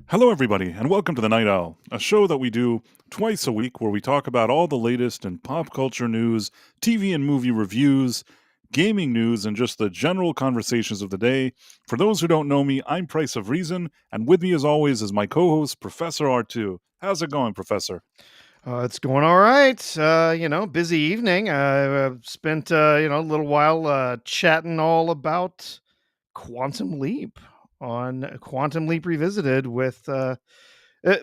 Hello, everybody, and welcome to the Night Owl, a show that we do twice a week where we talk about all the latest in pop culture news, TV and movie reviews, gaming news, and just the general conversations of the day. For those who don't know me, I'm Price of Reason, and with me, as always, is my co host, Professor R2. How's it going, Professor? It's going all right. Busy evening. I spent a little while chatting all about Quantum Leap on Quantum Leap Revisited with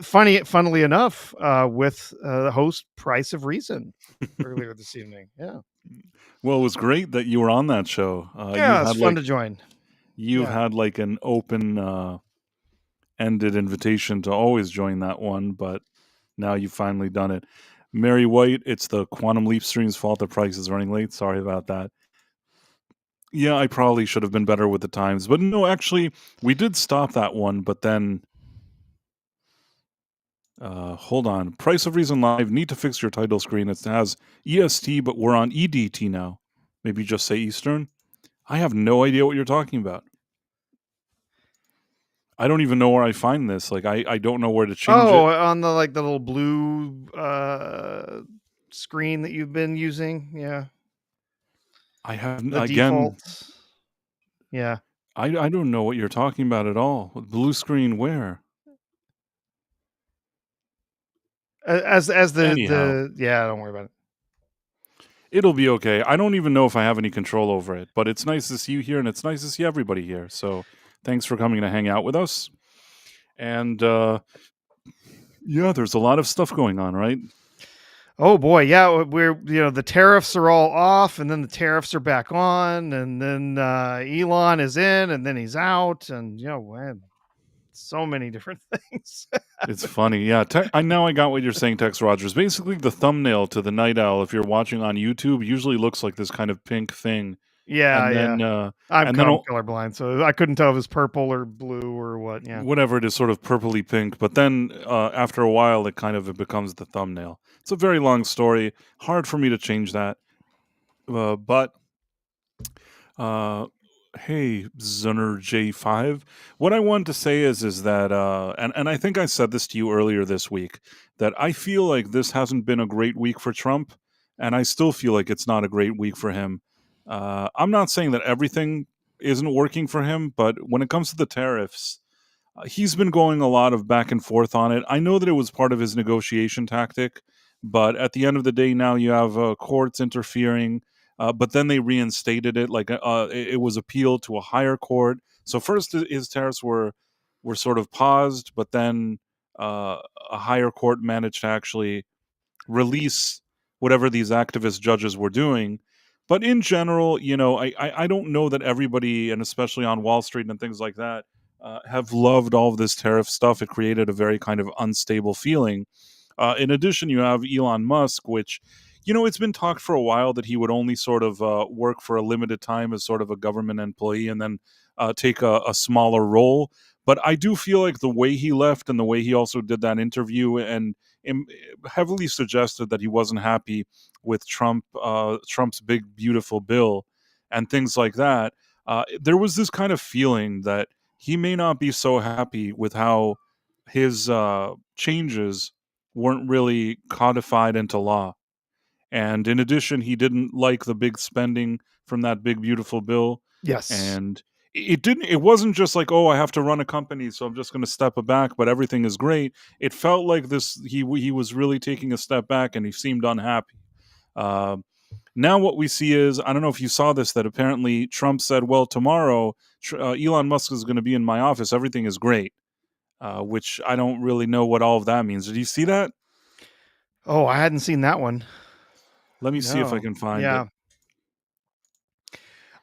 funnily enough, with the host Price of Reason earlier this evening. Yeah, Well, it was great that you were on that show. yeah, it's fun to join. You've Yeah. had like an open ended invitation to always join that one, but now you've finally done it. Mary White, it's the Quantum Leap stream's fault the price is running late. Sorry about that. Yeah, I probably should have been better with the times. But no, actually, we did stop that one, but then hold on. Price of Reason Live, need to fix your title screen. It has EST, but we're on EDT now. Maybe just say Eastern. I have no idea what you're talking about. I don't even know where I find this. Like I don't know where to change it. On the the little blue screen that you've been using. Yeah, I have the again. default. Yeah. I don't know what you're talking about at all. Blue screen where? As Anyhow, the yeah, don't worry about it. it'll be okay. I don't even know if I have any control over it, but it's nice to see you here and it's nice to see everybody here. So thanks for coming to hang out with us. And yeah, there's a lot of stuff going on, right? Oh boy, yeah, we're the tariffs are all off, and then the tariffs are back on, and then Elon is in, and then he's out, and man, so many different things. It's funny. Yeah, I now I got what you're saying, Tex Rogers. Basically, the thumbnail to the Night Owl, if you're watching on YouTube, usually looks like this kind of pink thing. Yeah, And yeah. then I'm and then colorblind, so I couldn't tell if it was purple or blue or what. Yeah. whatever it is, sort of purpley pink. But then after a while, it becomes the thumbnail. It's a very long story. Hard for me to change that. But uh, hey, Zunner J5. What I wanted to say is that and I think I said this to you earlier this week that I feel like this hasn't been a great week for Trump, and I still feel like it's not a great week for him. I'm not saying that everything isn't working for him, but when it comes to the tariffs, he's been going a lot of back and forth on it. I know that it was part of his negotiation tactic, but at the end of the day, now you have courts interfering. But then they reinstated it, like it was appealed to a higher court. So first, his tariffs were sort of paused, but then a higher court managed to actually release whatever these activist judges were doing. But in general, I don't know that everybody, and especially on Wall Street and things like that, have loved all of this tariff stuff. It created a very kind of unstable feeling. In addition, you have Elon Musk, which, it's been talked for a while that he would only sort of work for a limited time as sort of a government employee and then take a smaller role. But I do feel like the way he left and the way he also did that interview and heavily suggested that he wasn't happy with Trump's big beautiful bill and things like that. There was this kind of feeling that he may not be so happy with how his changes weren't really codified into law. And in addition, he didn't like the big spending from that big beautiful bill. Yes. And it wasn't just like, oh, I have to run a company, so I'm just going to step back, but everything is great. It felt like he was really taking a step back and he seemed unhappy. Uh, Now what we see is, I don't know if you saw this, that apparently Trump said, well, tomorrow Elon Musk is going to be in my office. Everything is great, which I don't really know what all of that means. Did you see that? Oh, I hadn't seen that one. Let me see if I No. can find it. Yeah.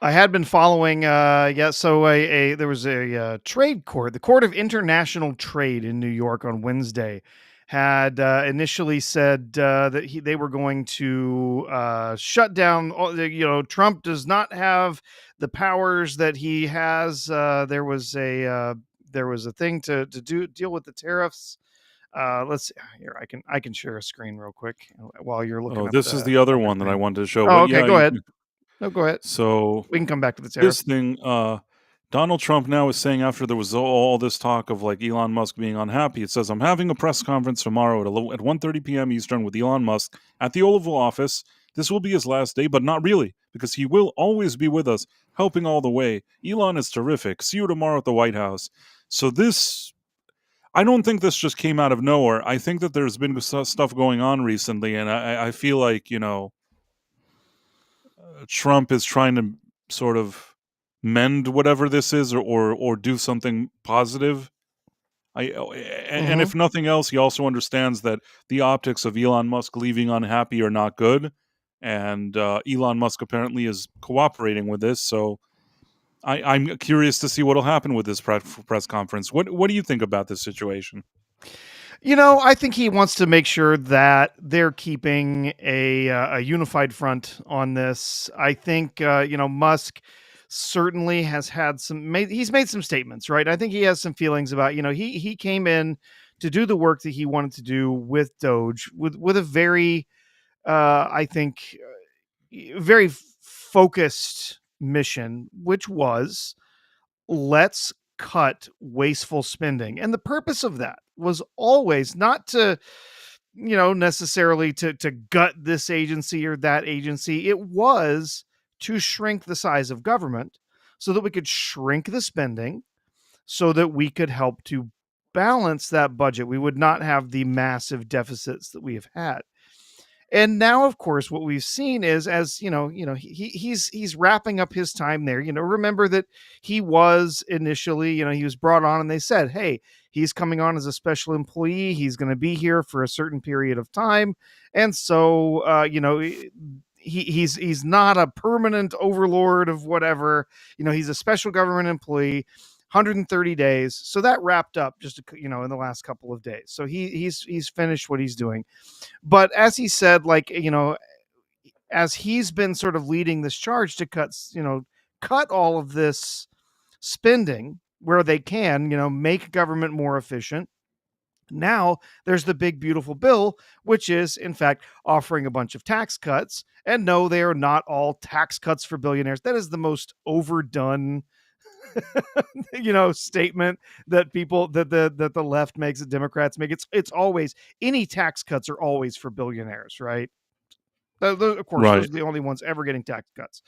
I had been following. So there was a trade court, the Court of International Trade in New York on Wednesday, had initially said that they were going to shut down. Trump does not have the powers that he has. There was a thing to deal with the tariffs. Let's see here. I can share a screen real quick while you're looking Oh, up this is the the other other one that I thing. wanted to show. Oh, But okay. yeah, Go ahead. No, go ahead. so We can come back to the this tariffs. thing, Donald Trump now is saying, after there was all this talk of like Elon Musk being unhappy, it says, I'm having a press conference tomorrow at 1:30 p.m. Eastern with Elon Musk at the Oval Office. This will be his last day, but not really, because he will always be with us, helping all the way. Elon is terrific. See you tomorrow at the White House. So this, I don't think this just came out of nowhere. I think that there's been stuff going on recently, and I feel like, Trump is trying to sort of mend whatever this is, or do something positive. And Hmm. if nothing else, he also understands that the optics of Elon Musk leaving unhappy are not good, and Elon Musk apparently is cooperating with this. So I'm curious to see what'll happen with this press conference. What do you think about this situation? I think he wants to make sure that they're keeping a unified front on this. I think Musk certainly has had he's made some statements, right? I think he has some feelings about he came in to do the work that he wanted to do with Doge with a very I think very focused mission, which was let's cut wasteful spending. And the purpose of that was always not to, necessarily to gut this agency or that agency. It was to shrink the size of government so that we could shrink the spending so that we could help to balance that budget. We would not have the massive deficits that we have had. And now, of course, what we've seen is, as he's wrapping up his time there. Remember that he was initially, he was brought on, and they said, "Hey, he's coming on as a special employee. He's going to be here for a certain period of time," and so, he's not a permanent overlord of whatever. He's a special government employee. 130 days. So that wrapped up just in the last couple of days. So he's finished what he's doing. But as he said, like, as he's been sort of leading this charge to cut all of this spending where they can, make government more efficient. Now there's the big beautiful bill, which is in fact offering a bunch of tax cuts. And no, they are not all tax cuts for billionaires. That is the most overdone statement that the left makes, that Democrats make. It's always, any tax cuts are always for billionaires, right? Of course, those Right. are the only ones ever getting tax cuts.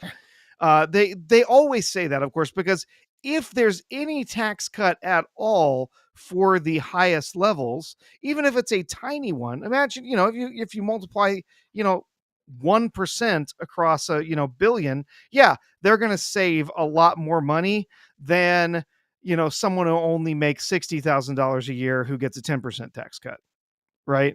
They always say that, of course, because if there's any tax cut at all for the highest levels, even if it's a tiny one, imagine, if you multiply, you know 1% across a billion, yeah, they're going to save a lot more money than someone who only makes $60,000 a year who gets a 10% tax cut, right?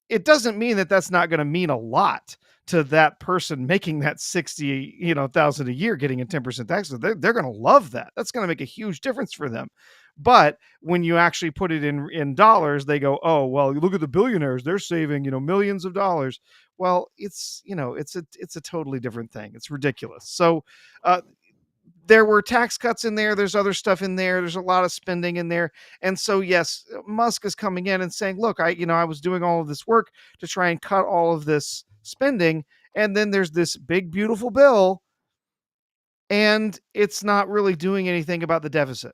It doesn't mean that that's not going to mean a lot to that person making that 60 thousand a year, getting a 10% tax. They're going to love that. That's going to make a huge difference for them. But when you actually put it in dollars, they go, oh well, look at the billionaires, they're saving millions of dollars. Well, it's a totally different thing. It's ridiculous. So there were tax cuts in there. There's other stuff in there. There's a lot of spending in there. And so, yes, Musk is coming in and saying, look, I was doing all of this work to try and cut all of this spending. And then there's this big, beautiful bill, and it's not really doing anything about the deficit.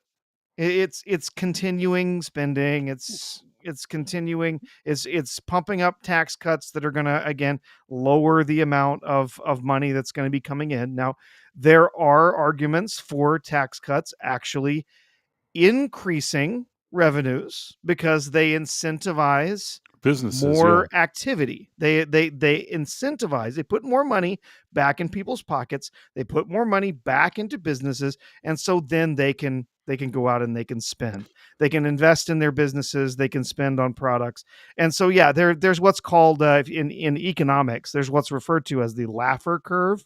It's continuing spending. It's continuing. It's pumping up tax cuts that are going to, again, lower the amount of money that's going to be coming in. Now, there are arguments for tax cuts actually increasing revenues because they incentivize Businesses, yeah. more activity. They incentivize, they put more money back in people's pockets, they put more money back into businesses, and so then they can go out and they can spend. They can invest in their businesses, they can spend on products. And so yeah, there's what's called in economics, there's what's referred to as the Laffer curve.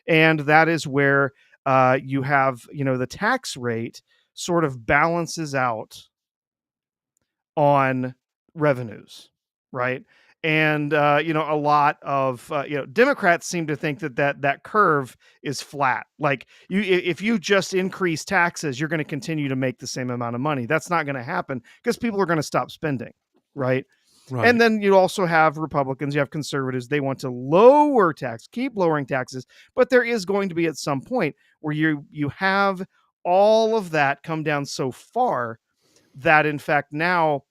And that is where you have, the tax rate sort of balances out on revenues, right? And a lot of Democrats seem to think that curve is flat. Like, if you just increase taxes, you're going to continue to make the same amount of money. That's not going to happen because people are going to stop spending, right? And Right. then you also have Republicans, you have conservatives, they want to lower tax, keep lowering taxes, but there is going to be at some point where you have all of that come down so far that in fact now,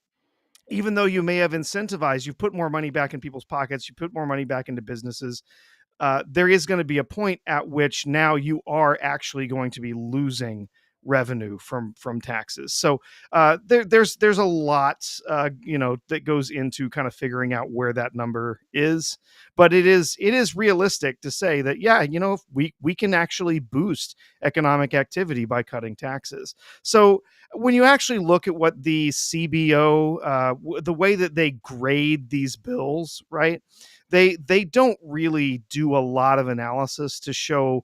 even though you may have incentivized, you put more money back in people's pockets, you put more money back into businesses, there is going to be a point at which now you are actually going to be losing revenue from taxes. So there's a lot that goes into kind of figuring out where that number is, but it is realistic to say that we can actually boost economic activity by cutting taxes. So when you actually look at what the CBO, the way that they grade these bills, right? They don't really do a lot of analysis to show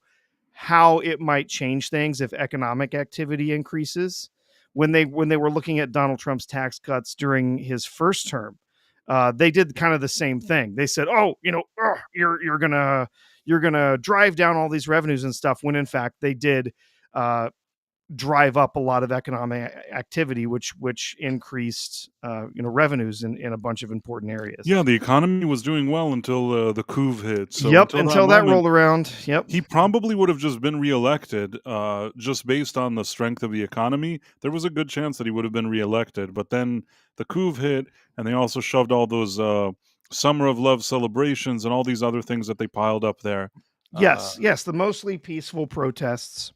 how it might change things if economic activity increases. When they were looking at Donald Trump's tax cuts during his first term, they did kind of the same thing. They said, "Oh, you're gonna drive down all these revenues and stuff," when in fact they did uh, drive up a lot of economic activity, which increased revenues in a bunch of important areas. Yeah, the economy was doing well until the coup hit. So Yep, until that until that moment, rolled around. Yep. he probably would have just been reelected, just based on the strength of the economy. There was a good chance that he would have been reelected, but then the coup hit, and they also shoved all those summer of love celebrations and all these other things that they piled up there. Uh, Yes, yes, the mostly peaceful protests.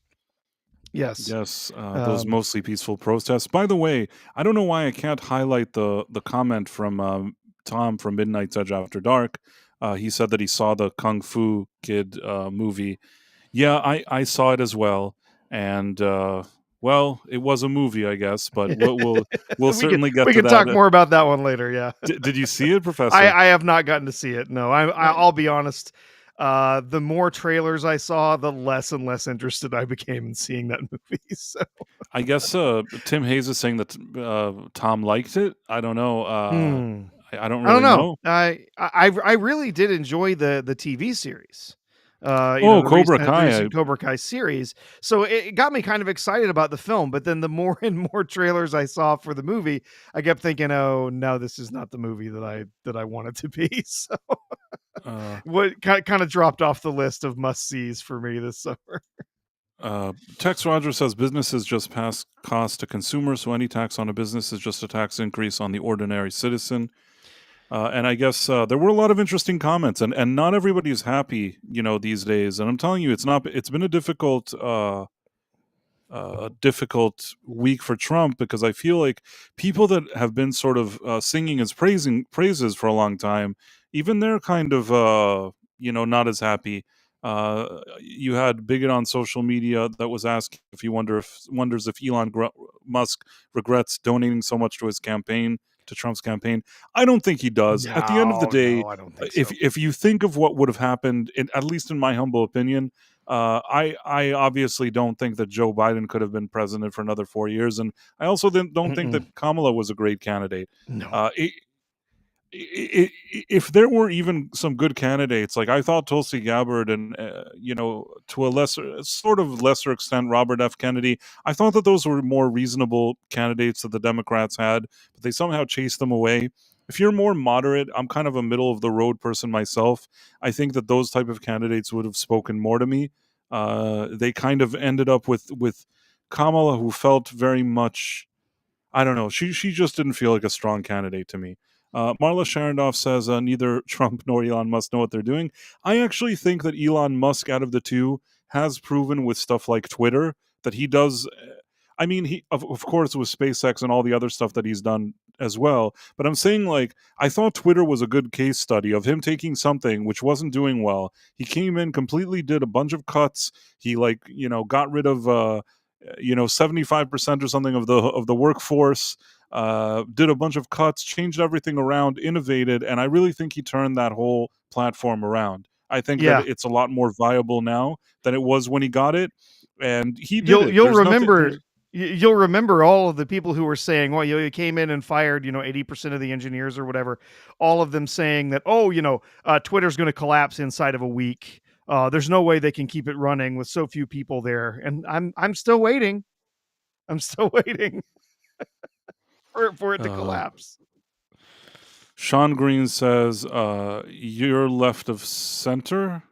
Yes. yes, those Um, mostly peaceful protests. By the way, I don't know why I can't highlight the comment from Tom from Midnight's Edge After Dark. He said that he saw the Kung Fu Kid movie. Yeah, I saw it as well, and well, it was a movie, I guess, but we'll we can certainly get we to can that. talk more about that one later. Yeah. Did you see it, I Professor? I have not gotten to see it. No, I, I'll be honest. The more trailers I saw, the less and less interested I became in seeing that movie. So, I guess Tim Hayes is saying that Tom liked it. I don't know. hmm. I don't I don't really know. know. I really did enjoy the TV series. Oh, The Cobra recent Kai. Cobra Kai series. So it got me kind of excited about the film. But then the more and more trailers I saw for the movie, I kept thinking, "Oh no, this is not the movie that I want it to be." So Uh, what kind of dropped off the list of must sees for me this summer. Tex Rogers says businesses just pass cost to consumers, so any tax on a business is just a tax increase on the ordinary citizen. And I guess there were a lot of interesting comments, and not everybody is happy, these days. And I'm telling you, it's not. It's been a difficult week for Trump because I feel like people that have been sort of singing his praises for a long time, even they're kind of not as happy. You had Bigot on social media that was asking if he wonders if Musk regrets donating so much to his campaign, to Trump's campaign. I don't think he does. At the end of the No, day, no, I don't think so. if you think of what would have happened, at least in my humble opinion, I obviously don't think that Joe Biden could have been president for another 4 years, and I also don't think that Mm-mm. Kamala was a great candidate. No. Uh, i if there were even some good candidates, like I thought Tulsi Gabbard and to a sort of lesser extent, Robert F. Kennedy, I thought that those were more reasonable candidates that the Democrats had, but they somehow chased them away. If you're more moderate, I'm kind of a middle of the road person myself. I think that those type of candidates would have spoken more to me. They kind of ended up with Kamala, who felt very much, I don't know. She just didn't feel like a strong candidate to me. Marla Sharondoff says neither Trump nor Elon Musk know what they're doing. I actually think that Elon Musk, out of the two, has proven with stuff like Twitter that he does. I mean, he of course with SpaceX and all the other stuff that he's done as well. But I'm saying, like, I thought Twitter was a good case study of him taking something which wasn't doing well. He came in, completely did a bunch of cuts. He got rid of 75% or something of the workforce, did a bunch of cuts, changed everything around, innovated, and I really think he turned that whole platform around. I think that Yeah. it's a lot more viable now than it was when he got it, and he did You'll it. you'll There's nothing. remember you'll remember all of the people who were saying, well, you came in and fired, 80% of the engineers or whatever. All of them saying that, oh, Twitter's going to collapse inside of a week. There's no way they can keep it running with so few people there. And I'm still waiting. I'm still waiting for it to Uh, collapse. Sean Green says, "You're left of center."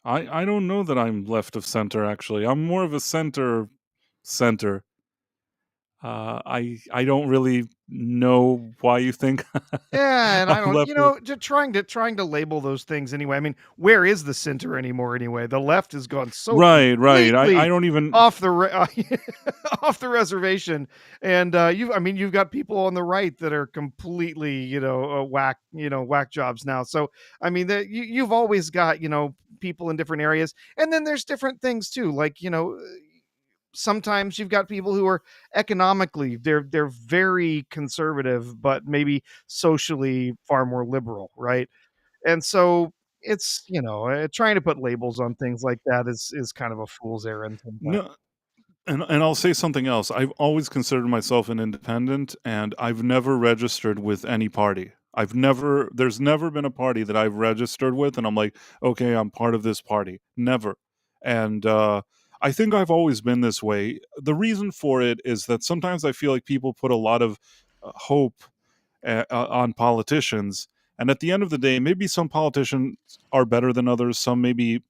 I don't know that I'm left of center. Actually, I'm more of a center center. I don't really know why you think Yeah, and I I'm don't, left with. just trying to label those things anyway. I mean, where is the center anymore anyway? The left has gone so Right, right. I completely don't even. off the off the reservation, and you've got people on the right that are completely, whack jobs now. So I mean, you've always got people in different areas, and then there's different things too, like sometimes you've got people who are economically they're very conservative but maybe socially far more liberal, right? And so it's trying to put labels on things like that is kind of a fool's errand sometimes. No, and I'll say something else. I've always considered myself an independent, and I've never registered with any party. There's never been a party that I've registered with, and I'm like, okay, I'm part of this party. Never. And I think I've always been this way. The reason for it is that sometimes I feel like people put a lot of hope on politicians. And at the end of the day, maybe some politicians are better than others. Some maybe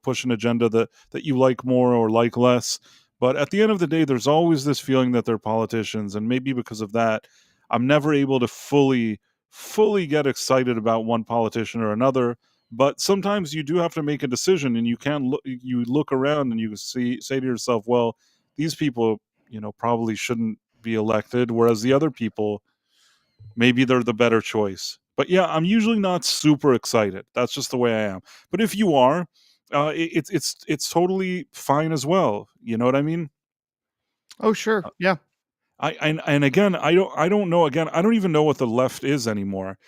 push an agenda that you like more or like less. But at the end of the day, there's always this feeling that they're politicians, and maybe because of that, I'm never able to fully get excited about one politician or another. But sometimes you do have to make a decision, and you can't look. You look around and you say to yourself, "Well, these people, probably shouldn't be elected," whereas the other people, maybe they're the better choice. But yeah, I'm usually not super excited. That's just the way I am. But if you are, it's totally fine as well. You know what I mean? Oh sure, yeah. And again, I don't know. Again, I don't even know what the left is anymore.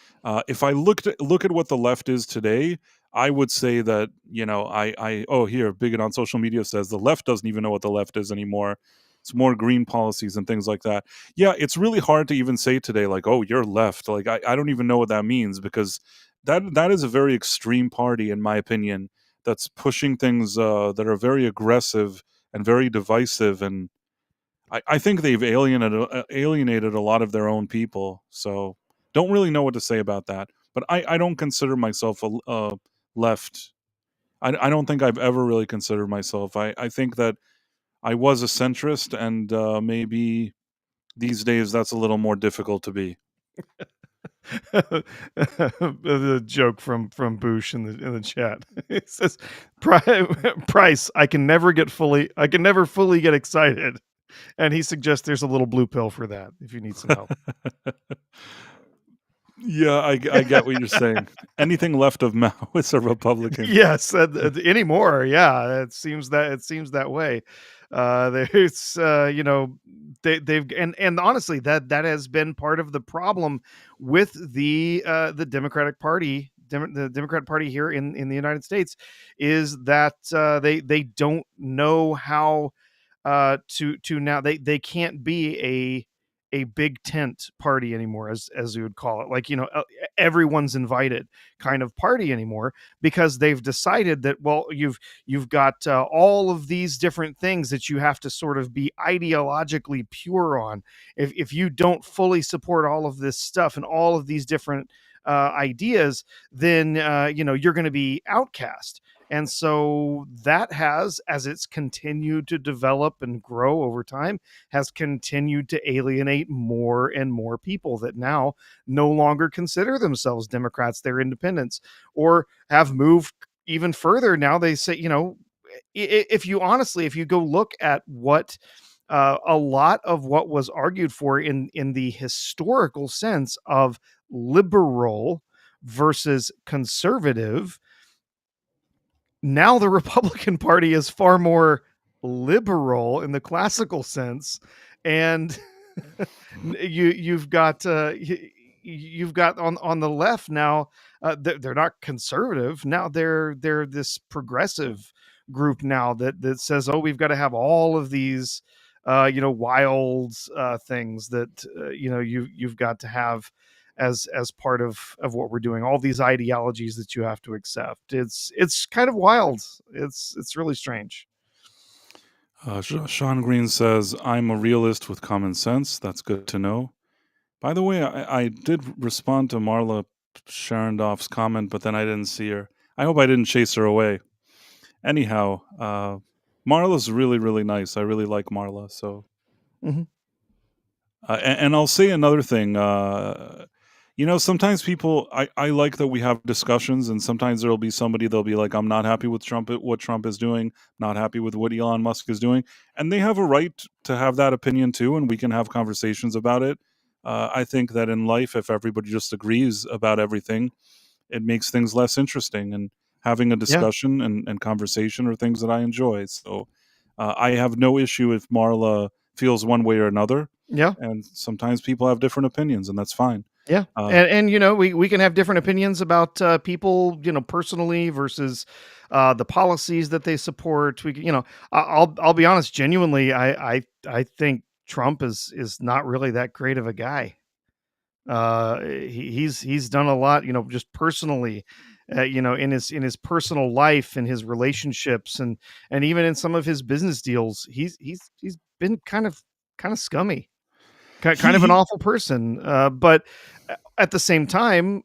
If I look at what the left is today, I would say that I oh, here Bigot on social media says the left doesn't even know what the left is anymore. It's more green policies and things like that. Yeah, it's really hard to even say today, like, oh, you're left. Like I don't even know what that means, because that is a very extreme party, in my opinion, that's pushing things that are very aggressive and very divisive. And I think they've alienated a lot of their own people. So don't really know what to say about that. But I don't consider myself a left. I don't think I've ever really considered myself. I think that I was a centrist, and maybe these days that's a little more difficult to be. The joke from Boosh in the chat. It says, Price, I can never fully get excited." And he suggests there's a little blue pill for that if you need some help. Yeah, I get what you're saying. Anything left of Mao is a Republican. Yes, anymore, yeah, it seems that way. There's, they've and honestly, that has been part of the problem with the Democratic Party, the Democrat Party here in the United States, is that they don't know how to now they can't be a big tent party anymore, as you would call it, like everyone's invited kind of party anymore, because they've decided that, well, you've got all of these different things that you have to sort of be ideologically pure on. If you don't fully support all of this stuff and all of these different ideas, then you're going to be outcast. And so that has, as it's continued to develop and grow over time, has continued to alienate more and more people that now no longer consider themselves Democrats, they're independents, or have moved even further. Now they say, if you honestly, if you go look at what a lot of what was argued for in the historical sense of liberal versus conservative, now the Republican Party is far more liberal in the classical sense, and you've got on the left now. They're not conservative now. They're this progressive group now that says, oh, we've got to have all of these wild things that you've got to have as part of what we're doing, all these ideologies that you have to accept. It's kind of wild. It's really strange. Sean Green says, I'm a realist with common sense. That's good to know. By the way, I did respond to Marla Sharondoff's comment, but then I didn't see her. I hope I didn't chase her away. Anyhow, Marla's really, really nice. I really like Marla. So, Mhm. and I'll say another thing. Sometimes I like that we have discussions, and sometimes there'll be somebody they'll be like, "I'm not happy with Trump, what Trump is doing, not happy with what Elon Musk is doing," and they have a right to have that opinion too, and we can have conversations about it. I think that in life, if everybody just agrees about everything, it makes things less interesting. And having a Yeah. discussion and conversation are things that I enjoy. So I have no issue if Marla feels one way or another. Yeah. And sometimes people have different opinions, and that's fine. Yeah, Uh, and we can have different opinions about people, personally versus the policies that they support. I'll be honest, genuinely, I think Trump is not really that great of a guy. He's done a lot, just personally, in his personal life and his relationships, and even in some of his business deals. He's been kind of scummy. Kind of an he awful person, but at the same time,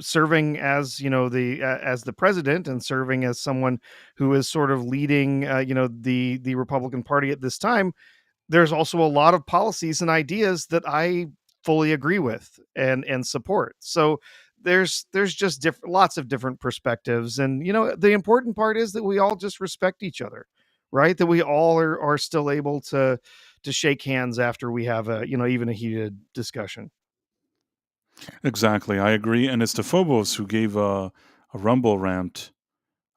serving as as the president and serving as someone who is sort of leading, the Republican Party at this time. There's also a lot of policies and ideas that I fully agree with and support. So there's just lots of different perspectives, and the important part is that we all just respect each other, right? That we all are still able to shake hands after we have a even a heated discussion. Exactly, I agree. And it's to Phobos who gave a Rumble rant.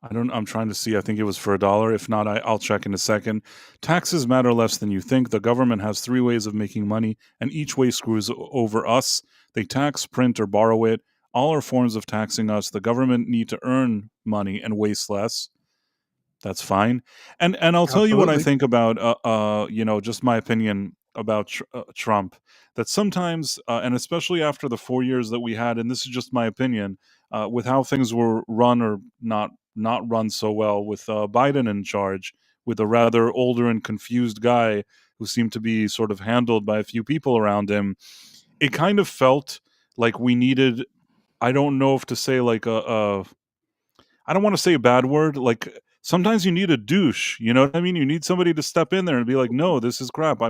I'm trying to see. I think it was for $1. If not, I'll check in a second. Taxes matter less than you think. The government has three ways of making money, and each way screws over us. They tax, print, or borrow it. All are forms of taxing us. The government need to earn money and waste less. That's fine. And I'll tell you what I Absolutely. think about just my opinion about Trump. That sometimes, and especially after the 4 years that we had, and this is just my opinion, with how things were run or not run so well with Biden in charge, with a rather older and confused guy who seemed to be sort of handled by a few people around him. It kind of felt like we needed. I don't know if to say like a I don't want to say a bad word. Like sometimes you need a douche. You know what I mean? You need somebody to step in there and be like, no, this is crap.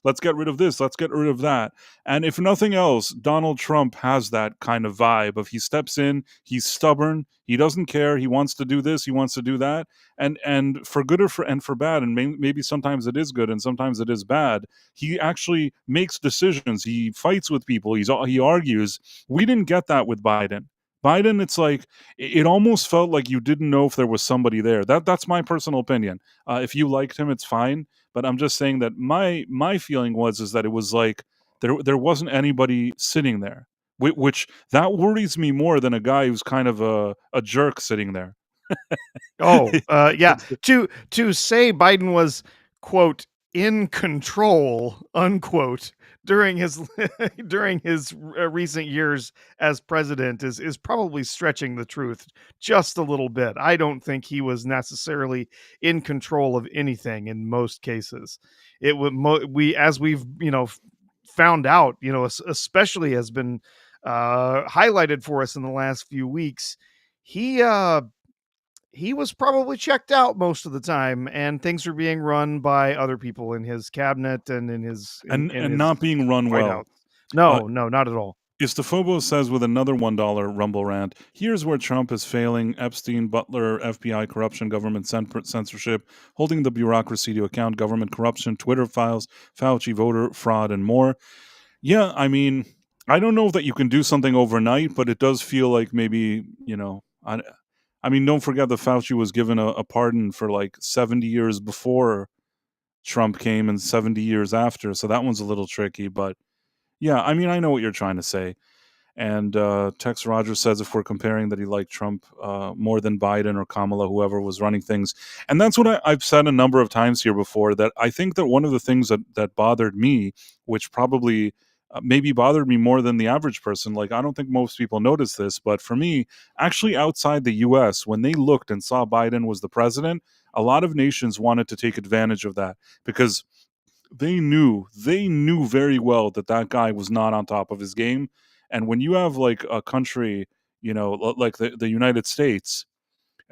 Let's get rid of this. Let's get rid of that. And if nothing else, Donald Trump has that kind of vibe of he steps in, he's stubborn, he doesn't care, he wants to do this, he wants to do that. And for good for bad, and maybe sometimes it is good and sometimes it is bad, he actually makes decisions. He fights with people. He argues. We didn't get that with Biden. Biden, it's like it almost felt like you didn't know if there was somebody there. That's my personal opinion. If you liked him, it's fine. But I'm just saying that my feeling was is that it was like there wasn't anybody sitting there, which that worries me more than a guy who's kind of a jerk sitting there. Oh, yeah. To say Biden was, quote, "in control," unquote, during his during his recent years as president is probably stretching the truth just a little bit. I don't think he was necessarily in control of anything in most cases. It would we as we've, found out, especially has been highlighted for us in the last few weeks. He was probably checked out most of the time, and things were being run by other people in his cabinet and in in And his not being run White House. well. Uh, No, no, not at all. Istophobos says with another $1 Rumble rant, here's where Trump is failing: Epstein, Butler, FBI corruption, government censorship, holding the bureaucracy to account, government corruption, Twitter files, Fauci voter fraud, and more. Yeah, I mean, I don't know that you can do something overnight, but it does feel like maybe, I mean, don't forget that Fauci was given a pardon for like 70 years before Trump came and 70 years after. So that one's a little tricky. But yeah, I mean, I know what you're trying to say. And Tex Rogers says if we're comparing that he liked Trump more than Biden or Kamala, whoever was running things. And that's what I've said a number of times here before, that I think that one of the things that bothered me, which probably maybe bothered me more than the average person, like I don't think most people notice this, but for me, actually outside the US, when they looked and saw Biden was the president, a lot of nations wanted to take advantage of that because they knew very well that that guy was not on top of his game. And when you have like a country, like the United States,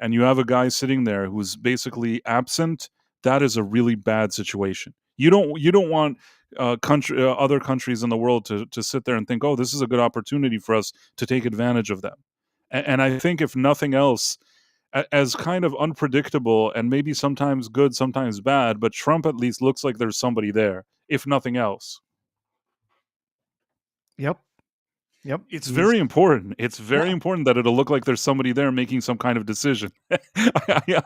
and you have a guy sitting there who's basically absent that is a really bad situation. You don't want other countries in the world to sit there and think, oh, this is a good opportunity for us to take advantage of them. And I think if nothing else, as kind of unpredictable and maybe sometimes good, sometimes bad, but Trump at least looks like there's somebody there, if nothing else. Yep. Yep. It's He's very important. It's very yeah. important that it'll look like there's somebody there making some kind of decision.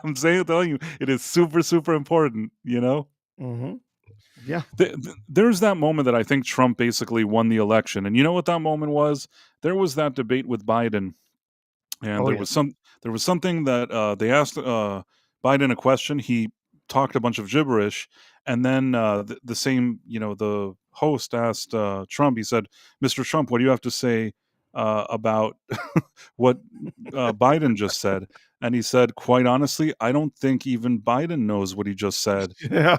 I'm saying, telling you, it is super, super important. Mhm. Yeah. There's that moment that I think Trump basically won the election, and you know what that moment was? There was that debate with Biden, and Oh, there yeah. was something that they asked Biden a question. He talked a bunch of gibberish, and then the same, the host asked Trump. He said, "Mr. Trump, what do you have to say about what Biden just said?" And he said, "Quite honestly, I don't think even Biden knows what he just said." Yeah.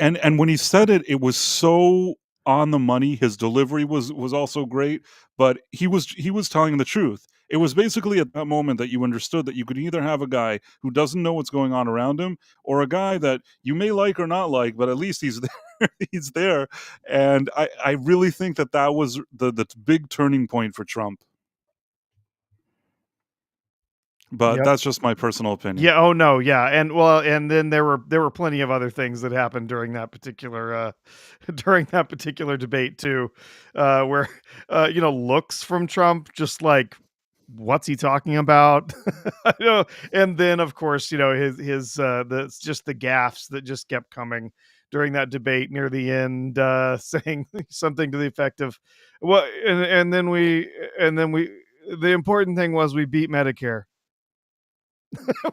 And when he said it, it was so on the money. His delivery was also great, but he was telling the truth. It was basically at that moment that you understood that you could either have a guy who doesn't know what's going on around him, or a guy that you may like or not like, but at least he's there. He's there, and I really think that was the big turning point for Trump. But Yep. that's just my personal opinion. Yeah, oh, no, yeah, and well, and then there were plenty of other things that happened during that particular, during that particular debate too, where, looks from Trump, just like, "What's he talking about?" I know, and then, of course, just the gaffes that just kept coming during that debate near the end, saying something to the effect of, "Well," and then we the important thing was we beat Medicare.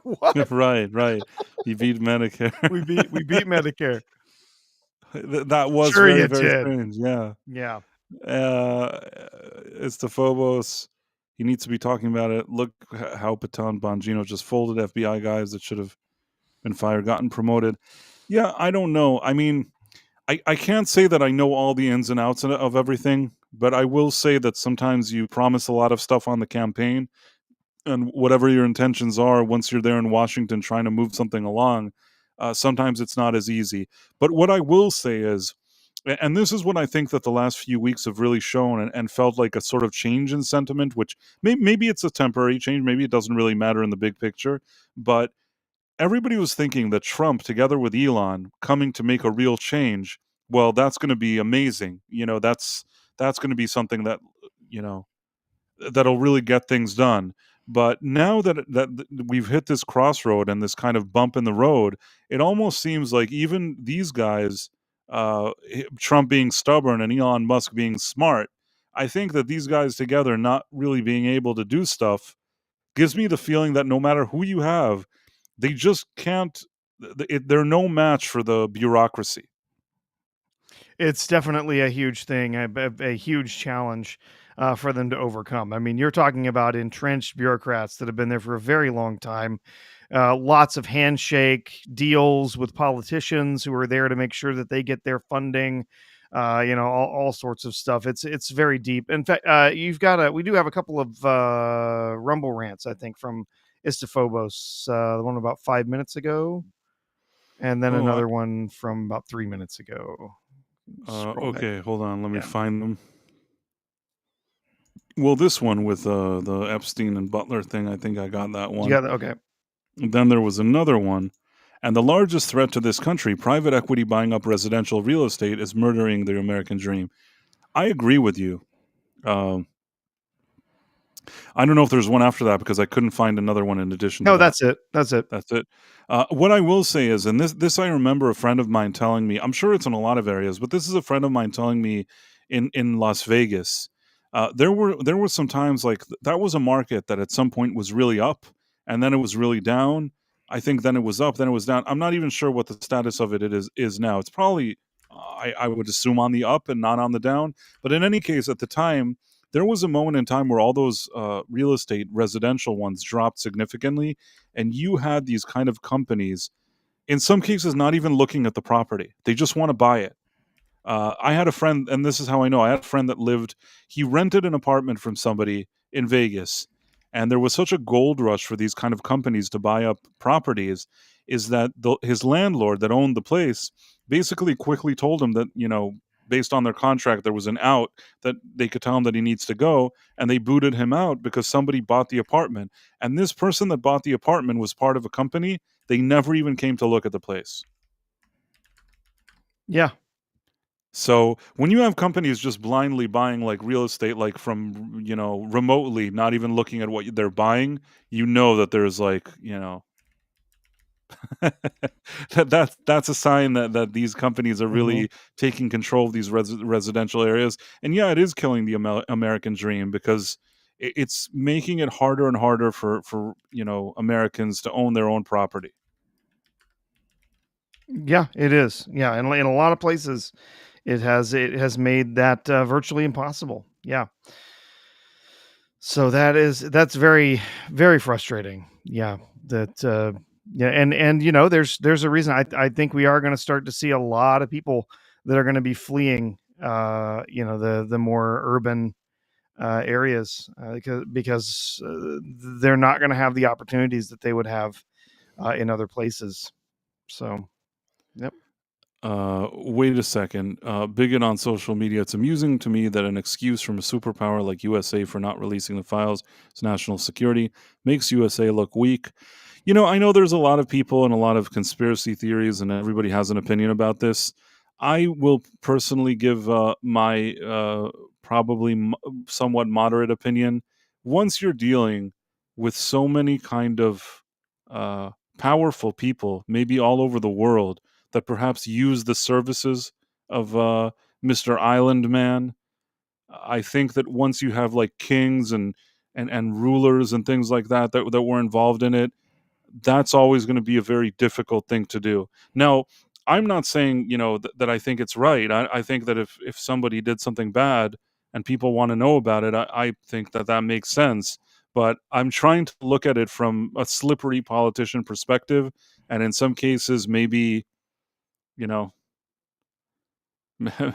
What? Right, right. He beat Medicare. We beat Medicare. That was Sure very, you very did. strange. Yeah. Yeah. Uh, it's the Phobos. He needs to be talking about it. Look how Baton Bongino just folded FBI guys that should have been fired, gotten promoted. Yeah, I don't know. I mean, I can't say that I know all the ins and outs of everything, but I will say that sometimes you promise a lot of stuff on the campaign, and whatever your intentions are, once you're there in Washington trying to move something along, sometimes it's not as easy. But what I will say is, and this is what I think that the last few weeks have really shown, and felt like a sort of change in sentiment, which maybe it's a temporary change, maybe it doesn't really matter in the big picture, but everybody was thinking that Trump, together with Elon, coming to make a real change, well, that's going to be amazing. That's going to be something that you know that'll really get things done. But now that we've hit this crossroad and this kind of bump in the road, it almost seems like even these guys, Trump being stubborn and Elon Musk being smart, I think that these guys together not really being able to do stuff gives me the feeling that no matter who you have, they just can't. They're no match for the bureaucracy. It's definitely a huge thing, a huge challenge, for them to overcome. I mean, you're talking about entrenched bureaucrats that have been there for a very long time. Lots of handshake deals with politicians who are there to make sure that they get their funding. All sorts of stuff. It's very deep. In fact, we do have a couple of rumble rants, I think, from Istophobos. The one about 5 minutes ago, and then Oh, another one from about 3 minutes ago. Scroll back. okay. Hold on. Let me Yeah. find them. Well, this one with the Epstein and Butler thing, I think I got that You one. got that? Okay. Then there was another one. And the largest threat to this country, private equity buying up residential real estate, is murdering the American dream. I agree with you. Um, I don't know if there's one after that because I couldn't find another one in addition to No, that. that's it. That's it. That's it. What I will say is, and this I remember a friend of mine telling me. I'm sure it's in a lot of areas, but this is a friend of mine telling me in Las Vegas. There were some times like that was a market that at some point was really up, and then it was really down. I think then it was up, then it was down. I'm not even sure what the status of it is now. It's probably I would assume on the up and not on the down. But in any case, at the time, there was a moment in time where all those real estate residential ones dropped significantly, and you had these kind of companies, in some cases, not even looking at the property. They just want to buy it. I had a friend, and this is how I know. I had a friend that he rented an apartment from somebody in Vegas, and there was such a gold rush for these kind of companies to buy up properties. is that his landlord that owned the place basically quickly told him that, based on their contract, there was an out that they could tell him that he needs to go, and they booted him out because somebody bought the apartment. And this person that bought the apartment was part of a company. They never even came to look at the place. Yeah. So when you have companies just blindly buying like real estate, like from, remotely, not even looking at what they're buying, that there's like, that's a sign that these companies are Mhm. really taking control of these residential areas. And yeah, it is killing the American dream, because it's making it harder and harder for Americans to own their own property. Yeah, it is. Yeah, and in a lot of places, it has made that virtually impossible. Yeah. So that's very very frustrating. Yeah, that yeah, and there's a reason I think we are going to start to see a lot of people that are going to be fleeing the more urban areas because they're not going to have the opportunities that they would have in other places. So, yep. Wait a second. Bigot on social media. It's amusing to me that an excuse from a superpower like USA for not releasing the files is national security makes USA look weak. I know there's a lot of people and a lot of conspiracy theories, and everybody has an opinion about this. I will personally give my probably somewhat moderate opinion. Once you're dealing with so many kind of uh, powerful people, maybe all over the world, that perhaps use the services of Mr. Island Man, I think that once you have like kings and rulers and things like that were involved in it, that's always going to be a very difficult thing to do. Now, I'm not saying that I think it's right. I think that if somebody did something bad and people want to know about it, I think that makes sense. But I'm trying to look at it from a slippery politician perspective, and in some cases, maybe you know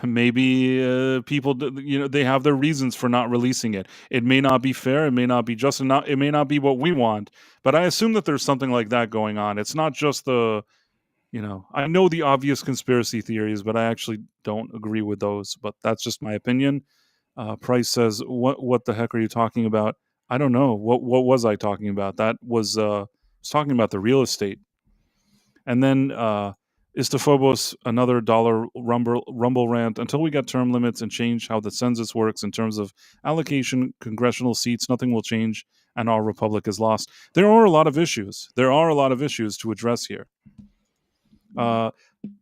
maybe people they have their reasons for not releasing it. It may not be fair, it may not be just, and not it may not be what we want, but I assume that there's something like that going on. It's not just I know the obvious conspiracy theories, but I actually don't agree with those, but that's just my opinion. Price says, what the heck are you talking about? I don't know. What was I talking about? That was I was talking about the real estate. And then Istophobos, another dollar rumble rant. Until we get term limits and change how the census works in terms of allocation, congressional seats, nothing will change, and our republic is lost. There are a lot of issues. There are a lot of issues to address here.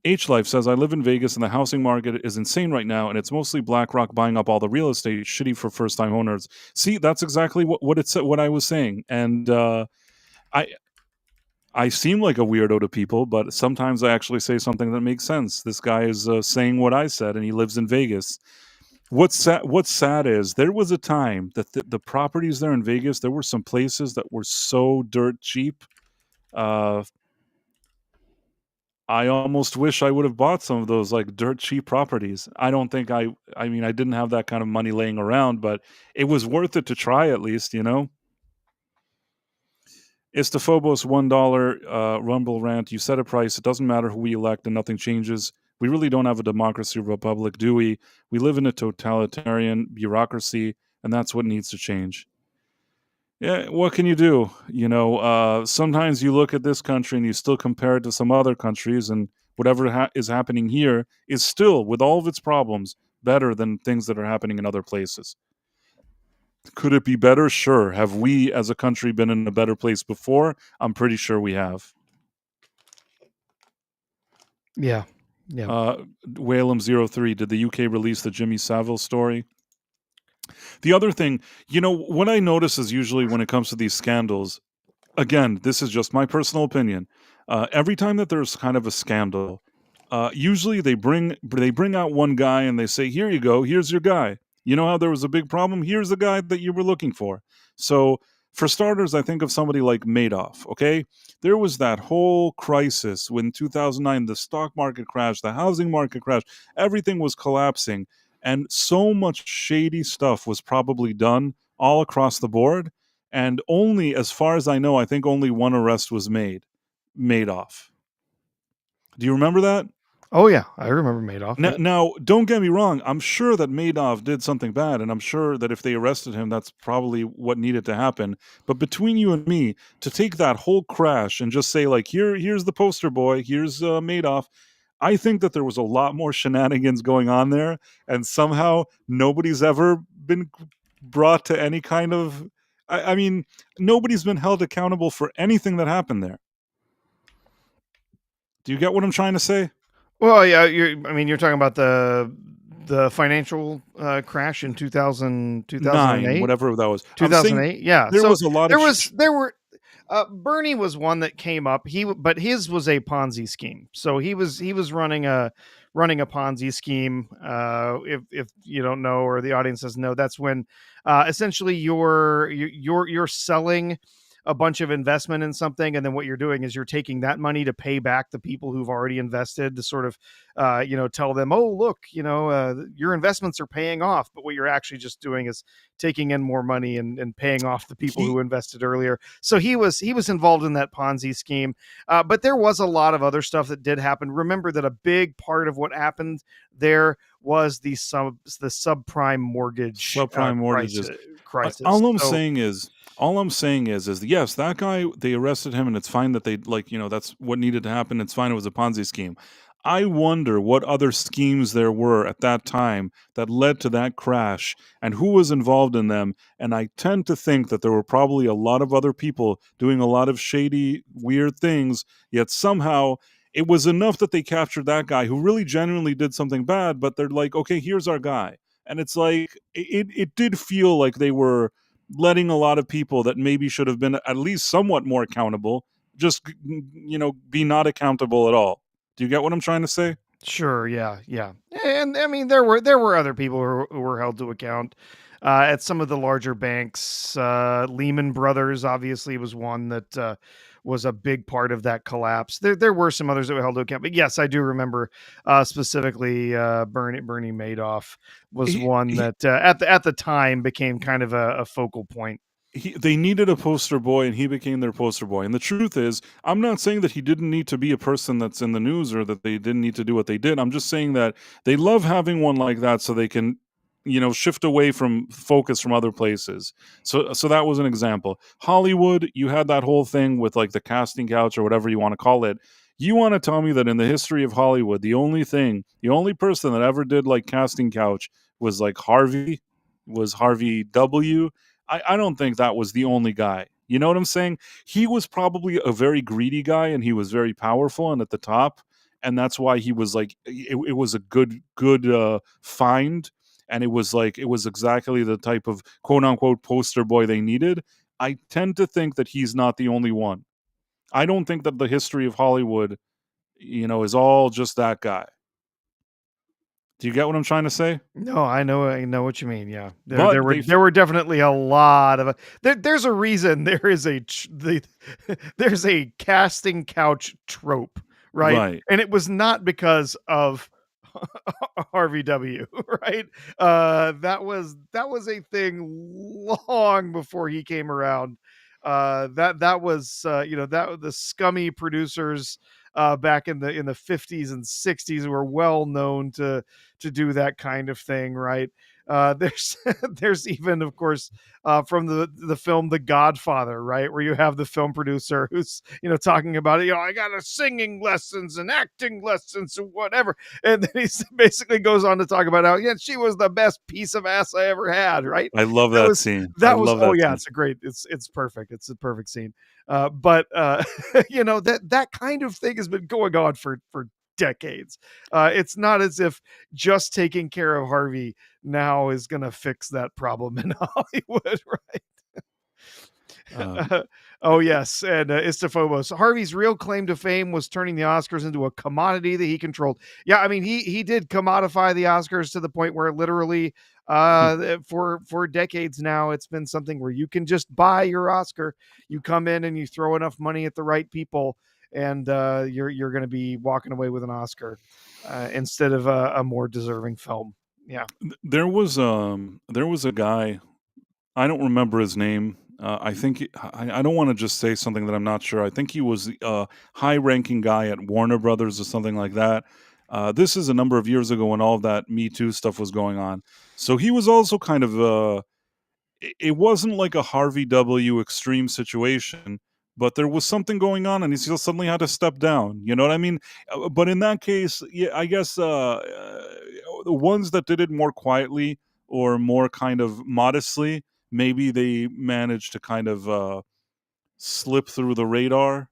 H Life says, I live in Vegas and the housing market is insane right now, and it's mostly BlackRock buying up all the real estate, shitty for first time owners. See, that's exactly what I was saying. And I I seem like a weirdo to people, but sometimes I actually say something that makes sense. This guy is saying what I said, and he lives in Vegas. What's sad is there was a time that the properties there in Vegas, there were some places that were so dirt cheap. Uh, I almost wish I would have bought some of those like dirt cheap properties. I don't think I mean, I didn't have that kind of money laying around, but it was worth it to try at least. It's the Phobos $1 Rumble rant. You set a price. It doesn't matter who we elect and nothing changes. We really don't have a democracy republic, do we? We live in a totalitarian bureaucracy, and that's what needs to change. Yeah, what can you do? Sometimes you look at this country and you still compare it to some other countries, and whatever is happening here is still, with all of its problems, better than things that are happening in other places. Could it be better? Sure. Have we as a country been in a better place before? I'm pretty sure we have. Yeah. Yeah. Uh, Whalem03, did the UK release the Jimmy Savile story? The other thing, what I notice is usually when it comes to these scandals, again, this is just my personal opinion. Every time that there's kind of a scandal, usually they bring out one guy and they say, "Here you go. Here's your guy. You know how there was a big problem? Here's the guy that you were looking for." So, for starters, I think of somebody like Madoff. Okay, there was that whole crisis when 2009, the stock market crashed, the housing market crashed, everything was collapsing, and so much shady stuff was probably done all across the board. And only, as far as I know, I think only one arrest was made. Madoff. Do you remember that? Oh yeah, I remember Madoff. Now, Yeah. now, don't get me wrong. I'm sure that Madoff did something bad, and I'm sure that if they arrested him, that's probably what needed to happen. But between you and me, to take that whole crash and just say like, here's the poster boy, here's Madoff. I think that there was a lot more shenanigans going on there, and somehow nobody's ever been brought to any kind of. I mean, nobody's been held accountable for anything that happened there. Do you get what I'm trying to say? Well, yeah, I mean, you're talking about the financial crash in 9, 2008. whatever that was. I'm saying 2008. Yeah. there So was a lot of there was there were Bernie was one that came up. But his was a Ponzi scheme. So he was running a Ponzi scheme. If you don't know, or the audience doesn't know, that's when essentially you're selling a bunch of investment in something, and then what you're doing is you're taking that money to pay back the people who've already invested, to sort of tell them, oh look, your investments are paying off. But what you're actually just doing is taking in more money and paying off the people he who invested earlier. So he was involved in that Ponzi scheme. But there was a lot of other stuff that did happen. Remember that a big part of what happened there was the subprime mortgage subprime mortgages. crisis. So All I'm saying is yes, that guy, they arrested him, and it's fine that they like, that's what needed to happen. It's fine. It was a Ponzi scheme. I wonder what other schemes there were at that time that led to that crash and who was involved in them. And I tend to think that there were probably a lot of other people doing a lot of shady, weird things, yet somehow it was enough that they captured that guy who really genuinely did something bad, but they're like, okay, here's our guy. And it's like, it did feel like they were letting a lot of people that maybe should have been at least somewhat more accountable just be not accountable at all. Do you get what I'm trying to say? sure, yeah, yeah, and I mean there were other people who were held to account at some of the larger banks. Lehman Brothers obviously was one that was a big part of that collapse. There were some others that were held to account, but yes, I do remember specifically Bernie Madoff was he, one he, that at the time became kind of a focal point. they needed a poster boy, and he became their poster boy. And the truth is, I'm not saying that he didn't need to be a person that's in the news or that they didn't need to do what they did. I'm just saying that they love having one like that so they can shift away from focus from other places. So that was an example. Hollywood, you had that whole thing with like the casting couch or whatever you want to call it. You want to tell me that in the history of Hollywood, the only person that ever did like casting couch was like Harvey W. I don't think that was the only guy. You know what I'm saying? He was probably a very greedy guy, and he was very powerful and at the top, and that's why he was like it was a good find, and it was exactly the type of quote unquote poster boy they needed. I tend to think that he's not the only one. I don't think that the history of Hollywood, is all just that guy. Do you get what I'm trying to say? No, I know what you mean. Yeah, there But there were they there were definitely a lot of there's a reason there is there's a casting couch trope, right? right. And it was not because of Harvey W, right? That was a thing long before he came around. That was that the scummy producers back in the 50s and 60s were well known to do that kind of thing, right? There's there's even, of course, from the film The Godfather, right, where you have the film producer who's talking about it. I got a singing lessons and acting lessons and whatever, and then he basically goes on to talk about how she was the best piece of ass I ever had, right? I love That that was scene. I that was love oh that yeah, scene. it's perfect. It's a perfect scene. But that kind of thing has been going on for decades. It's not as if just taking care of Harvey now is going to fix that problem in Hollywood, right? Um, Oh yes, and Istophobos. Harvey's real claim to fame was turning the Oscars into a commodity that he controlled. Yeah, I mean he did commodify the Oscars to the point where literally for decades now it's been something where you can just buy your Oscar. You come in and you throw enough money at the right people, and you're going to be walking away with an Oscar instead of a more deserving film. Yeah. there was a guy, I don't remember his name. I think I don't want to just say something that I'm not sure. I think he was a high-ranking guy at Warner Brothers or something like that. This is a number of years ago when all of that Me Too stuff was going on. So he was also kind of it wasn't like a Harvey W. extreme situation, but there was something going on, and he still suddenly had to step down. You know what I mean? But in that case, yeah, I guess the ones that did it more quietly or more kind of modestly, maybe they managed to kind of slip through the radar.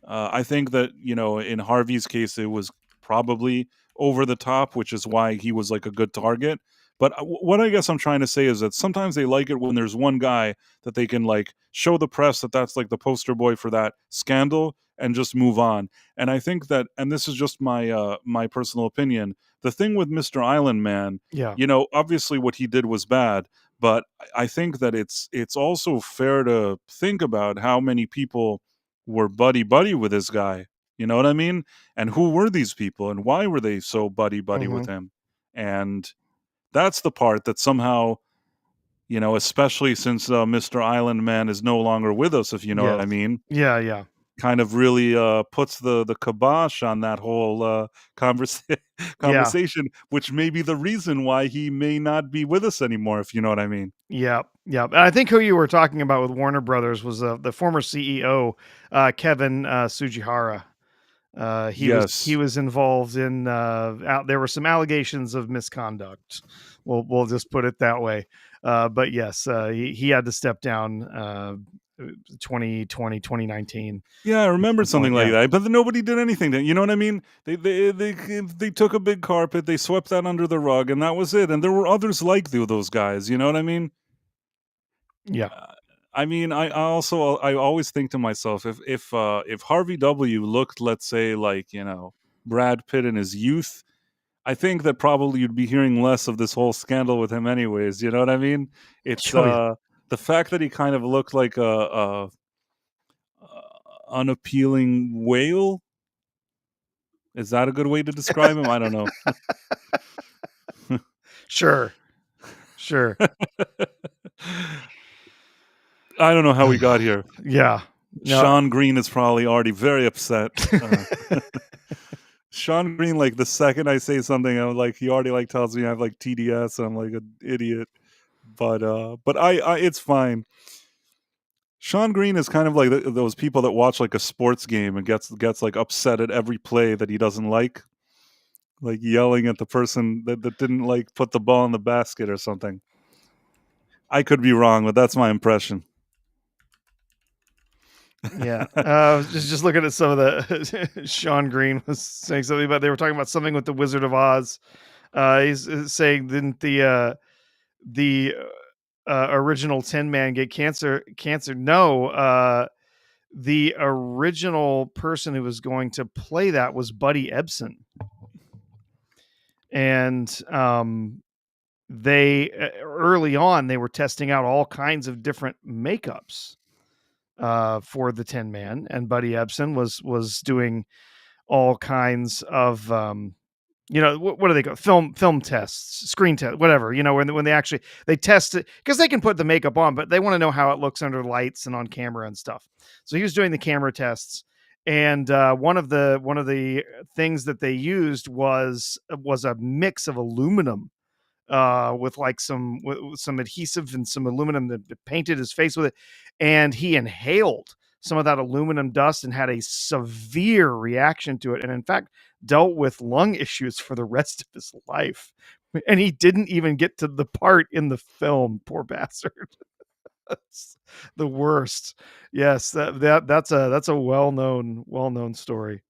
I think that, in Harvey's case, it was probably over the top, which is why he was like a good target. But what I guess I'm trying to say is that sometimes they like it when there's one guy that they can like show the press that that's like the poster boy for that scandal and just move on. And I think that, and this is just my personal opinion, the thing with Mr. Island Man, Yeah. obviously what he did was bad, but I think that it's also fair to think about how many people were buddy buddy with this guy. You know what I mean? And who were these people and why were they so buddy buddy with Mhm. him? And that's the part that somehow, especially since Mr. Island Man is no longer with us, if you know what Yes. I mean, Yeah, yeah. kind of really puts the kibosh on that whole conversa- Yeah. conversation, which may be the reason why he may not be with us anymore, if you know what I mean. Yeah, yeah, and I think who you were talking about with Warner Brothers was, the former CEO, Kevin, Tsujihara. He Yes. was involved in, there were some allegations of misconduct. We'll just put it that way. But yes, he had to step down, 2020, 2019 Yeah, I at remember some something point, like yeah. that, but then nobody did anything. You know what I mean? They took a big carpet, they swept that under the rug, and that was it. And there were others like those guys. You know what I mean? Yeah. Uh, I always think to myself, if Harvey W. looked, let's say, like Brad Pitt in his youth, I think that probably you'd be hearing less of this whole scandal with him, anyways. You know what I mean? It's Oh, yeah. the fact that he kind of looked like a unappealing whale. Is that a good way to describe him? I don't know. Sure, sure. I don't know how we got here. Yeah. No. Sean Green is probably already very upset. Sean Green, like the second I say something, I'm like he already like tells me I have like TDS. And I'm like an idiot. But I it's fine. Sean Green is kind of like those people that watch like a sports game and gets like upset at every play that he doesn't like yelling at the person that didn't like put the ball in the basket or something. I could be wrong, but that's my impression. Yeah, just looking at some of the Sean Green was saying something about they were talking about something with the Wizard of Oz. He's saying didn't the original Tin Man get cancer? Cancer? No. The original person who was going to play that was Buddy Ebsen, and they early on they were testing out all kinds of different makeups for the Tin Man, and Buddy Ebsen was doing all kinds of what do they go film tests, screen test, whatever, when they actually they test it because they can put the makeup on, but they want to know how it looks under lights and on camera and stuff. So he was doing the camera tests, and one of the things that they used was a mix of aluminum with like with some adhesive and some aluminum that painted his face with it, and he inhaled some of that aluminum dust and had a severe reaction to it, and in fact dealt with lung issues for the rest of his life. And he didn't even get to the part in the film, poor bastard. That's the worst. Yes, that's a well-known story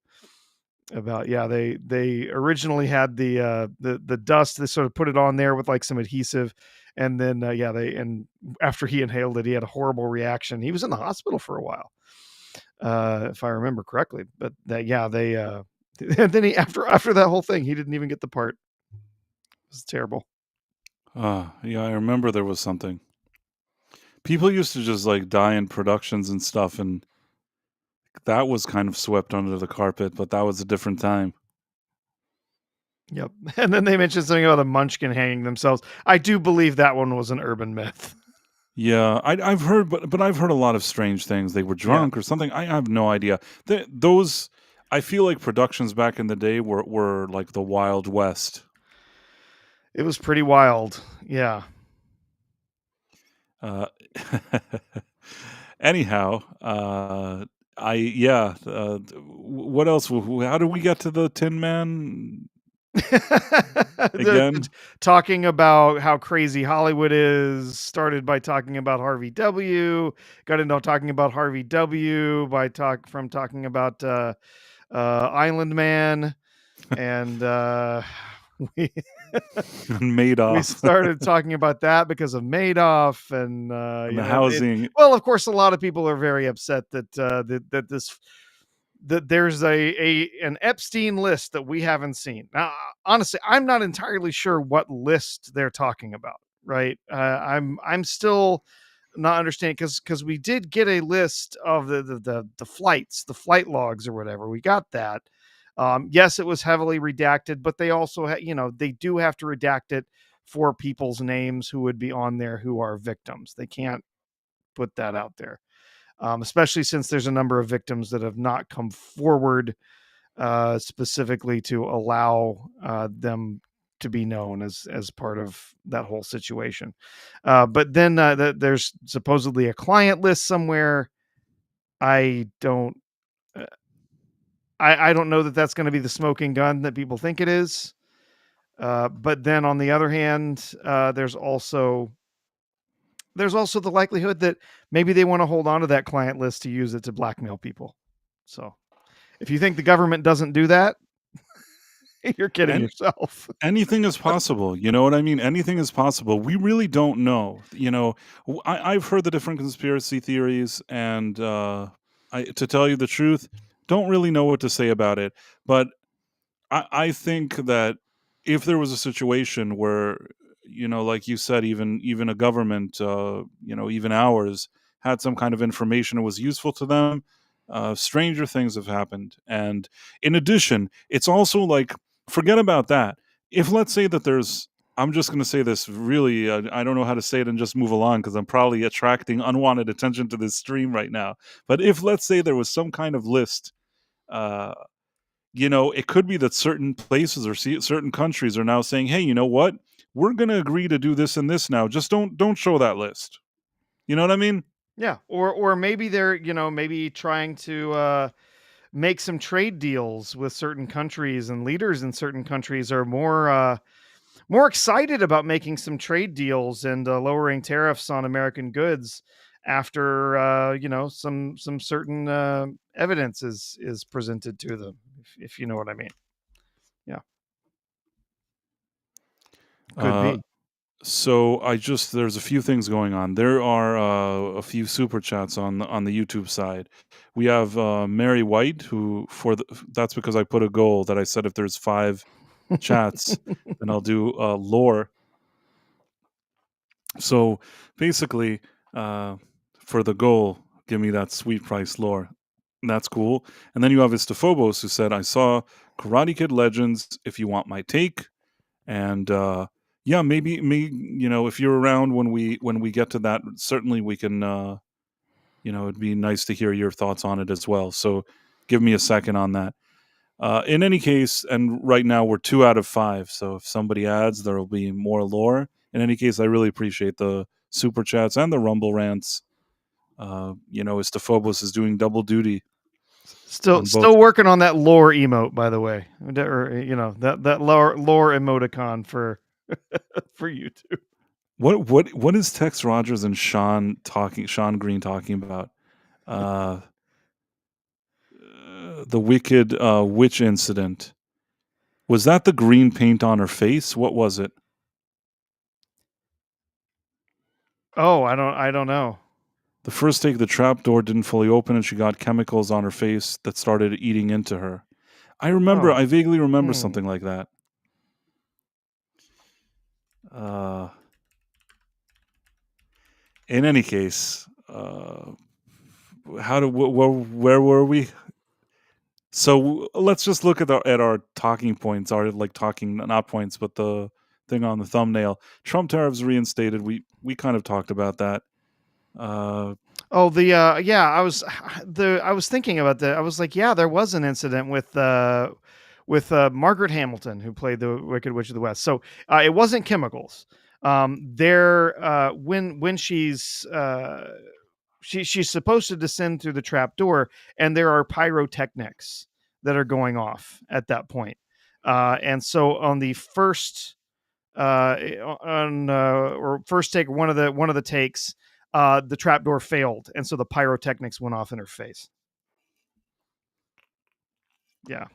about, yeah, they originally had the dust. They sort of put it on there with like some adhesive, and then yeah, and after he inhaled it he had a horrible reaction. He was in the hospital for a while, if I remember correctly, but that, yeah, they and then he after that whole thing he didn't even get the part. It was terrible. Yeah, I remember there was something. People used to just like die in productions and stuff, and that was kind of swept under the carpet, but that was a different time. Yep. And then they mentioned something about a munchkin hanging themselves. I do believe that one was an urban myth. Yeah, I've heard, but I've heard a lot of strange things. They were Yeah, drunk or something. I have no idea. Those, I feel like productions back in the day were like the Wild West. it was pretty wild. Yeah. Uh, anyhow, I yeah. What else? How did we get to the Tin Man again? Talking about how crazy Hollywood is, started by talking about Harvey W, got into talking about Harvey W by talking about Island Man, and we we Madoff started talking about that because of Madoff, and and the housing. well, of course, a lot of people are very upset that that there's an Epstein list that we haven't seen. Now, honestly, I'm not entirely sure what list they're talking about. Right? I'm still not understanding because we did get a list of the flights, the flight logs or whatever. We got that. Yes, it was heavily redacted, but they also they do have to redact it for people's names who would be on there who are victims. They can't put that out there, especially since there's a number of victims that have not come forward specifically to allow them to be known as part of that whole situation. But then there's supposedly a client list somewhere. I don't. uh, I don't know that that's going to be the smoking gun that people think it is. But then on the other hand, there's also the likelihood that maybe they want to hold on to that client list to use it to blackmail people. So if you think the government doesn't do that, you're kidding And yourself. anything is possible. You know what I mean? Anything is possible. We really don't know. I've heard the different conspiracy theories, and to tell you the truth, don't really know what to say about it. But I think that if there was a situation where, like you said, even a government, even ours, had some kind of information that was useful to them, stranger things have happened. And in addition, it's also like, forget about that. If let's say that there's, I'm just going to say this really, I don't know how to say it and just move along because I'm probably attracting unwanted attention to this stream right now. But if let's say there was some kind of list, uh, it could be that certain places or certain countries are now saying, "Hey, you know what? We're going to agree to do this and this now. Just don't show that list." You know what I mean? Yeah, or maybe they're maybe trying to make some trade deals with certain countries, and leaders in certain countries are more excited about making some trade deals and lowering tariffs on American goods after some certain evidence is presented to them, if you know what I mean. Yeah, could Uh, be. so there's a few things going on. There are a few super chats on the YouTube side. We have Mary White, who that's because I put a goal that I said if there's 5 chats, then I'll do lore. So basically, uh, for the goal, give me that sweet price lore. That's cool. And then you have Istophobos who said, I saw Karate Kid Legends if you want my take. And yeah, maybe if you're around when we get to that, certainly we can it'd be nice to hear your thoughts on it as well. So give me a second on that. In any case, and right now we're 2 out of 5. So if somebody adds, there will be more lore. In any case, I really appreciate the super chats and the rumble rants. Istophobos is doing double duty Still, on both. still working on that lore emote, by the way, or that lore emoticon for for YouTube. What is Tex Rogers and Sean Green talking about? Uh, the wicked witch incident. Was that the green paint on her face? What was it? Oh, I don't know. The first take, the trap door didn't fully open and she got chemicals on her face that started eating into her. Oh, I vaguely remember hmm. something like that. Uh, in any case, where were we? So let's just look at our talking points, our like talking not points, but the thing on the thumbnail. Trump tariffs reinstated. We kind of talked about that. Uh, Oh, the yeah, I was thinking about that. I was like, yeah, there was an incident with Margaret Hamilton who played the Wicked Witch of the West. So it wasn't chemicals. There when she's supposed to descend through the trap door, and there are pyrotechnics that are going off at that point. And so on the first on or first take, one of the takes, the trapdoor failed, and so the pyrotechnics went off in her face. Yeah.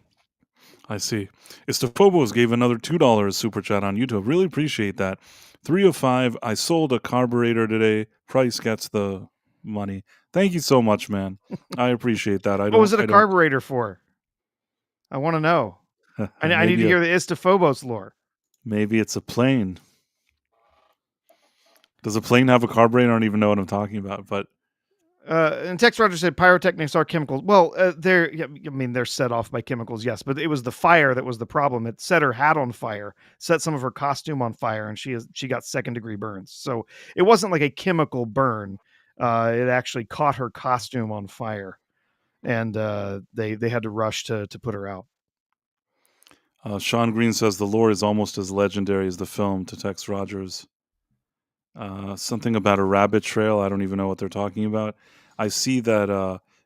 I see. Istafobos gave another $2 super chat on YouTube. Really appreciate that. 3 of 5. I sold a carburetor today. Price gets the money. Thank you so much, man. I appreciate that. What was it a I don't. carburetor for? I want to know. I need to maybe a hear the Istophobos lore. maybe it's a plane. Does a plane have a carburetor? I don't even know what I'm talking about. But And Tex Rogers said pyrotechnics are chemicals. Well, yeah, I mean, they're set off by chemicals, yes, but it was the fire that was the problem. It set her hat on fire, set some of her costume on fire, and she got second-degree burns. So it wasn't like a chemical burn. It actually caught her costume on fire, and they had to rush to put her out. Sean Green says the lore is almost as legendary as the film. To Tex Rogers. Something about a rabbit trail. I don't even know what they're talking about. I see that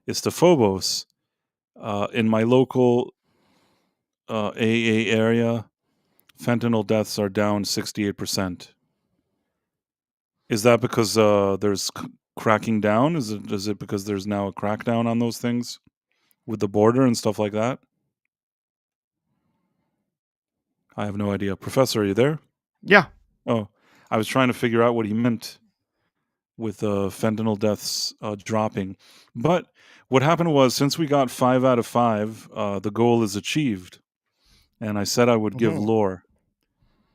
Istophobos in my local AA area, fentanyl deaths are down 68%. Is that because there's cracking down? Is it because there's now a crackdown on those things with the border and stuff like that? I have no idea. Professor, are you there? Yeah. Oh, I was trying to figure out what he meant with fentanyl deaths dropping. But what happened was, since we got 5 out of 5, the goal is achieved. And I said I would give Mhm. lore.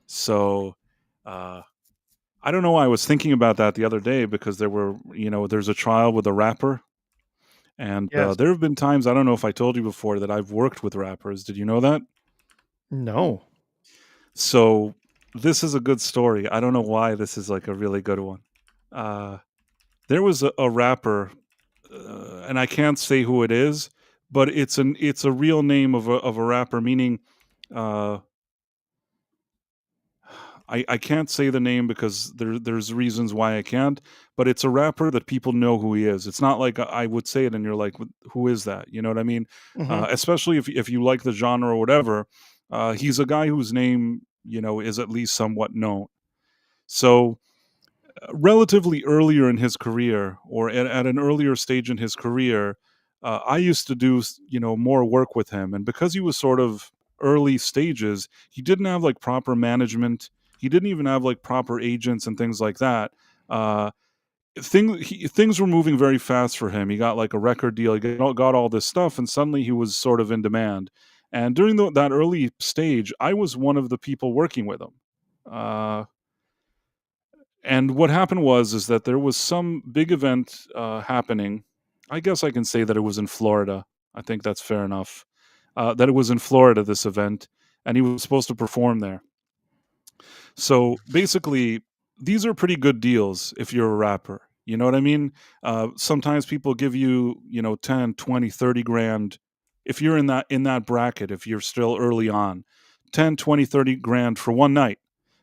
So uh, I don't know why I was thinking about that the other day, because there's a trial with a rapper. And Yes. there have been times, I don't know if I told you before, that I've worked with rappers. Did you know that? No. So this is a good story. I don't know why this is like a really good one. Uh, there was a rapper, and I can't say who it is, but it's a real name of a rapper, meaning uh, I can't say the name because there's reasons why I can't, but it's a rapper that people know who he is. It's not like I would say it and you're like, who is that? You know what I mean? Hmm. Especially if you like the genre or whatever. He's a guy whose name is at least somewhat known. So relatively earlier in his career, or at an earlier stage in his career, I used to do more work with him, and because he was sort of early stages, he didn't have like proper management. He didn't even have like proper agents and things like that. Uh, things were moving very fast for him. He got like a record deal. He got all this stuff, and suddenly he was sort of in demand. And during that early stage, I was one of the people working with him. Uh, and what happened was is that there was some big event happening. I guess I can say that it was in Florida. I think that's fair enough. That it was in Florida, this event, and he was supposed to perform there. So basically, these are pretty good deals if you're a rapper. You know what I mean? Sometimes people give you, 10, 20, 30 grand if you're in that bracket, if you're still early on. 10, 20, 30 grand for one night.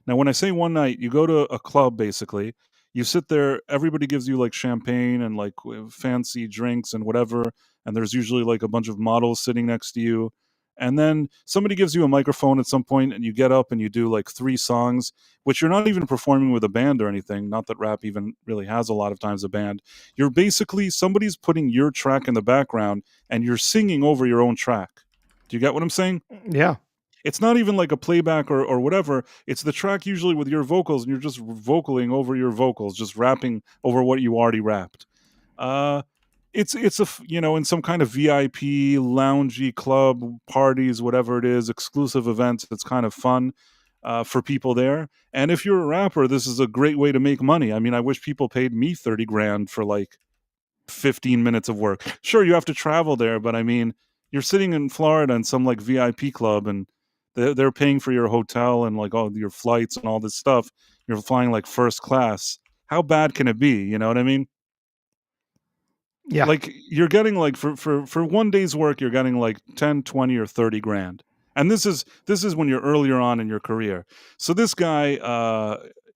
Now, when I say one night, you go to a club basically. You sit there, everybody gives you like champagne and like fancy drinks and whatever, and there's usually like a bunch of models sitting next to you. And then somebody gives you a microphone at some point, and you get up and you do like 3 songs, which you're not even performing with a band or anything. Not that rap even really has a lot of times a band. You're basically, somebody's putting your track in the background and you're singing over your own track. Do you get what I'm saying? Yeah. It's not even like a playback or whatever. It's the track usually with your vocals, and you're just vocaling over your vocals, just rapping over what you already rapped. Uh, in some kind of VIP loungy club parties, whatever it is, exclusive events. It's kind of fun for people there. And if you're a rapper, this is a great way to make money. I mean, I wish people paid me 30 grand for like 15 minutes of work. Sure, you have to travel there, but I mean, you're sitting in Florida in some like VIP club, and they're paying for your hotel and like all your flights and all this stuff. You're flying like first class. How bad can it be? You know what I mean? Yeah. Like, you're getting, like, for one day's work, you're getting, like, 10, 20, or 30 grand. And this is when you're earlier on in your career. So this guy,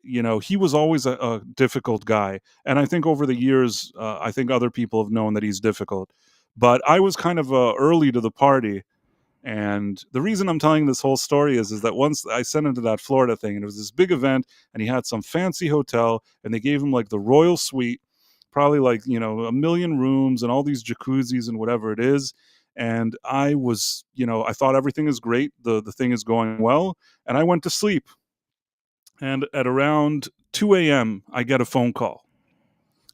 he was always a difficult guy, and I think over the years, I think other people have known that he's difficult. But I was kind of, early to the party, and the reason I'm telling this whole story is that once I sent him to that Florida thing, and it was this big event, and he had some fancy hotel, and they gave him like the royal suite, probably like, a million rooms and all these jacuzzis and whatever it is. And I thought everything is great. The thing is going well. And I went to sleep. And at around 2 a.m., I get a phone call.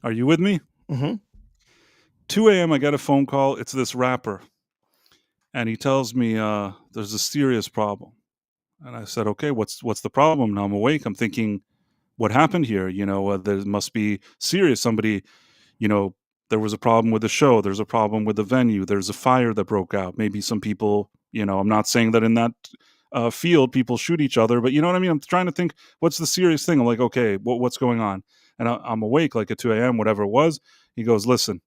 Are you with me? Hmm. 2 a.m., I get a phone call. It's this rapper. And he tells me there's a serious problem. And I said, "Okay, what's the problem?" Now I'm awake. I'm thinking, "What happened here?" There must be serious. Somebody, you know, there was a problem with the show. There's a problem with the venue. There's a fire that broke out. Maybe some people, I'm not saying that in that field people shoot each other, but you know what I mean. I'm trying to think, what's the serious thing? I'm like, okay, what's going on? And I'm awake, like at 2 a.m., whatever it was. He goes, "Listen,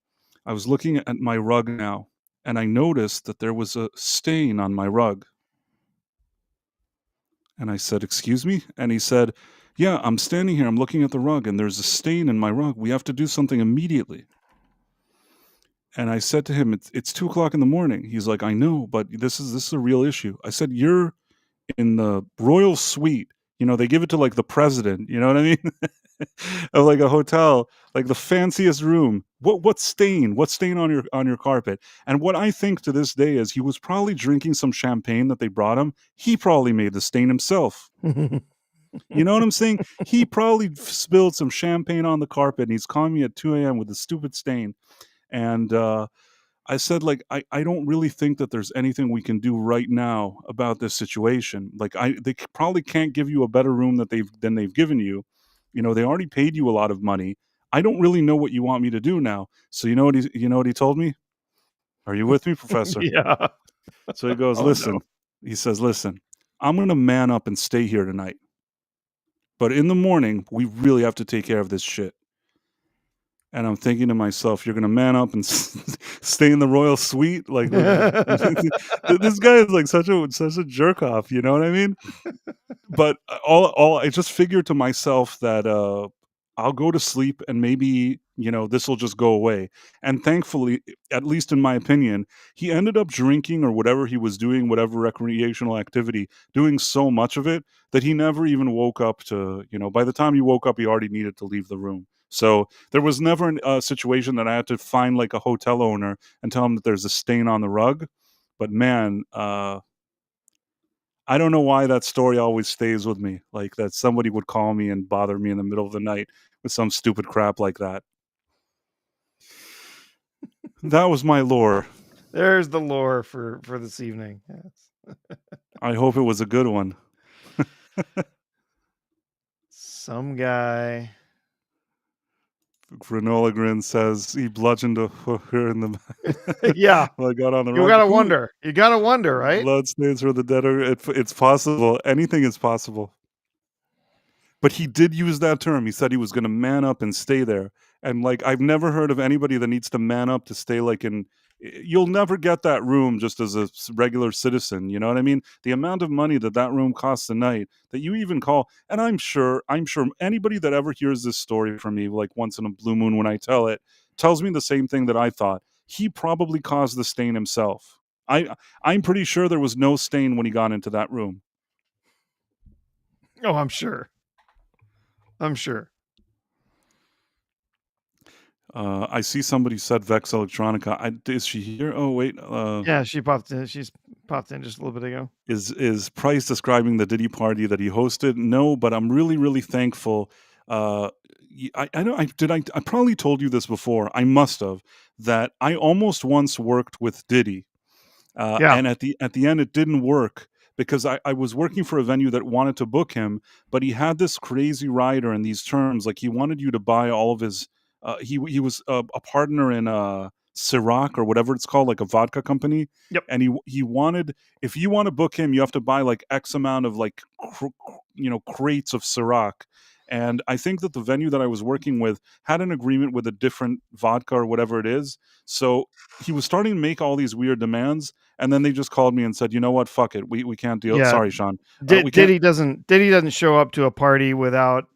I was looking at my rug now, and I noticed that there was a stain on my rug." And I said, "Excuse me?" And he said, "Yeah, I'm standing here. I'm looking at the rug, and there's a stain in my rug. We have to do something immediately." And I said to him, "It's 2 o'clock in the morning." He's like, "I know, but this is a real issue." I said, "You're in the royal suite. They give it to like the president. You know what I mean? Of like a hotel, like the fanciest room. What stain? What stain on your carpet?" And what I think to this day is he was probably drinking some champagne that they brought him. He probably made the stain himself. You know what I'm saying? He probably spilled some champagne on the carpet, and he's calling me at 2 a.m. with a stupid stain. And I said, like, I don't really think that there's anything we can do right now about this situation. Like, probably can't give you a better room than they've given you. They already paid you a lot of money. I don't really know what you want me to do now. So you know what he told me? Are you with me, Professor? Yeah. So he goes, Oh no. "Listen." He says, "Listen, I'm gonna man up and stay here tonight. But in the morning, we really have to take care of this shit." And I'm thinking to myself, "You're gonna man up and stay in the royal suite?" Like, this guy is like such a jerk off. You know what I mean? But all I just figured to myself that I'll go to sleep, and maybe this will just go away. And thankfully, at least in my opinion, he ended up drinking or whatever he was doing, whatever recreational activity, doing so much of it that he never even woke up to. By the time he woke up, he already needed to leave the room. So there was never a situation that I had to find like a hotel owner and tell him that there's a stain on the rug. But man, I don't know why that story always stays with me, like, that somebody would call me and bother me in the middle of the night with some stupid crap like that. That was my lore. There's the lore for this evening. Yes. I hope it was a good one. Some guy. Granola Grin says he bludgeoned a hooker in the Yeah. well, I got on the You rug. gotta Who wonder. You gotta wonder, right? blood stains for the dead are it's possible. Anything is possible. But he did use that term. He said he was gonna man up and stay there. And, like, I've never heard of anybody that needs to man up to stay, like, you'll never get that room just as a regular citizen, you know what I mean? The amount of money that room costs a night that you even call, and I'm sure anybody that ever hears this story from me, like, once in a blue moon when I tell it, tells me the same thing that I thought. He probably caused the stain himself. I'm pretty sure there was no stain when he got into that room. Oh, I'm sure. I'm sure. I see somebody said Vex Electronica. Is she here? Oh wait, Yeah, she popped in. She's popped in just a little bit ago. is Price describing the Diddy party that he hosted? No, but I'm really really thankful. I know I probably told you this before. I must have that I almost once worked with Diddy. Yeah. And at the end, it didn't work because I was working for a venue that wanted to book him, but he had this crazy rider and these terms. Like he wanted you to buy all of his. He was a partner in Ciroc or whatever it's called, like a vodka company, Yep. and he wanted, if you want to book him, you have to buy like X amount of like crates of Ciroc. And I think that the venue that I was working with had an agreement with a different vodka or whatever it is. So he was starting to make all these weird demands, and then they just called me and said, "You know what? Fuck it. We can't deal. Yeah. Sorry, Sean. We Did can't." Diddy doesn't show up to a party without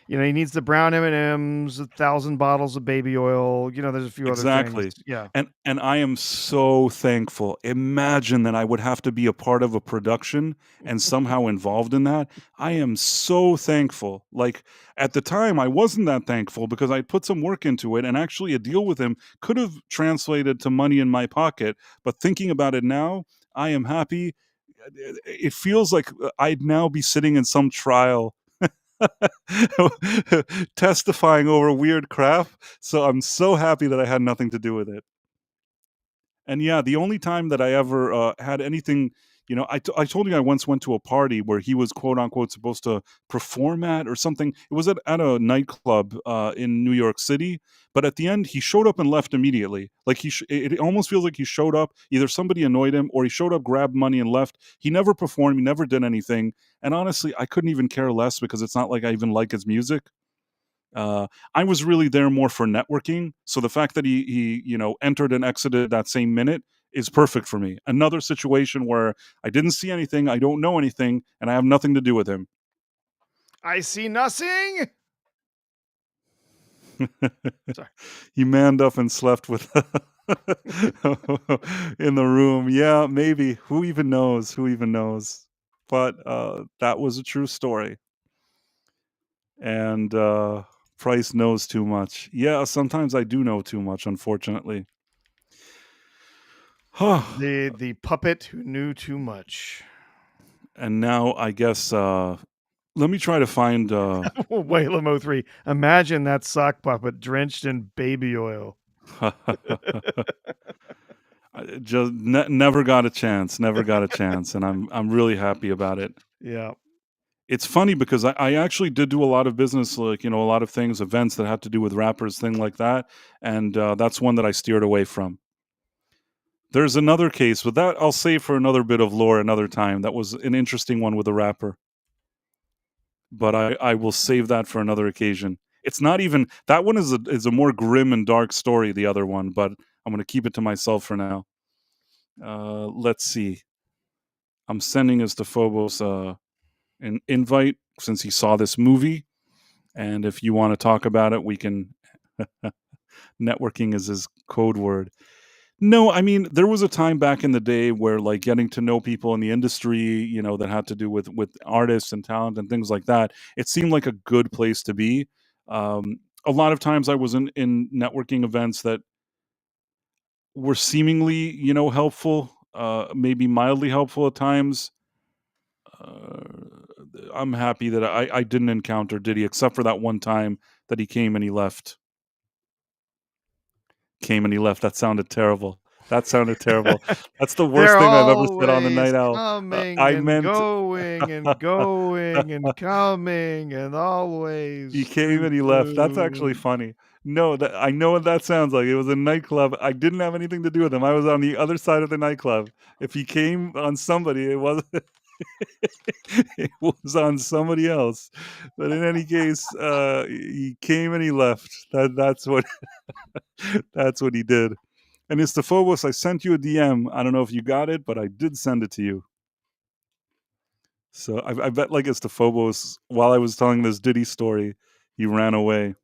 he needs the brown M&Ms, 1,000 bottles of baby oil. There's a few other things. Exactly. Yeah. And I am so thankful. Imagine that I would have to be a part of a production and somehow involved in that. I am so thankful. Like, at the time, I wasn't that thankful because I put some work into it, and actually a deal with him could have translated to money in my pocket. But thinking about it now, I am happy. It feels like I'd now be sitting in some trial testifying over weird crap. So I'm so happy that I had nothing to do with it. And yeah, the only time that I ever had anything, I told you I once went to a party where he was quote unquote supposed to perform at or something. It was at a nightclub in New York City, but at the end he showed up and left immediately. Like it almost feels like he showed up. Either somebody annoyed him or he showed up, grabbed money, and left. He never performed. He never did anything. And honestly, I couldn't even care less because it's not like I even like his music. I was really there more for networking, so the fact that he entered and exited that same minute is perfect for me. Another situation where I didn't see anything, I don't know anything, and I have nothing to do with him. I see nothing. Sorry. He manned up and slept with in the room. Yeah, maybe. Who even knows? Who even knows? But that was a true story. And Price knows too much. Yeah, sometimes I do know too much, unfortunately. The puppet who knew too much. And now I guess let me try to find Wait, Limo 3. Imagine that sock puppet drenched in baby oil. just never got a chance, never got a chance, and I'm really happy about it. Yeah. It's funny because I actually did do a lot of business, like a lot of things, events that had to do with rappers, thing like that, and that's one that I steered away from. There's another case, but that I'll save for another bit of lore another time. That was an interesting one with a rapper, but I will save that for another occasion. It's not even that one is a more grim and dark story. The other one, but I'm going to keep it to myself for now. Let's see. I'm sending us to Phobos an invite since he saw this movie, and if you want to talk about it, we can. Networking is his code word. No, I mean, there was a time back in the day where, like, getting to know people in the industry, that had to do with artists and talent and things like that, it seemed like a good place to be. A lot of times I was in networking events that were seemingly, helpful, maybe mildly helpful at times. Uh, I'm happy that I didn't encounter Diddy except for that one time that he came and he left. Came and he left. That sounded terrible. That sounded terrible. That's the worst They're thing I've ever said on the always Night Owl. coming I and meant going and going and coming and he always came too and he left. That's actually soon. funny. No, that I know what that sounds like. It was a nightclub. I didn't have anything to do with him. I was on the other side of the nightclub. If he came on somebody, it wasn't. It was on somebody else. But in any case, he came and he left. That's what that's what he did. And Istophobos, I sent you a DM. I don't know if you got it, but I did send it to you. So I bet like Istophobos, while I was telling this Diddy story, he ran away.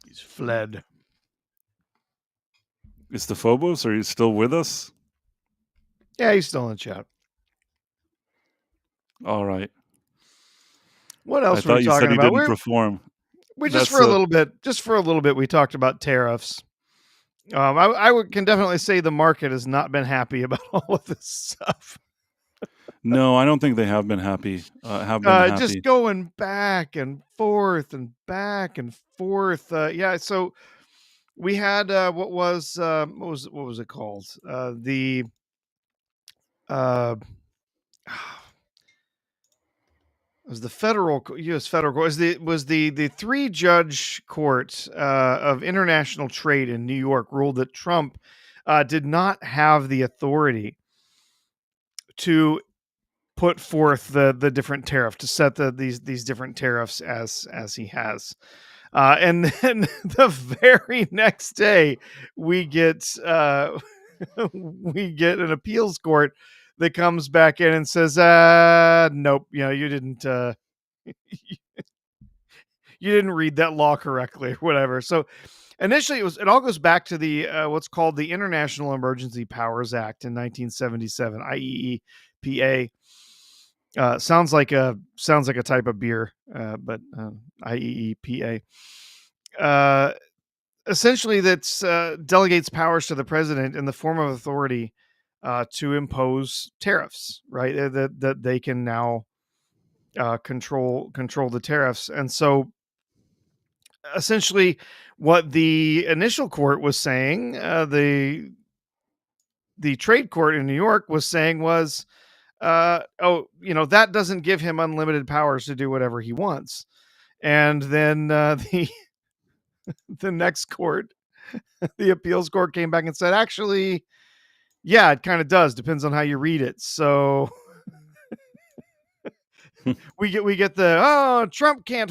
He's fled. Istophobos, are you still with us? Yeah, he's still in the chat. All right. What I else were we thought you said talking he about? didn't perform. We just That's for a little bit, we talked about tariffs. Can definitely say the market has not been happy about all of this stuff. No, I don't think they have been happy. Have been Just happy. going back and forth and back and forth. Yeah, so we had what was it called? The uh, it was the U.S. federal court. The 3-judge court of international trade in New York ruled that Trump did not have the authority to put forth the different tariff to set these different tariffs as he has. And then the very next day, we get we get an appeals court that comes back in and says, "Nope, you didn't you didn't read that law correctly, or whatever." So initially, it all goes back to the what's called the International Emergency Powers Act in 1977, IEEPA. Sounds like a type of beer, but IEEPA. Essentially, that's delegates powers to the president in the form of authority to impose tariffs, right? That they can now control the tariffs, and so essentially, what the initial court was saying, the trade court in New York was saying was, that doesn't give him unlimited powers to do whatever he wants. And then the next court, the appeals court, came back and said, actually, yeah, it kind of does. Depends on how you read it. So we get the Trump can't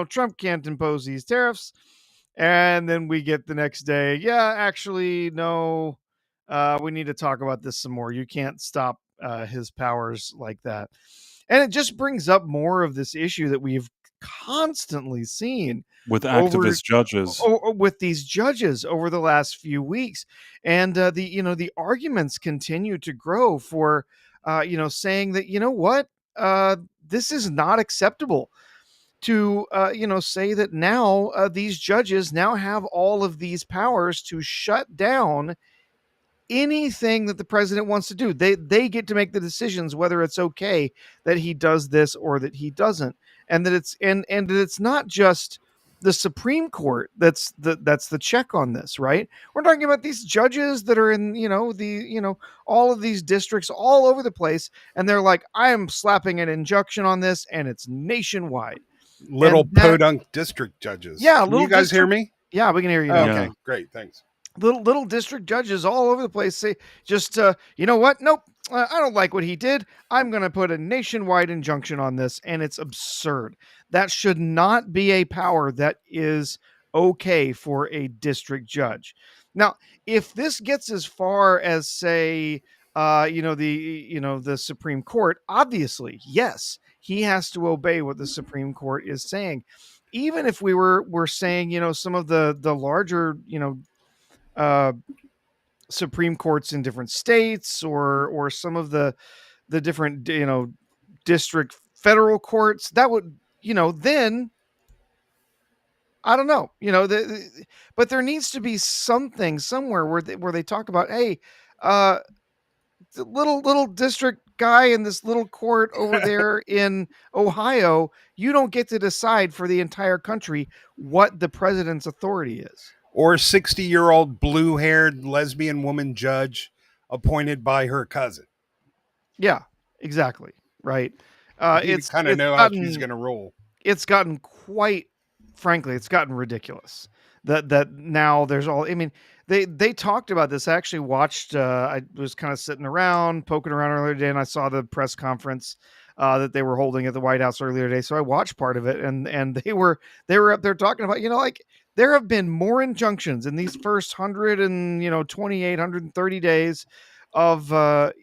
Trump can't impose these tariffs, and then we get the next day, yeah, actually, no, we need to talk about this some more. You can't stop his powers like that. And it just brings up more of this issue that we've constantly seen with over activist judges. with these judges over the last few weeks. And the arguments continue to grow for saying that, what, this is not acceptable, to say that now these judges now have all of these powers to shut down anything that the president wants to do. They get to make the decisions whether it's okay that he does this or that he doesn't, and that that it's not just the Supreme Court that's the check on this, right? We're talking about these judges that are in all of these districts all over the place, and they're like, I am slapping an injunction on this, and it's nationwide. Little podunk district judges. Yeah, can you guys hear me? Yeah, we can hear you. Oh, now. okay, Yeah. great, thanks. Little district judges all over the place say, just you know what? Nope, I don't like what he did. I'm going to put a nationwide injunction on this, and it's absurd. That should not be a power that is okay for a district judge. Now, if this gets as far as, say, the Supreme Court, obviously, yes, he has to obey what the Supreme Court is saying. Even if we're saying, some of the larger, Supreme Courts in different states, or some of the different district federal courts, that would then I don't know, but there needs to be something somewhere where they talk about, hey, the little district guy in this little court over there in Ohio, you don't get to decide for the entire country what the president's authority is. Or 60-year-old blue-haired lesbian woman judge appointed by her cousin. Yeah, exactly. Right. You kind of know how she's going to roll. It's gotten frankly, it's gotten ridiculous that now there's all, I mean, they talked about this. I actually watched, I was kind of sitting around, poking around earlier today, and I saw the press conference that they were holding at the White House earlier today. So I watched part of it, and they were up there talking about, like, there have been more injunctions in these first 128, 130 days of, of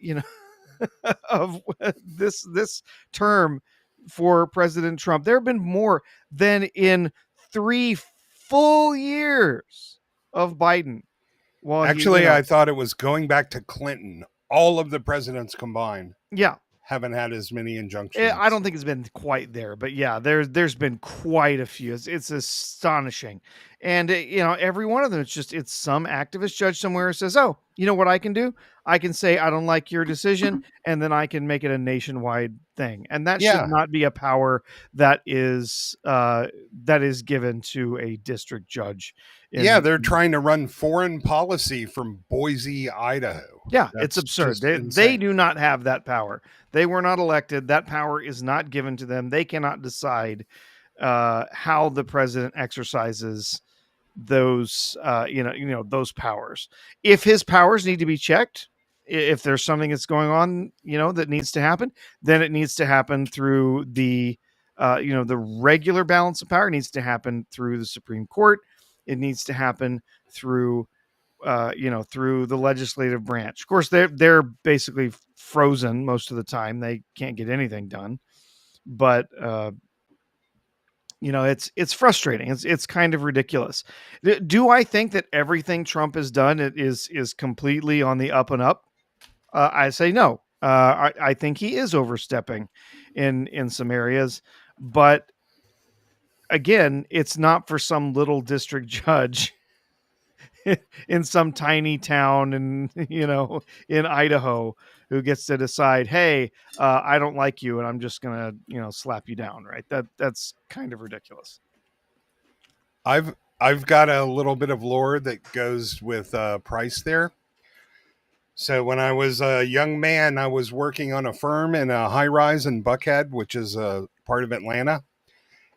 this term for President Trump. There have been more than in 3 full years of Biden. Well, actually, I thought it was going back to Clinton. All of the presidents combined. Yeah. Haven't had as many injunctions. I don't think it's been quite there, but yeah, there's been quite a few. It's astonishing. And every one of them, it's some activist judge somewhere says, oh, you know what I can do? I can say, I don't like your decision, and then I can make it a nationwide thing. And that should not be a power that is given to a district judge. They're trying to run foreign policy from Boise, Idaho. Yeah, it's absurd. They do not have that power. They were not elected. That power is not given to them. They cannot decide how the president exercises those those powers. If his powers need to be checked, if there's something that's going on, that needs to happen, then it needs to happen through the the regular balance of power. It needs to happen through the Supreme Court. It needs to happen through through the legislative branch. Of course, they're basically frozen most of the time. They can't get anything done. But it's frustrating. It's kind of ridiculous. Do I think that everything Trump has done is completely on the up and up? I say no. I think he is overstepping in some areas, but again, it's not for some little district judge in some tiny town in Idaho who gets to decide, hey, I don't like you and I'm just gonna slap you down, right? That's kind of ridiculous. I've got a little bit of lore that goes with price there. So when I was a young man, I was working on a firm in a high rise in Buckhead, which is a part of Atlanta,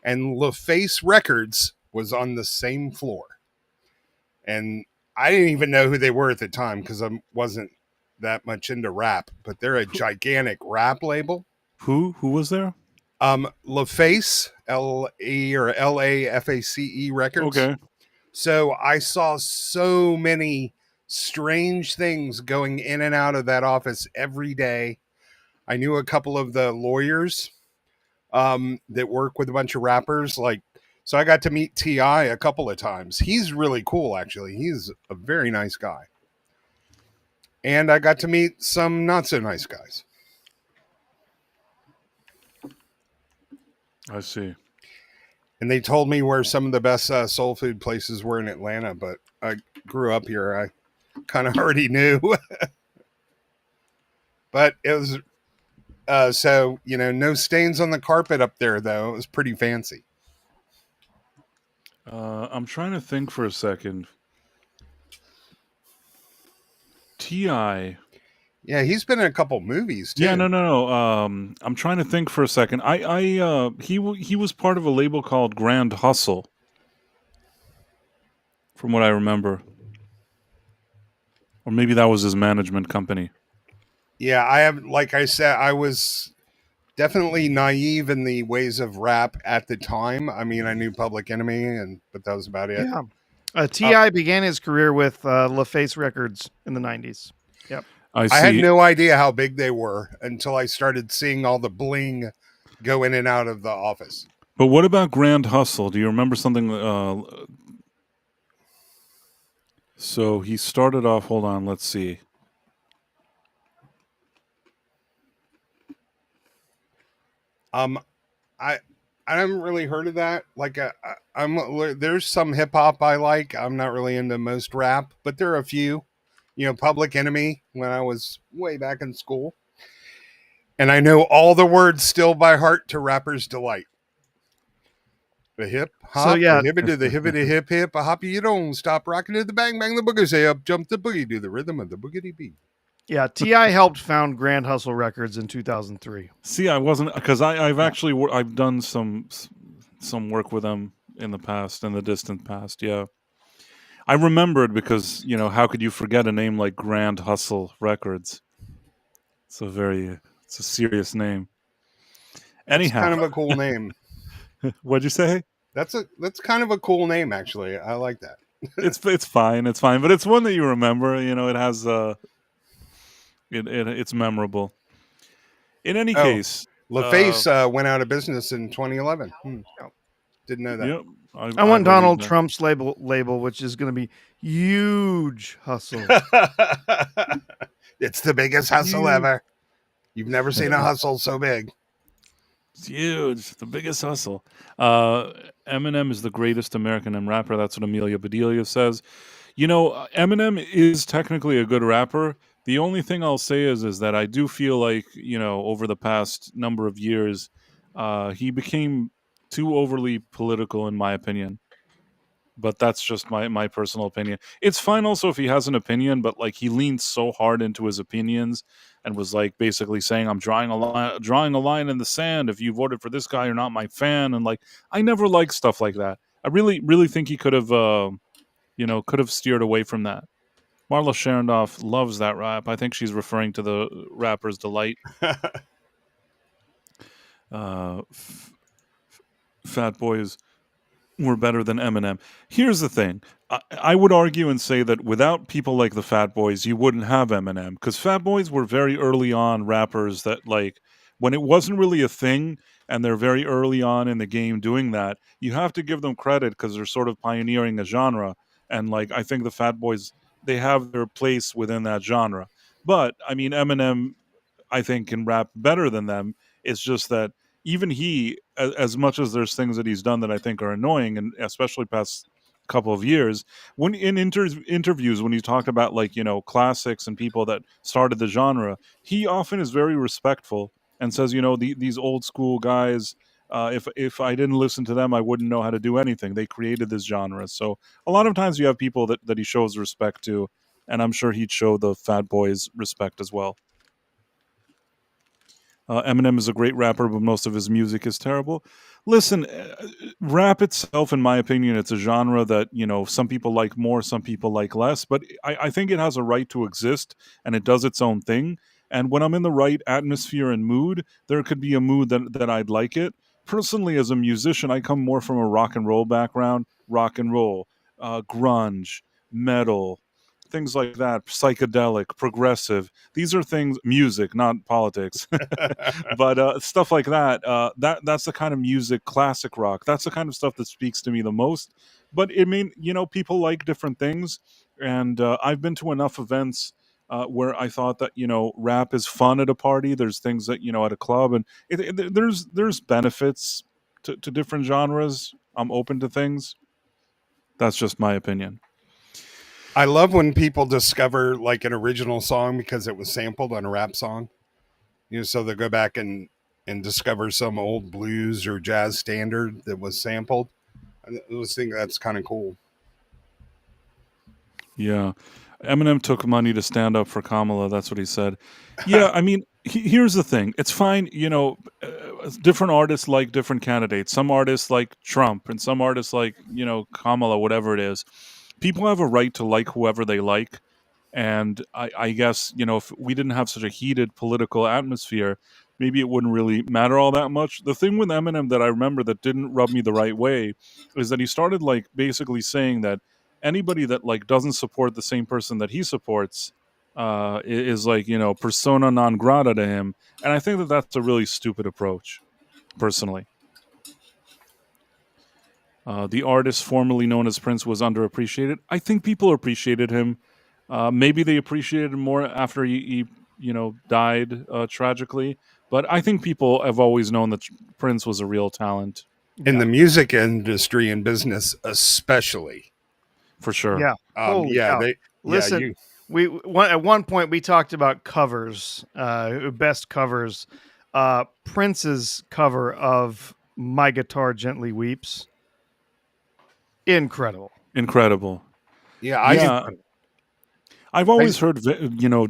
and LaFace Records was on the same floor. And I didn't even know who they were at the time because I wasn't that much into rap, but they're a gigantic rap label. Who was there? LaFace, L-E or L-A-F-A-C-E Records. Okay. So I saw so many strange things going in and out of that office every day. I knew a couple of the lawyers that work with a bunch of rappers. So I got to meet T.I. a couple of times. He's really cool, actually. He's a very nice guy. And I got to meet some not so nice guys. I see. And they told me where some of the best soul food places were in Atlanta, but I grew up here. I kind of already knew. But it was, so, no stains on the carpet up there, though. It was pretty fancy. I'm trying to think for a second. T.I. Yeah, he's been in a couple movies too. Yeah, no. I'm trying to think for a second. He was part of a label called Grand Hustle, from what I remember, or maybe that was his management company. Yeah, like I said, I was definitely naive in the ways of rap at the time. I mean, I knew Public Enemy, but that was about it. Yeah. T.I. began his career with LaFace Records in the 90s. Yep. I had no idea how big they were until I started seeing all the bling go in and out of the office. But what about Grand Hustle? Do you remember something? So he started off. Hold on, let's see. I haven't really heard of that. Like, there's some hip hop I like. I'm not really into most rap, but there are a few. Public Enemy when I was way back in school. And I know all the words still by heart to Rapper's Delight. The hip hop, the hippity hip hip, a hop you don't stop rocking to the bang bang the boogie say up jump the boogie do the rhythm of the boogity beat. Yeah, T.I. helped found Grand Hustle Records in 2003. See, I wasn't, because I've done some work with them in the distant past. Yeah. I remembered because, how could you forget a name like Grand Hustle Records? It's a serious name. Anyhow. It's kind of a cool name. What'd you say? That's kind of a cool name, actually. I like that. It's fine, but it's one that you remember. It has it's memorable. In any case, LaFace went out of business in 2011. Didn't know that. Yep. I want Donald Trump's label, which is going to be Huge Hustle. It's the biggest hustle ever. You've never seen a hustle so big. It's huge. The biggest hustle. Eminem is the greatest American rapper. That's what Amelia Bedelia says. Eminem is technically a good rapper. The only thing I'll say is that I do feel like, over the past number of years, he became too overly political, in my opinion. But that's just my personal opinion. It's fine also if he has an opinion, but he leaned so hard into his opinions and was basically saying, I'm drawing a line in the sand. If you voted for this guy, you're not my fan. And I never liked stuff like that. I really, really think he could have, steered away from that. Marla Sharondoff loves that rap. I think she's referring to the rapper's Delight. Fat Boys were better than Eminem. Here's the thing. I would argue and say that without people like the Fat Boys, you wouldn't have Eminem, because Fat Boys were very early on rappers that, like, when it wasn't really a thing, and they're very early on in the game doing that, you have to give them credit because they're sort of pioneering a genre. And, like, I think the Fat Boys, they have their place within that genre. But, I mean, Eminem, I think, can rap better than them. It's just that even he, as much as there's things that he's done that I think are annoying, and especially past couple of years, when in interviews, when he talked about, like, classics and people that started the genre, he often is very respectful and says, these old school guys, if I didn't listen to them, I wouldn't know how to do anything. They created this genre. So a lot of times you have people that he shows respect to, and I'm sure he'd show the Fat Boys respect as well. Eminem is a great rapper, but most of his music is terrible. Listen, rap itself, in my opinion, it's a genre that, some people like more, some people like less, but I think it has a right to exist, and it does its own thing. And when I'm in the right atmosphere and mood, there could be a mood that I'd like it. Personally, as a musician, I come more from a rock and roll background, rock and roll, grunge, metal, things like that, psychedelic, progressive. These are things, music, not politics, but stuff like that. That's the kind of music, classic rock. That's the kind of stuff that speaks to me the most. But I mean, people like different things, and I've been to enough events where I thought that rap is fun at a party. There's things that at a club, and there's benefits to different genres. I'm open to things. That's just my opinion. I love when people discover like an original song because it was sampled on a rap song. So they'll go back and discover some old blues or jazz standard that was sampled. I always think that's kind of cool. Yeah. Eminem took money to stand up for Kamala. That's what he said. Yeah, I mean, here's the thing. It's fine, different artists like different candidates. Some artists like Trump, and some artists like, Kamala, whatever it is. People have a right to like whoever they like. And I guess, if we didn't have such a heated political atmosphere, maybe it wouldn't really matter all that much. The thing with Eminem that I remember that didn't rub me the right way is that he started, like, basically saying that anybody that, like, doesn't support the same person that he supports is like, persona non grata to him. And I think that that's a really stupid approach, personally. The artist formerly known as Prince was underappreciated. I think people appreciated him. Maybe they appreciated him more after he died tragically. But I think people have always known that Prince was a real talent. In the music industry and business, especially. For sure. Yeah. Listen, at one point we talked about covers, best covers. Prince's cover of "My Guitar Gently Weeps," incredible. Yeah, I've always heard,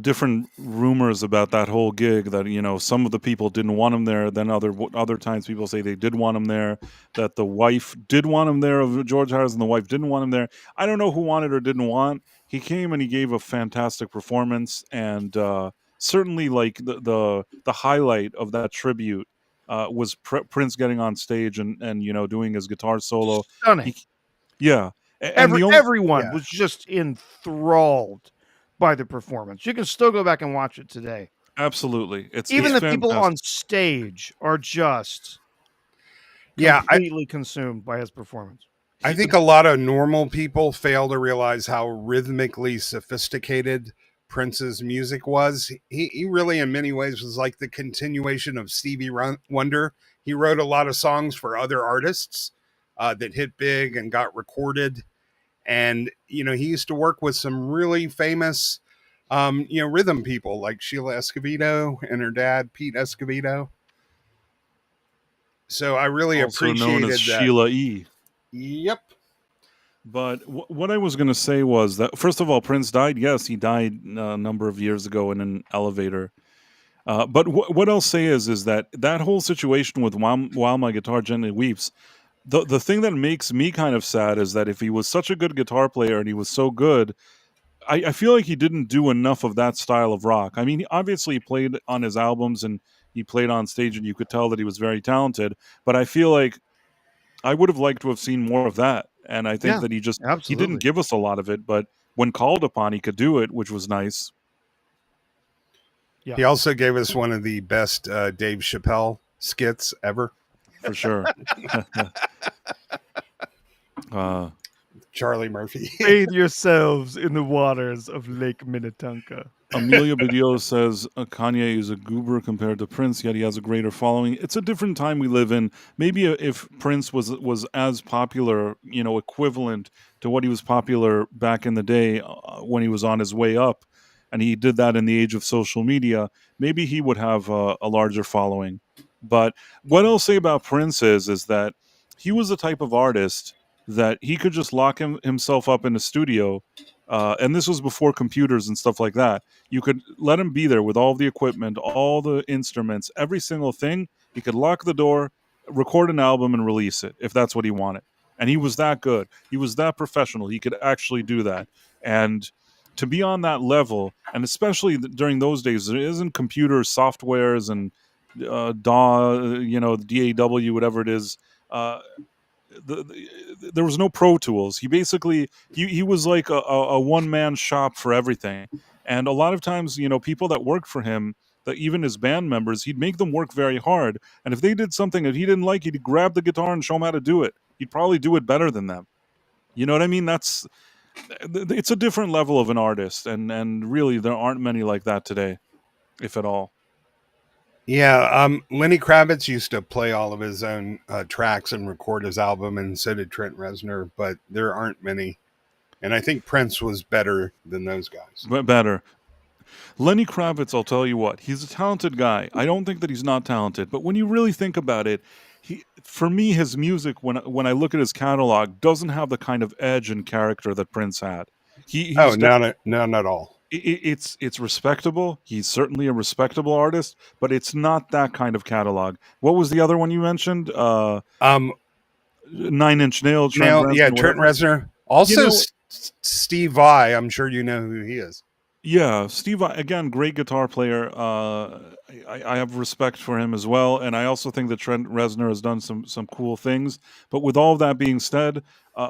different rumors about that whole gig, that, some of the people didn't want him there. Then other times people say they did want him there, that the wife did want him there of George Harrison, the wife didn't want him there. I don't know who wanted or didn't want. He came and he gave a fantastic performance, and certainly, like, the highlight of that tribute was Prince getting on stage and doing his guitar solo. Stunning. Yeah. Everyone was just enthralled by the performance. You can still go back and watch it today. Absolutely. It's people on stage are just completely consumed by his performance. I think a lot of normal people fail to realize how rhythmically sophisticated Prince's music was. He really, in many ways, was like the continuation of Stevie Wonder. He wrote a lot of songs for other artists that hit big and got recorded. And, he used to work with some really famous, rhythm people like Sheila Escovedo and her dad, Pete Escovedo. So I really appreciated known as that. Sheila E. Yep. But what I was going to say was that, first of all, Prince died. Yes, he died a number of years ago in an elevator. But what I'll say is that whole situation with While My Guitar Gently Weeps, the thing that makes me kind of sad is that if he was such a good guitar player and he was so good, I feel like he didn't do enough of that style of rock. I mean, obviously he played on his albums and he played on stage, and you could tell that he was very talented. But I feel like I would have liked to have seen more of that. And I think Yeah, that he didn't absolutely. give us a lot of it, but when called upon, he could do it, which was nice. Yeah. He also gave us one of the best Dave Chappelle skits ever. For sure. Charlie Murphy. Bathe yourselves in the waters of Lake Minnetonka. Amelia Badillo says Kanye is a goober compared to Prince, yet he has a greater following. It's a different time we live in. Maybe if Prince was as popular, equivalent to what he was popular back in the day when he was on his way up, and he did that in the age of social media, maybe he would have a larger following. But what I'll say about Prince is that he was the type of artist that he could just lock himself up in a studio, and this was before computers and stuff like that. You could let him be there with all the equipment, all the instruments, every single thing. He could lock the door, record an album, and release it if that's what he wanted. And he was that good. He was that professional. He could actually do that. And to be on that level, and especially during those days, there isn't computer softwares and DAW, DAW, whatever it is. There was no Pro Tools. He basically he was like a one man shop for everything. And a lot of times, people that worked for him, that even his band members, he'd make them work very hard. And if they did something that he didn't like, he'd grab the guitar and show them how to do it. He'd probably do it better than them. You know what I mean? It's a different level of an artist, and really there aren't many like that today, if at all. Yeah, Lenny Kravitz used to play all of his own tracks and record his album, and so did Trent Reznor, but there aren't many. And I think Prince was better than those guys. But better. Lenny Kravitz, I'll tell you what, he's a talented guy. I don't think that he's not talented, but when you really think about it, for me, his music, when I look at his catalog, doesn't have the kind of edge and character that Prince had. None at all. It's respectable. He's certainly a respectable artist, but it's not that kind of catalog. What was the other one you mentioned? 9 Inch Nails. Trent Reznor. Also, Steve Vai. I'm sure you know who he is. Yeah, Steve, again, great guitar player. I have respect for him as well, and I also think that Trent Reznor has done some cool things. But with all that being said,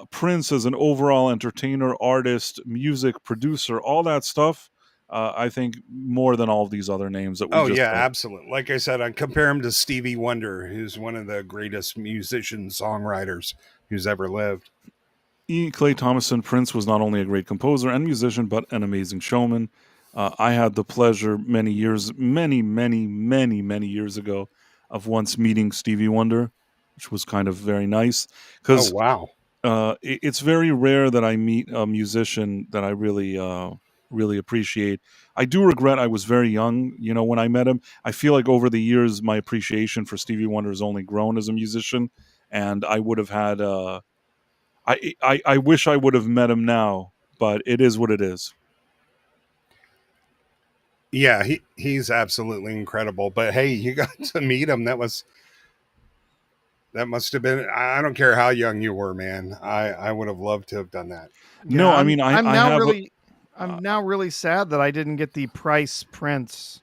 Prince as an overall entertainer, artist, music producer, all that stuff, I think more than all of these other names that we just said. Absolutely. Like I said, I compare him to Stevie Wonder, who's one of the greatest musician songwriters who's ever lived. Clay Thomason, Prince was not only a great composer and musician, but an amazing showman. I had the pleasure many years ago of once meeting Stevie Wonder, which was kind of very nice. Because it's very rare that I meet a musician that I really appreciate. I do regret I was very young, when I met him. I feel like over the years, my appreciation for Stevie Wonder has only grown as a musician, and I would have had... I wish I would have met him now, but it is what it is. Yeah, he's absolutely incredible. But hey, you got to meet him. That must have been, I don't care how young you were, man. I would have loved to have done that. Yeah, no, I mean, I'm now really sad that I didn't get the Price Prince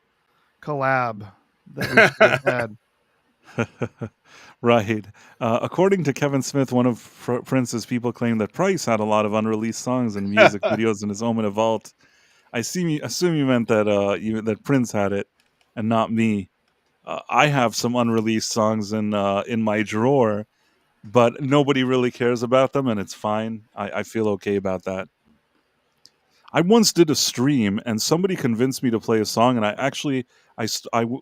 collab that we should have had. Right. According to Kevin Smith, one of Prince's people claimed that Price had a lot of unreleased songs and music videos in his home in a vault. I assume you meant that that Prince had it and not me. I have some unreleased songs in my drawer, but nobody really cares about them, and it's fine. I feel okay about that. I once did a stream, and somebody convinced me to play a song, and I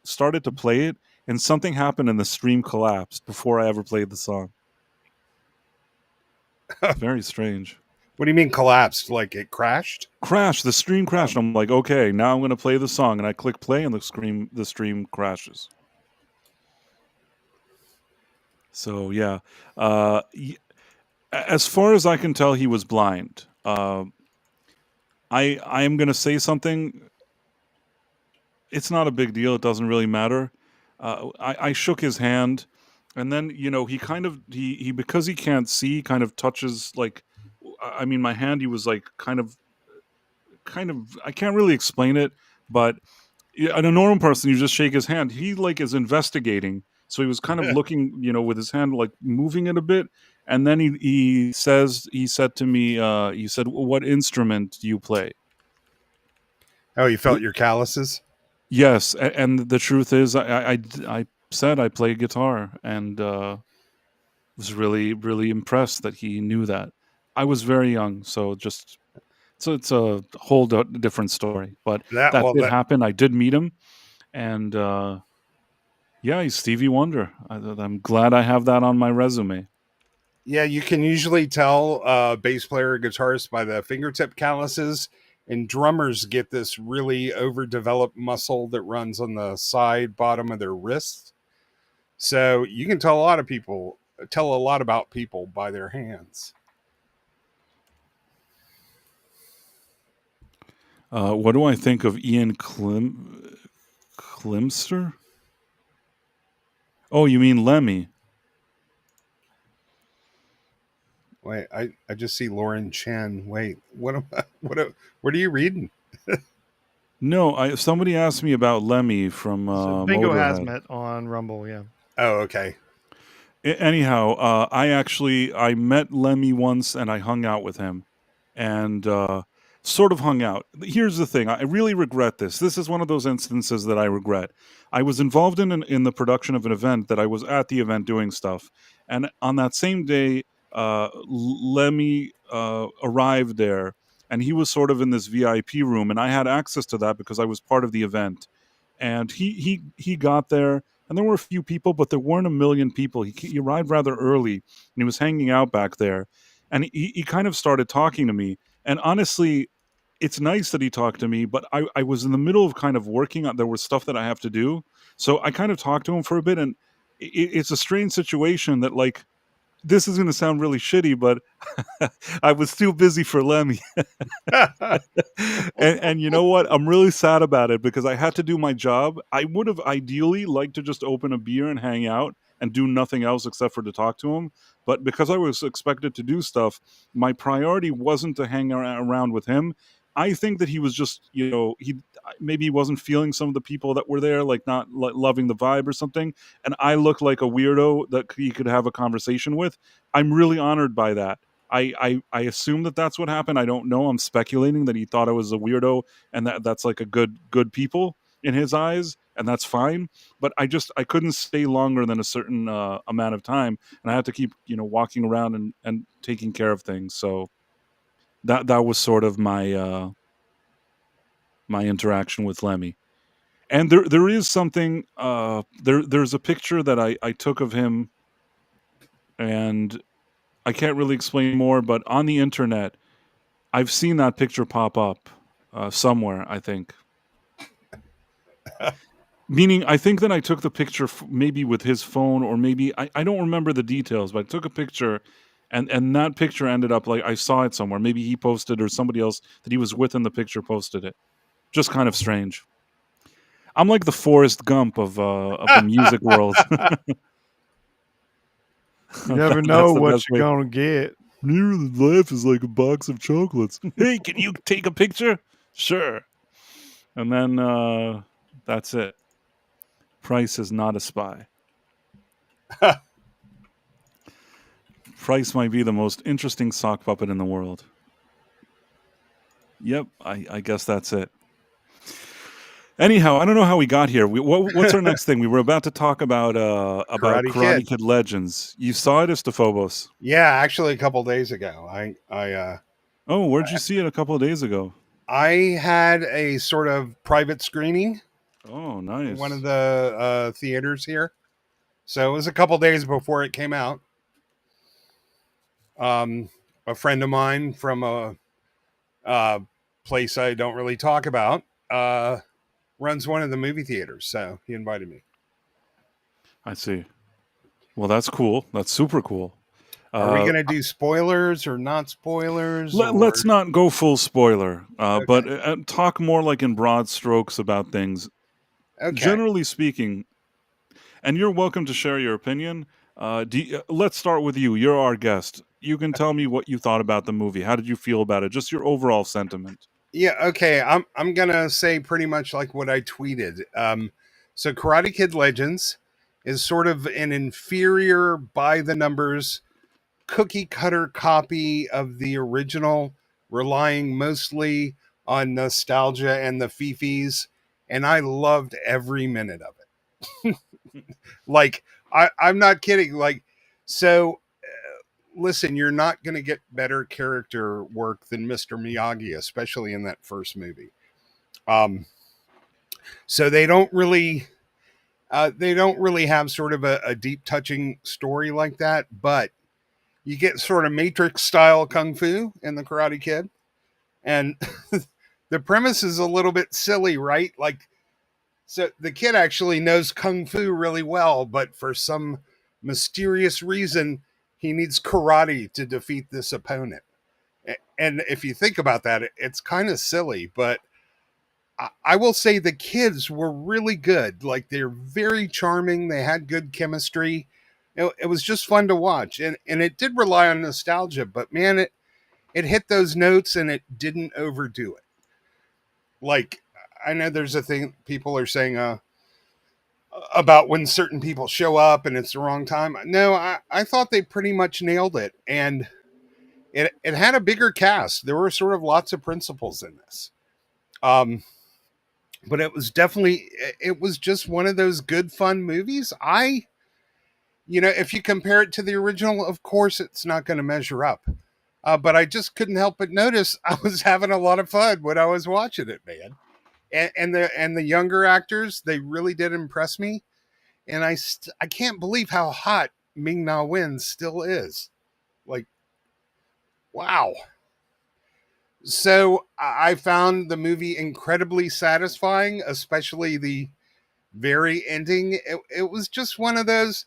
started to play it, and something happened, and the stream collapsed before I ever played the song. Very strange. What do you mean collapsed? Like it crashed? The stream crashed. I'm like, okay, now I'm going to play the song, and I click play, and the stream crashes. So yeah, as far as I can tell, he was blind. I am going to say something. It's not a big deal. It doesn't really matter. I shook his hand, and then he kind of he because he can't see, kind of touches like. I mean, my hand. He was like kind of I can't really explain it, but a normal person, you just shake his hand. He like is investigating, so he was kind of looking, with his hand like moving it a bit, and then he said to me, he said, "What instrument do you play?" Oh, you felt your calluses? Yes, and the truth is, I said I play guitar, and was really really impressed that he knew that. I was very young, so it's a whole different story. But That that well, did that happen. I did meet him, and yeah, he's Stevie Wonder. I'm glad I have that on my resume. yeah, you can usually tell bass player or guitarist by the fingertip calluses, and drummers get this really overdeveloped muscle that runs on the side bottom of their wrist. So you can tell a lot about people by their hands. What do I think of Ian Klimster? Oh, you mean Lemmy? Wait, I just see Lauren Chen. Wait, what are you reading? No, somebody asked me about Lemmy from So Bingo has Motorhead. met on Rumble. Yeah. Oh, okay. Anyhow, I met Lemmy once and I hung out with him, and sort of hung out. Here's the thing: I really regret this. This is one of those instances that I regret. I was involved in the production of an event that I was at the event doing stuff, and on that same day, Lemmy arrived there, and he was sort of in this VIP room, and I had access to that because I was part of the event. And he got there, and there were a few people, but there weren't a million people. He arrived rather early, and he was hanging out back there, and he kind of started talking to me. And honestly, it's nice that he talked to me, but I was in the middle of kind of working on. There was stuff that I have to do, so I kind of talked to him for a bit, and it's a strange situation that like this is going to sound really shitty, but I was too busy for Lemmy. And you know what? I'm really sad about it because I had to do my job. I would have ideally liked to just open a beer and hang out and do nothing else except for to talk to him. But because I was expected to do stuff, my priority wasn't to hang around with him. I think that he was just, maybe he wasn't feeling some of the people that were there, like not loving the vibe or something. And I looked like a weirdo that he could have a conversation with. I'm really honored by that. I assume that that's what happened. I don't know. I'm speculating that he thought I was a weirdo and that's like a good people in his eyes, and that's fine. But I couldn't stay longer than a certain amount of time, and I had to keep walking around and taking care of things. So that was sort of my my interaction with Lemmy. And there is something there's a picture that I took of him, and I can't really explain more, but on the internet I've seen that picture pop up somewhere, I think. Meaning, I think that I took the picture maybe with his phone, or maybe I don't remember the details, but I took a picture, and that picture ended up like I saw it somewhere. Maybe he posted, or somebody else that he was with in the picture posted it. Just kind of strange. I'm like the Forrest Gump of the music world. You never That's know the what best you're way. gonna get. Life is like a box of chocolates. Hey, can you take a picture? Sure. And then that's it. Price is not a spy. Price might be the most interesting sock puppet in the world. Yep, I guess that's it. Anyhow, I don't know how we got here. What's our next thing? We were about to talk about Karate Kid Legends. You saw it, Estephobos? Yeah, actually, a couple days ago, Oh, where'd you see it a couple of days ago? I had a sort of private screening. Oh, nice. In one of the theaters here, so it was a couple days before it came out. A friend of mine from a place I don't really talk about runs one of the movie theaters, so he invited me. I see. Well, that's cool. That's super cool. Are we going to do spoilers or not spoilers? Let's not go full spoiler, okay. But talk more like in broad strokes about things. Okay. Generally speaking, and you're welcome to share your opinion. Let's start with you. You're our guest. You can tell me what you thought about the movie. How did you feel about it? Just your overall sentiment. Yeah, okay. I'm gonna say pretty much like what I tweeted. So Karate Kid Legends is sort of an inferior by the numbers cookie cutter copy of the original, relying mostly on nostalgia and the fifis, and I loved every minute of it. Like I'm not kidding. Like so listen, you're not going to get better character work than Mr. Miyagi, especially in that first movie. Um, so they don't really have sort of a deep touching story like that, but you get sort of Matrix style kung fu in the Karate Kid, and the premise is a little bit silly, right? Like, so the kid actually knows kung fu really well, but for some mysterious reason, he needs karate to defeat this opponent. And if you think about that, it's kind of silly, but I will say the kids were really good. Like they're very charming. They had good chemistry. It was just fun to watch, and it did rely on nostalgia. But man, it hit those notes and it didn't overdo it. Like I know there's a thing people are saying about when certain people show up and it's the wrong time. No, I thought they pretty much nailed it, and it had a bigger cast. There were sort of lots of principals in this. Um, but it was definitely it was just one of those good fun movies. If you compare it to the original, of course it's not going to measure up. But I just couldn't help but notice I was having a lot of fun when I was watching it, man. And the younger actors, they really did impress me. And I can't believe how hot Ming Na Wen still is. Like, wow. So I found the movie incredibly satisfying, especially the very ending. It was just one of those.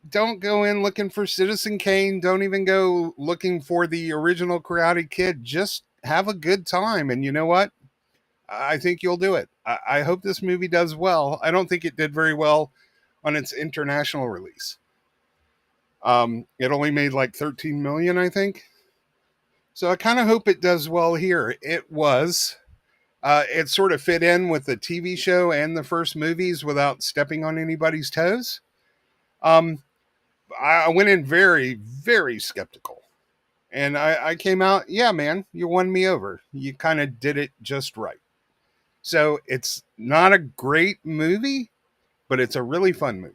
Don't go in looking for Citizen Kane. Don't even go looking for the original Karate Kid. Just have a good time. And you know what? I think you'll do it. I hope this movie does well. I don't think it did very well on its international release. It only made like 13 million, I think. So I kind of hope it does well here. It sort of fit in with the TV show and the first movies without stepping on anybody's toes. Um, I went in very, very skeptical. And I came out, yeah, man, you won me over. You kind of did it just right. So it's not a great movie, but it's a really fun movie.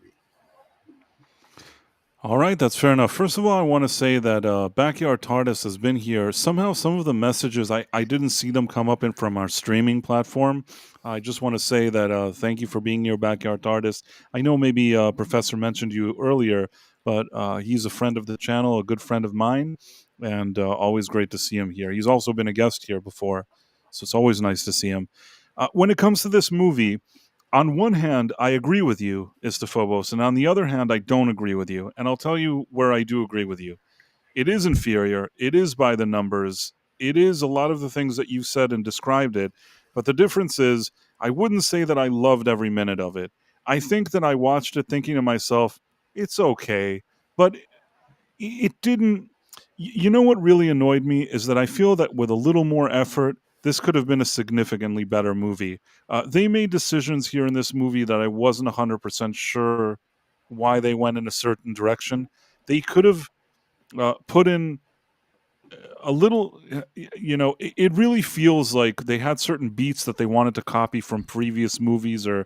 All right, that's fair enough. First of all, I want to say that Backyard TARDIS has been here. Somehow, some of the messages, I didn't see them come up in from our streaming platform. I just want to say that thank you for being here, Backyard TARDIS. I know maybe Professor mentioned you earlier, but he's a friend of the channel, a good friend of mine, and always great to see him here. He's also been a guest here before, so it's always nice to see him. When it comes to this movie, on one hand, I agree with you, Istophobos, and on the other hand, I don't agree with you. And I'll tell you where I do agree with you. It is inferior. It is by the numbers. It is a lot of the things that you said and described it. But the difference is, I wouldn't say that I loved every minute of it. I think that I watched it thinking to myself, it's okay. But it didn't. You know what really annoyed me is that I feel that with a little more effort, this could have been a significantly better movie. They made decisions here in this movie that I wasn't 100% sure why they went in a certain direction. They could have put in a little, it really feels like they had certain beats that they wanted to copy from previous movies or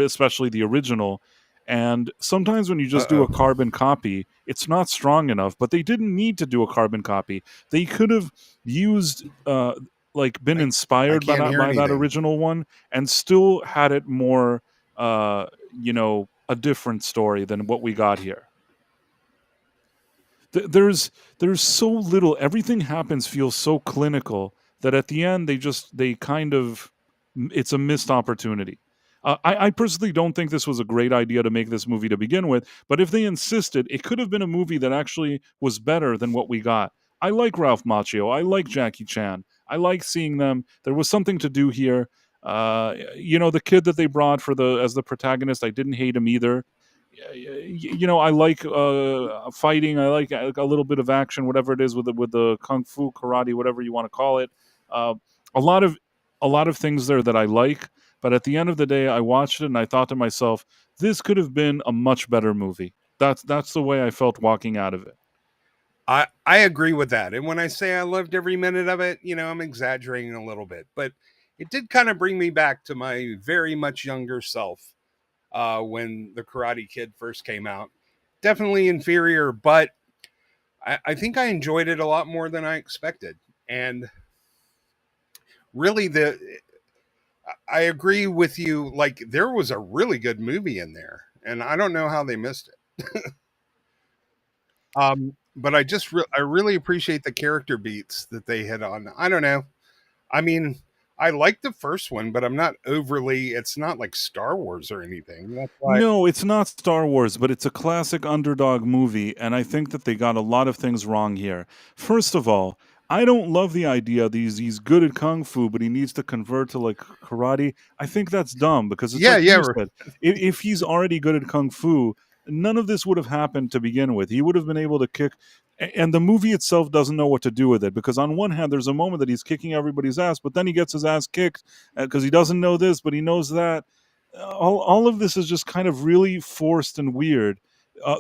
especially the original. And sometimes when you Uh just do a oh. carbon copy, it's not strong enough, but they didn't need to do a carbon copy. They could have used, like been I, I inspired by can't hear that anything. original one and still had it more, a different story than what we got here. There's so little, everything happens feels so clinical that at the end they kind of, it's a missed opportunity. I personally don't think this was a great idea to make this movie to begin with, but if they insisted, it could have been a movie that actually was better than what we got. I like Ralph Macchio, I like Jackie Chan, I like seeing them. There was something to do here. The kid that they brought for the as the protagonist, I didn't hate him either. I like fighting. I like a little bit of action, whatever it is with the kung fu, karate, whatever you want to call it. Uh, a lot of things there that I like, but at the end of the day, I watched it and I thought to myself, this could have been a much better movie. That's the way I felt walking out of it. I agree with that. And when I say I loved every minute of it, I'm exaggerating a little bit, but it did kind of bring me back to my very much younger self when the Karate Kid first came out. Definitely inferior, but I think I enjoyed it a lot more than I expected. And really, I agree with you. Like, there was a really good movie in there, and I don't know how they missed it. But I really appreciate the character beats that they hit on. I don't know. I mean, I like the first one, but I'm not overly. It's not like Star Wars or anything. That's why. No, it's not Star Wars, but it's a classic underdog movie, and I think that they got a lot of things wrong here. First of all, I don't love the idea that he's good at kung fu, but he needs to convert to like karate. I think that's dumb because it's Yeah, like yeah, you said, if he's already good at kung fu, none of this would have happened to begin with. He would have been able to kick, and the movie itself doesn't know what to do with it because on one hand, there's a moment that he's kicking everybody's ass, but then he gets his ass kicked because he doesn't know this, but he knows that. All of this is just kind of really forced and weird.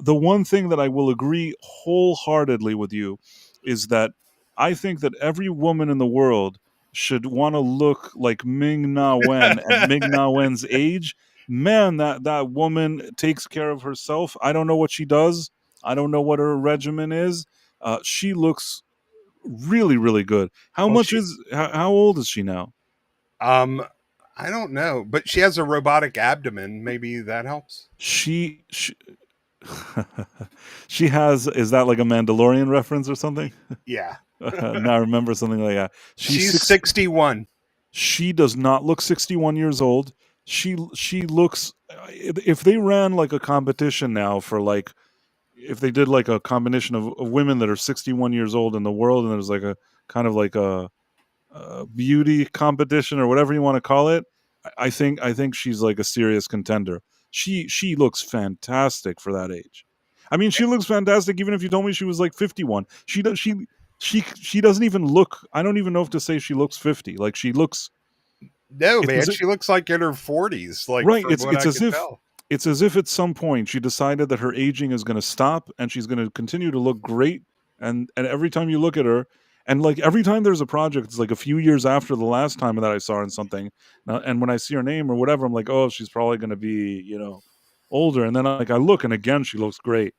The one thing that I will agree wholeheartedly with you is that I think that every woman in the world should want to look like Ming Na Wen at Ming Na Wen's age. Man, that woman takes care of herself. I don't know what she does. I don't know what her regimen is. She looks really, really good. well, she. How old is she now? Um, I don't know, but she has a robotic abdomen. Maybe that helps. She she has, is that like a Mandalorian reference or something? Yeah, Now I remember something like that. she's 61. She does not look 61 years old. She looks, if they ran like a competition now for like, if they did like a combination of women that are 61 years old in the world, and there's like a kind of like a beauty competition or whatever you want to call it, I think she's like a serious contender. She looks fantastic for that age. I mean, she looks fantastic even if you told me she was like 51. She doesn't even look. I don't even know if to say she looks 50. Like she looks. No, It's man, as if, she looks like in her 40s, like right. from what I could tell. It's as if at some point she decided that her aging is going to stop and she's going to continue to look great. And every time you look at her, and like every time there's a project, it's like a few years after the last time that I saw her in something. And when I see her name or whatever, I'm like, oh, she's probably going to be, older. And then like I look, and again, she looks great.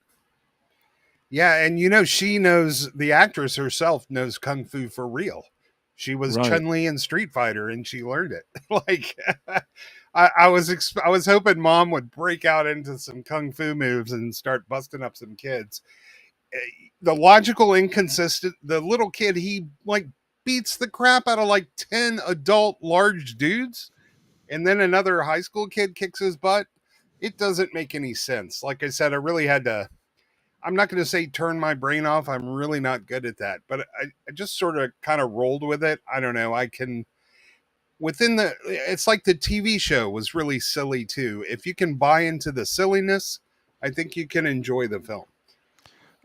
Yeah, and she knows, the actress herself knows kung fu for real. She was Right. Chun Li in Street Fighter, and she learned it. Like, I was hoping Mom would break out into some kung fu moves and start busting up some kids. The logical inconsistent, the little kid, he like beats the crap out of like 10 adult large dudes, and then another high school kid kicks his butt. It doesn't make any sense. Like I said, I really had to. I'm not going to say turn my brain off. I'm really not good at that. But I just sort of kind of rolled with it. I don't know. I can, it's like the TV show was really silly too. If you can buy into the silliness, I think you can enjoy the film.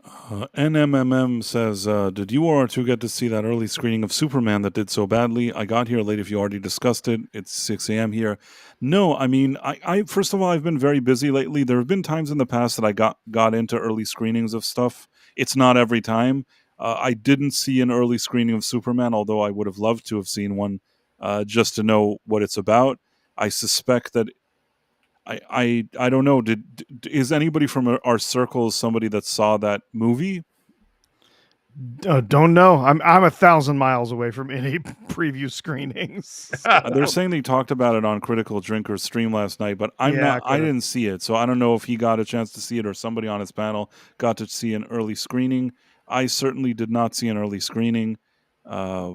NMMM says, did you or two get to see that early screening of Superman that did so badly? I got here late if you already discussed it. It's 6 a.m. here. No, I mean, I first of all, I've been very busy lately. There have been times in the past that I got into early screenings of stuff. It's not every time. I didn't see an early screening of Superman, although I would have loved to have seen one just to know what it's about. I suspect that I don't know. Is anybody from our circles somebody that saw that movie? Don't know. I'm 1,000 miles away from any preview screenings. They're saying they talked about it on Critical Drinker's stream last night, but I'm Yeah, not. I didn't see it, so I don't know if he got a chance to see it or somebody on his panel got to see an early screening. I certainly did not see an early screening. Uh,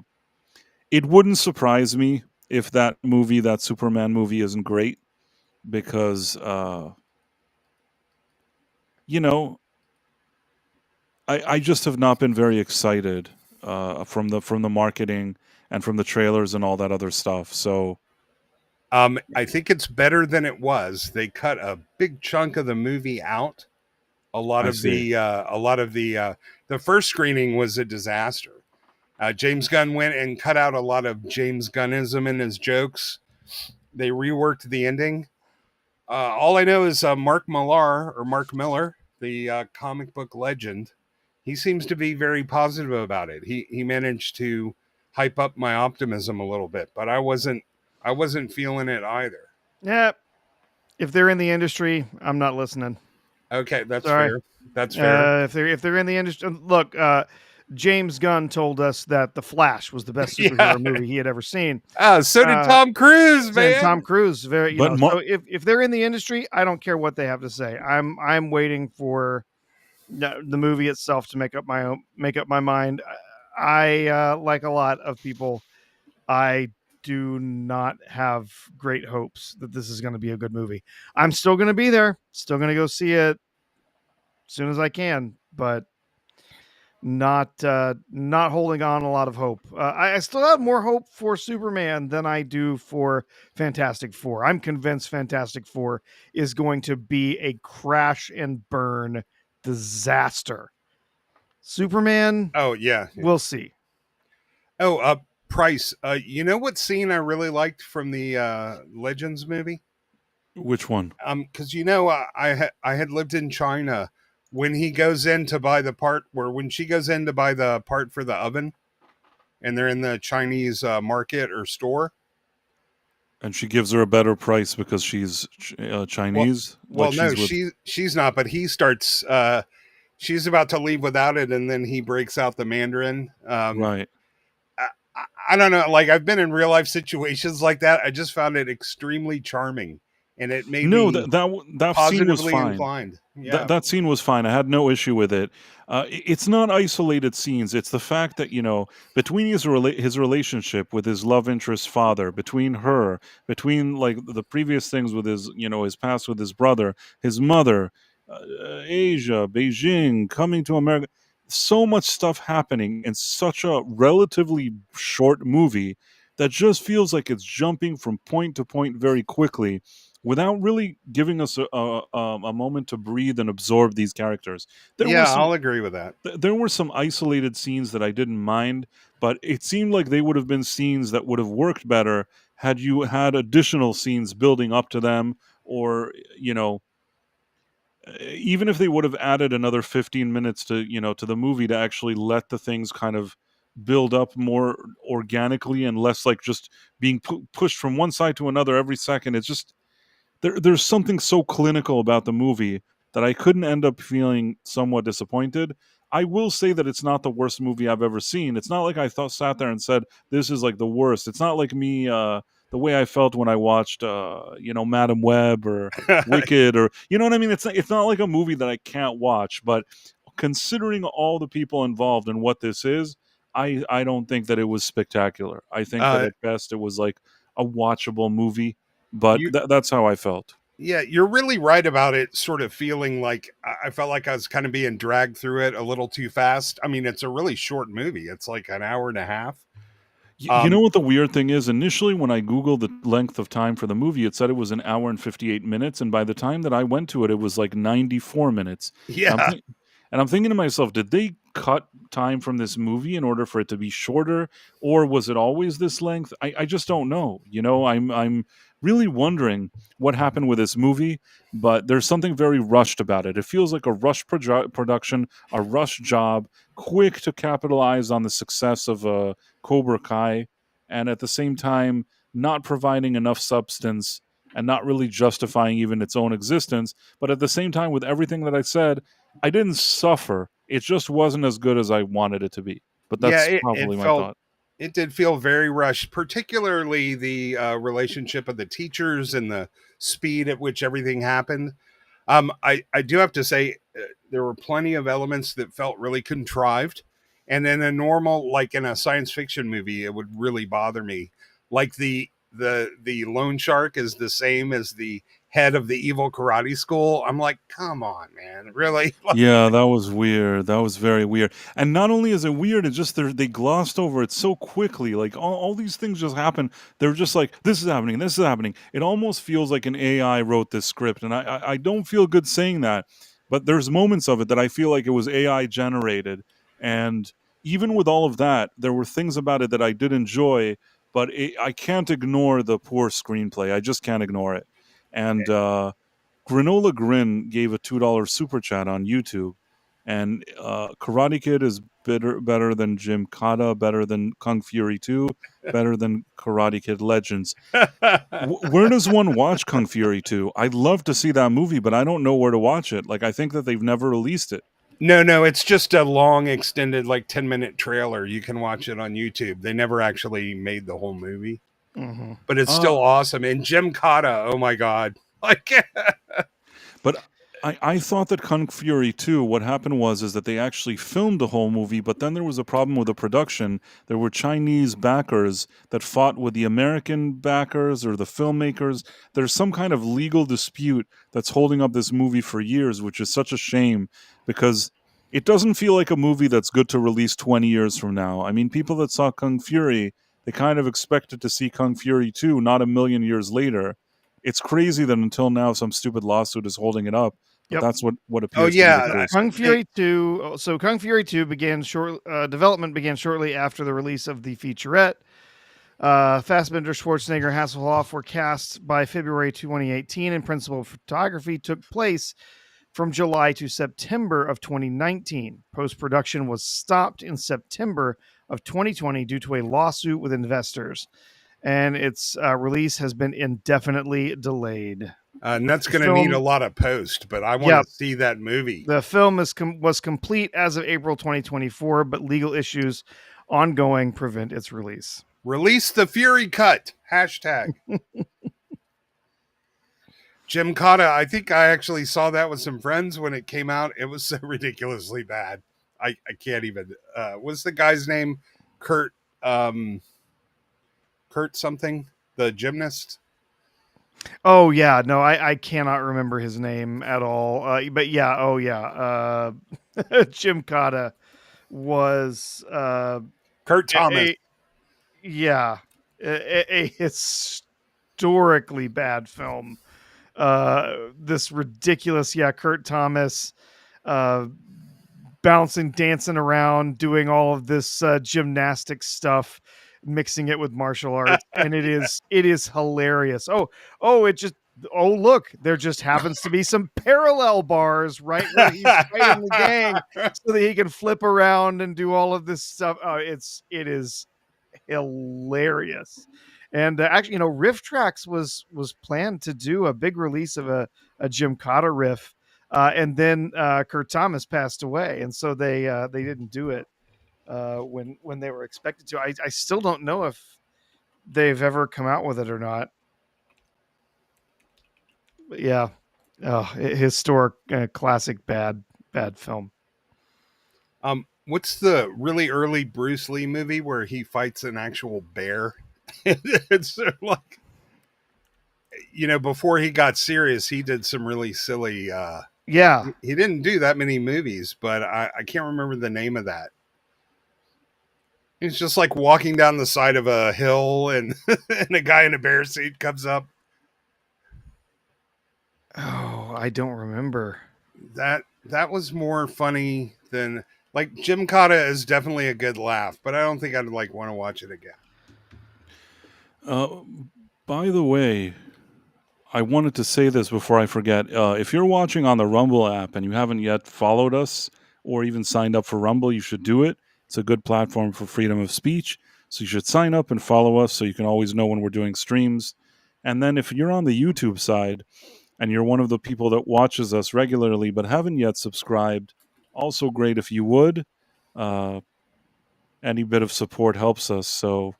it wouldn't surprise me if that movie, that Superman movie, isn't great because you know I just have not been very excited from the marketing and from the trailers and all that other stuff. So I think it's better than it was. They cut a big chunk of the movie out. I see. A lot of the first screening was a disaster. James Gunn went and cut out a lot of James Gunnism in his jokes. They reworked the ending. All I know is Mark Miller, the comic book legend, he seems to be very positive about it. He managed to hype up my optimism a little bit, but I wasn't feeling it either. Yeah, if they're in the industry, I'm not listening. Okay, that's Sorry. fair. That's fair. If they're in the industry, look. James Gunn told us that The Flash was the best Yeah. superhero movie he had ever seen. So did Tom Cruise, man. And Tom Cruise, very, you But know. So if they're in the industry, I don't care what they have to say. I'm waiting for the movie itself to make up my mind. I like a lot of people, I do not have great hopes that this is going to be a good movie. I'm still going to be there, still going to go see it as soon as I can, but not holding on a lot of hope. I still have more hope for Superman than I do for Fantastic Four. I'm convinced Fantastic Four is going to be a crash and burn disaster. Superman, Oh yeah. we'll see. Oh, Price. You know what scene I really liked from the Legends movie? which one? Because you know, I had lived in China when he goes in to buy the part, where when she goes in to buy the part for the oven, and they're in the Chinese market or store. And she gives her a better price because she's Chinese. Well, no, with... she's not. But he starts. She's about to leave without it, and then he breaks out the Mandarin. Right. I don't know. Like, I've been in real life situations like that. I just found it extremely charming, and it made me that scene was positively fine. inclined. Yeah. That scene was fine. I had no issue with it. It's not isolated scenes. It's the fact that, you know, between his relationship with his love interest father, between her, between like the previous things with his, you know, his past with his brother, his mother, Asia, Beijing, coming to America, so much stuff happening in such a relatively short movie that just feels like it's jumping from point to point very quickly without really giving us a moment to breathe and absorb these characters. I'll agree with that. There were some isolated scenes that I didn't mind, but it seemed like they would have been scenes that would have worked better had you had additional scenes building up to them, or, you know, even if they would have added another 15 minutes to, you know, to the movie to actually let the things kind of build up more organically and less like just being pushed from one side to another every second. It's just there's something so clinical about the movie that I couldn't end up feeling somewhat disappointed. I will say that it's not the worst movie I've ever seen. It's not like I sat there and said this is like the worst. It's not like me the way I felt when I watched you know, Madam Web or Wicked, or, you know what I mean. It's not like a movie that I can't watch. But considering all the people involved and what this is, I don't think that it was spectacular. I think that at best it was like a watchable movie. But that's how I felt. Yeah, you're really right about it sort of feeling like I felt like I was kind of being dragged through it a little too fast. I mean, it's a really short movie. It's like an hour and a half. You know what the weird thing is? Initially, when I Googled the length of time for the movie, it said it was an hour and 58 minutes. And by the time that I went to it, it was like 94 minutes. Yeah. And I'm thinking to myself, did they cut time from this movie in order for it to be shorter? Or was it always this length? I just don't know. You know, I'm really wondering what happened with this movie, but there's something very rushed about it. It feels like a rush production, a rush job, quick to capitalize on the success of Cobra Kai, and at the same time, not providing enough substance and not really justifying even its own existence. But at the same time, with everything that I said, I didn't suffer. It just wasn't as good as I wanted it to be. But that's probably my thought. It did feel very rushed, particularly the relationship of the teachers and the speed at which everything happened. I do have to say there were plenty of elements that felt really contrived. And in a normal, like in a science fiction movie, it would really bother me. Like the loan shark is the same as the head of the evil karate school. I'm like, come on, man, really? Yeah, that was weird. That was very weird. And not only is it weird, it's just they glossed over it so quickly. Like all these things just happen. They're just like, this is happening, this is happening. It almost feels like an AI wrote this script. And I don't feel good saying that, but there's moments of it that I feel like it was AI generated. And even with all of that, there were things about it that I did enjoy, but I can't ignore the poor screenplay. I just can't ignore it. And Granola Grin gave a $2 super chat on YouTube, and Karate Kid is better than Jim Kata, better than Kung Fury 2, better than Karate Kid Legends. Where does one watch Kung Fury 2? I'd love to see that movie, but I don't know where to watch it. Like, I think that they've never released it. No, it's just a long, extended, like 10-minute trailer. You can watch it on YouTube. They never actually made the whole movie, but it's still awesome. And Jim Cotta, oh my god, like. But I thought that Kung Fury 2, what happened is that they actually filmed the whole movie, but then there was a problem with the production. There were Chinese backers that fought with the American backers or the filmmakers. There's some kind of legal dispute that's holding up this movie for years, which is such a shame because it doesn't feel like a movie that's good to release 20 years from now. I mean, people that saw Kung Fury, they kind of expected to see Kung Fury 2 not a million years later. It's crazy that until now some stupid lawsuit is holding it up. But that's what appears to be the case. Kung Fury 2. So Kung Fury 2 development began shortly after the release of the featurette. Fassbender, Schwarzenegger, Hasselhoff were cast by February 2018, and principal photography took place from July to September of 2019. Post-production was stopped in September of 2020 due to a lawsuit with investors, and its release has been indefinitely delayed. And that's going to need a lot of post, but I want to see that movie. The film was complete as of April 2024, but legal issues ongoing prevent its release. Release the Fury cut. #. Jim Cotta, I think I actually saw that with some friends when it came out. It was so ridiculously bad. I can't even. What's the guy's name? Kurt something? The gymnast? Oh yeah, no, I cannot remember his name at all. But yeah, Jim Cotta was Kurt Thomas. A historically bad film. This ridiculous, Kurt Thomas, bouncing, dancing around, doing all of this gymnastic stuff, mixing it with martial arts, and it is hilarious. Look, there just happens to be some parallel bars right where he's fighting the gang, so that he can flip around and do all of this stuff. It is hilarious. And actually, Riff Tracks was planned to do a big release of a Jim Cotta riff, and then Kurt Thomas passed away, and so they didn't do it when they were expected to. I still don't know if they've ever come out with it or not. But yeah, historic, classic, bad film. What's the really early Bruce Lee movie where he fights an actual bear? It's like, before he got serious, he did some really silly. He didn't do that many movies, but I can't remember the name of that. He's just like walking down the side of a hill, and and a guy in a bear suit comes up. Oh, I don't remember. That was more funny than, like, Jim Cotta is definitely a good laugh, but I don't think I'd want to watch it again. By the way, I wanted to say this before I forget. If you're watching on the Rumble app and you haven't yet followed us or even signed up for Rumble, you should do it. It's a good platform for freedom of speech. So you should sign up and follow us so you can always know when we're doing streams. And then if you're on the YouTube side and you're one of the people that watches us regularly but haven't yet subscribed, also great if you would. Any bit of support helps us. So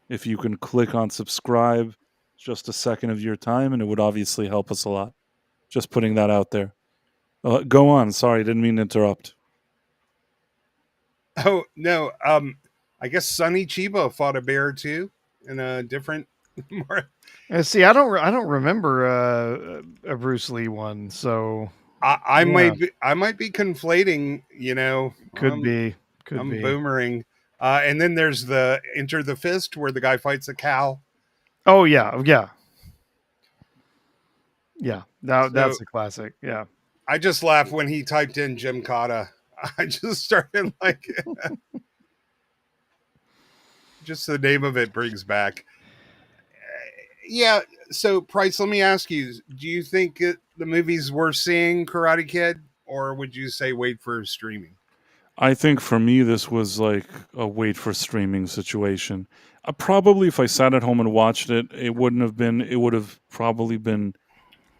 if you can click on subscribe, just a second of your time, and it would obviously help us a lot. Just putting that out there. Go on. Sorry, didn't mean to interrupt. Oh, no. I guess Sonny Chiba fought a bear too in a different. See, I don't remember a Bruce Lee one, so I might be conflating. Could be. I'm boomering. And then there's the Enter the Fist where the guy fights a cow. Oh yeah. That's a classic. Yeah. I just laughed when he typed in Jim Cotta. I just started like, just the name of it brings back. Yeah. So, Price, let me ask you: do you think the movie's worth seeing, Karate Kid, or would you say wait for streaming? I think for me, this was like a wait for streaming situation. Probably if I sat at home and watched it, it wouldn't have been, it would have probably been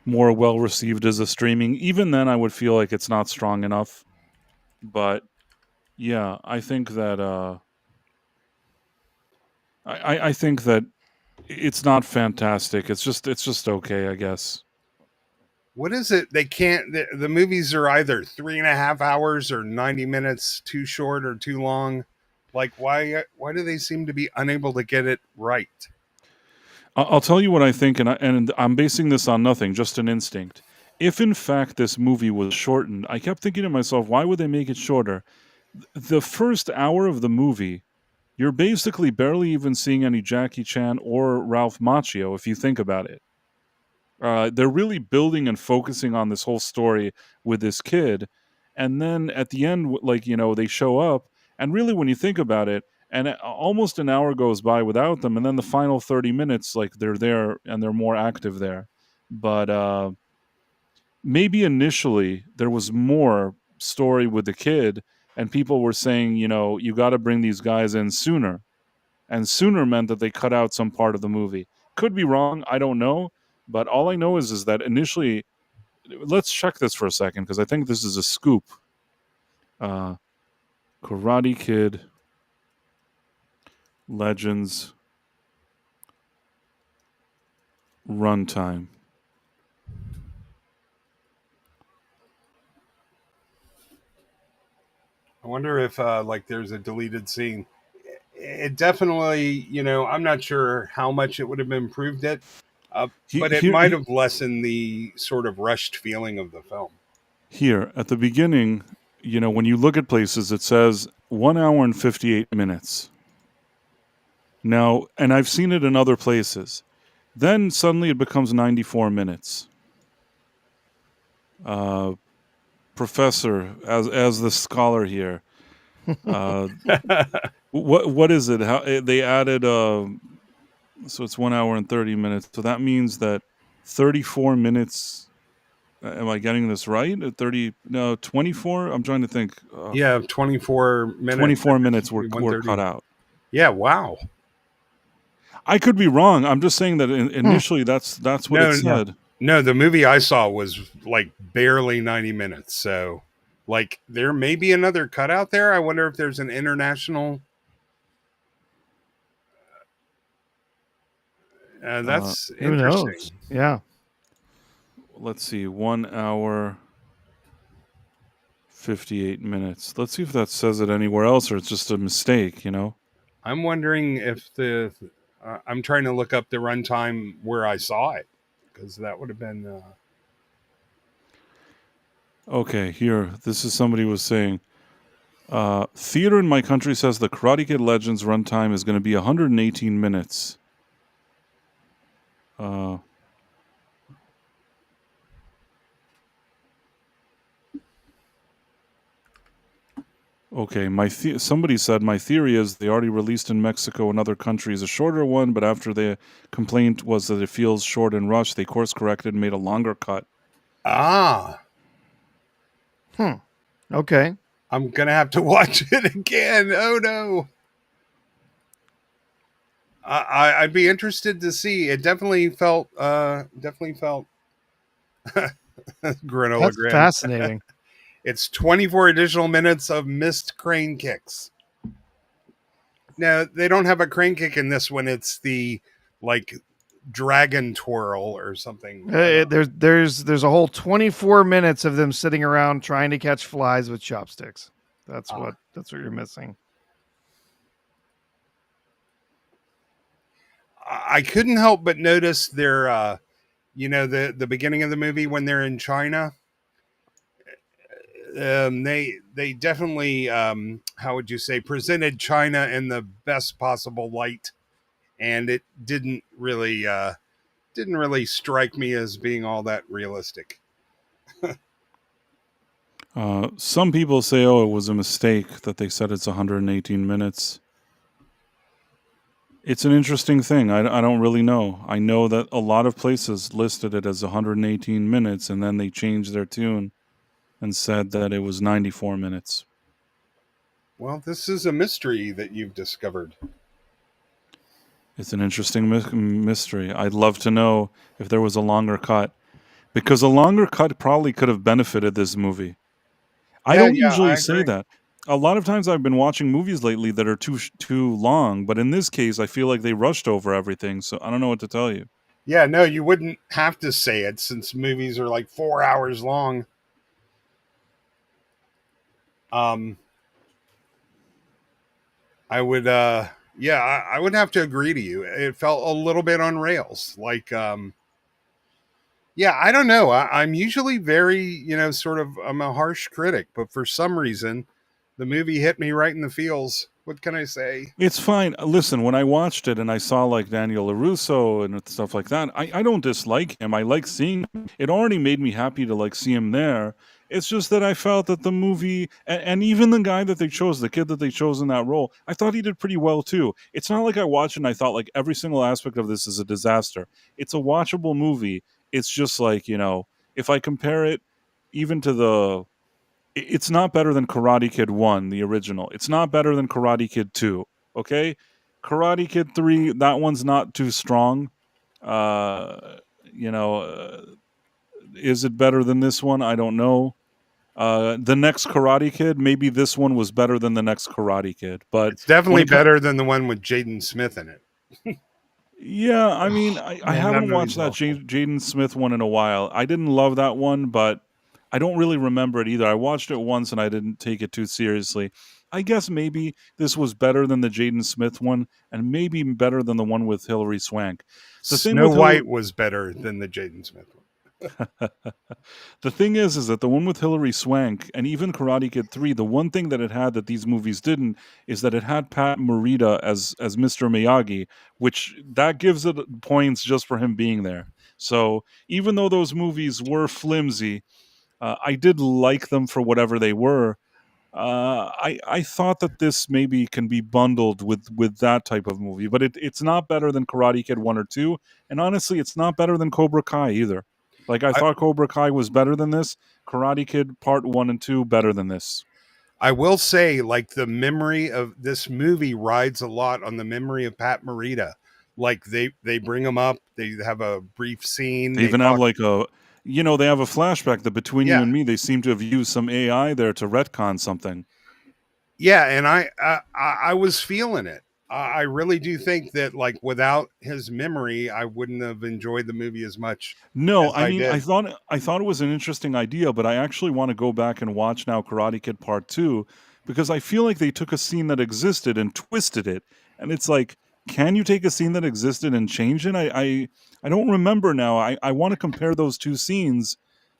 more well received as a streaming. Even then, I would feel like it's not strong enough. But yeah, I think that, I think that it's not fantastic. It's just okay, I guess. What is it? They can't. The movies are either 3.5 hours or 90 minutes too short or too long. Like, why do they seem to be unable to get it right? I'll tell you what I think, and I'm basing this on nothing, just an instinct. If in fact this movie was shortened, I kept thinking to myself, why would they make it shorter? The first hour of the movie, you're basically barely even seeing any Jackie Chan or Ralph Macchio, if you think about it. They're really building and focusing on this whole story with this kid, and then at the end, like, they show up, and really, when you think about it, and almost an hour goes by without them, and then the final 30 minutes, like, they're there and they're more active there. But maybe initially there was more story with the kid, and people were saying, you got to bring these guys in sooner, and sooner meant that they cut out some part of the movie. Could be wrong, I don't know, but all I know is that initially, let's check this for a second because I think this is a scoop. Karate Kid Legends runtime. I wonder if like there's a deleted scene. It definitely, I'm not sure how much it would have improved it, but it Here, might have lessened the sort of rushed feeling of the film. here at the beginning, when you look at places, it says 1 hour and 58 minutes. Now, and I've seen it in other places. Then suddenly it becomes 94 minutes. Professor, as the scholar here, what is it? How they added? So it's 1 hour and 30 minutes. So that means that 34 minutes. Am I getting this right? 24. I'm trying to think. Yeah, 24 minutes. 24 minutes were cut out. Yeah, wow. I could be wrong. I'm just saying that initially that's what it said. No, the movie I saw was like barely 90 minutes. So, like, there may be another cutout there. I wonder if there's an international. That's Who interesting. knows? Yeah. Let's see. 1 hour, 58 minutes. Let's see if that says it anywhere else or it's just a mistake, I'm wondering if I'm trying to look up the runtime where I saw it because that would have been. Okay, here. This is somebody was saying. Theater in my country says the Karate Kid Legends runtime is going to be 118 minutes. Okay, somebody said my theory is they already released in Mexico and other countries a shorter one, but after the complaint was that it feels short and rushed, they course corrected and made a longer cut. Okay. I'm gonna have to watch it again. Oh no. I'd be interested to see. It definitely felt granola That's grin. fascinating. It's 24 additional minutes of missed crane kicks. No, they don't have a crane kick in this one. It's the like dragon twirl or something. There's a whole 24 minutes of them sitting around trying to catch flies with chopsticks. That's what you're missing. I couldn't help but notice their the beginning of the movie when they're in China. They definitely how would you say presented China in the best possible light, and it didn't really strike me as being all that realistic. Some people say, oh, it was a mistake that they said it's 118 minutes. It's an interesting thing. I don't really know. I know that a lot of places listed it as 118 minutes, and then they changed their tune and said that it was 94 minutes. Well, this is a mystery that you've discovered. It's an interesting mystery. I'd love to know if there was a longer cut, because a longer cut probably could have benefited this movie. I Yeah, don't yeah, usually I say agree. that. A lot of times I've been watching movies lately that are too long, but in this case, I feel like they rushed over everything. So I don't know what to tell you. Yeah, no, you wouldn't have to say it since movies are like 4 hours long. Um, I would, yeah, I would have to agree to you. It felt a little bit on rails. Like, yeah, I don't know. I'm usually very, sort of, I'm a harsh critic, but for some reason, the movie hit me right in the feels. What can I say? It's fine. Listen, when I watched it and I saw like Daniel LaRusso and stuff like that, I don't dislike him. I like seeing him. It already made me happy to like see him there. It's just that I felt that the movie and even the guy that they chose, the kid that they chose in that role, I thought he did pretty well too. It's not like I watched it and I thought like every single aspect of this is a disaster. It's a watchable movie. It's just like, if I compare it even to it's not better than Karate Kid 1, the original. It's not better than Karate Kid 2, okay? Karate Kid 3, that one's not too strong. Uh, you know, uh, is it better than this one? I don't know. The next Karate Kid, maybe this one was better than the next Karate Kid. But It's when definitely it comes, better than the one with Jaden Smith in it. yeah, I mean, I Man, that haven't movie's watched that awful. Jaden Smith one in a while. I didn't love that one, but I don't really remember it either. I watched it once and I didn't take it too seriously. I guess maybe this was better than the Jaden Smith one, and maybe better than the one with Hilary Swank. The thing Snow with Hillary, White was better than the Jaden Smith one. the thing is that the one with Hilary Swank and even Karate Kid 3, the one thing that it had that these movies didn't is that it had Pat Morita as Mr. Miyagi, which that gives it points just for him being there. So even though those movies were flimsy, I did like them for whatever they were. I thought that this maybe can be bundled with that type of movie, but it's not better than Karate Kid 1 or 2, and honestly, it's not better than Cobra Kai either. Like I I, thought Cobra Kai was better than this. Karate Kid Part 1 and 2 better than this. I will say, like, the memory of this movie rides a lot on the memory of Pat Morita. Like, they bring him up, they have a brief scene, They they even have talk. like they have a flashback that between you Yeah, and me, they seem to have used some AI there to retcon something. yeah, and I was feeling it. I really do think that, like, without his memory, I wouldn't have enjoyed the movie as much No, as I I mean, did. I thought it was an interesting idea, but I actually want to go back and watch now Karate Kid Part 2 because I feel like they took a scene that existed and twisted it. And it's like, can you take a scene that existed and change it? I don't remember now. I want to compare those two scenes,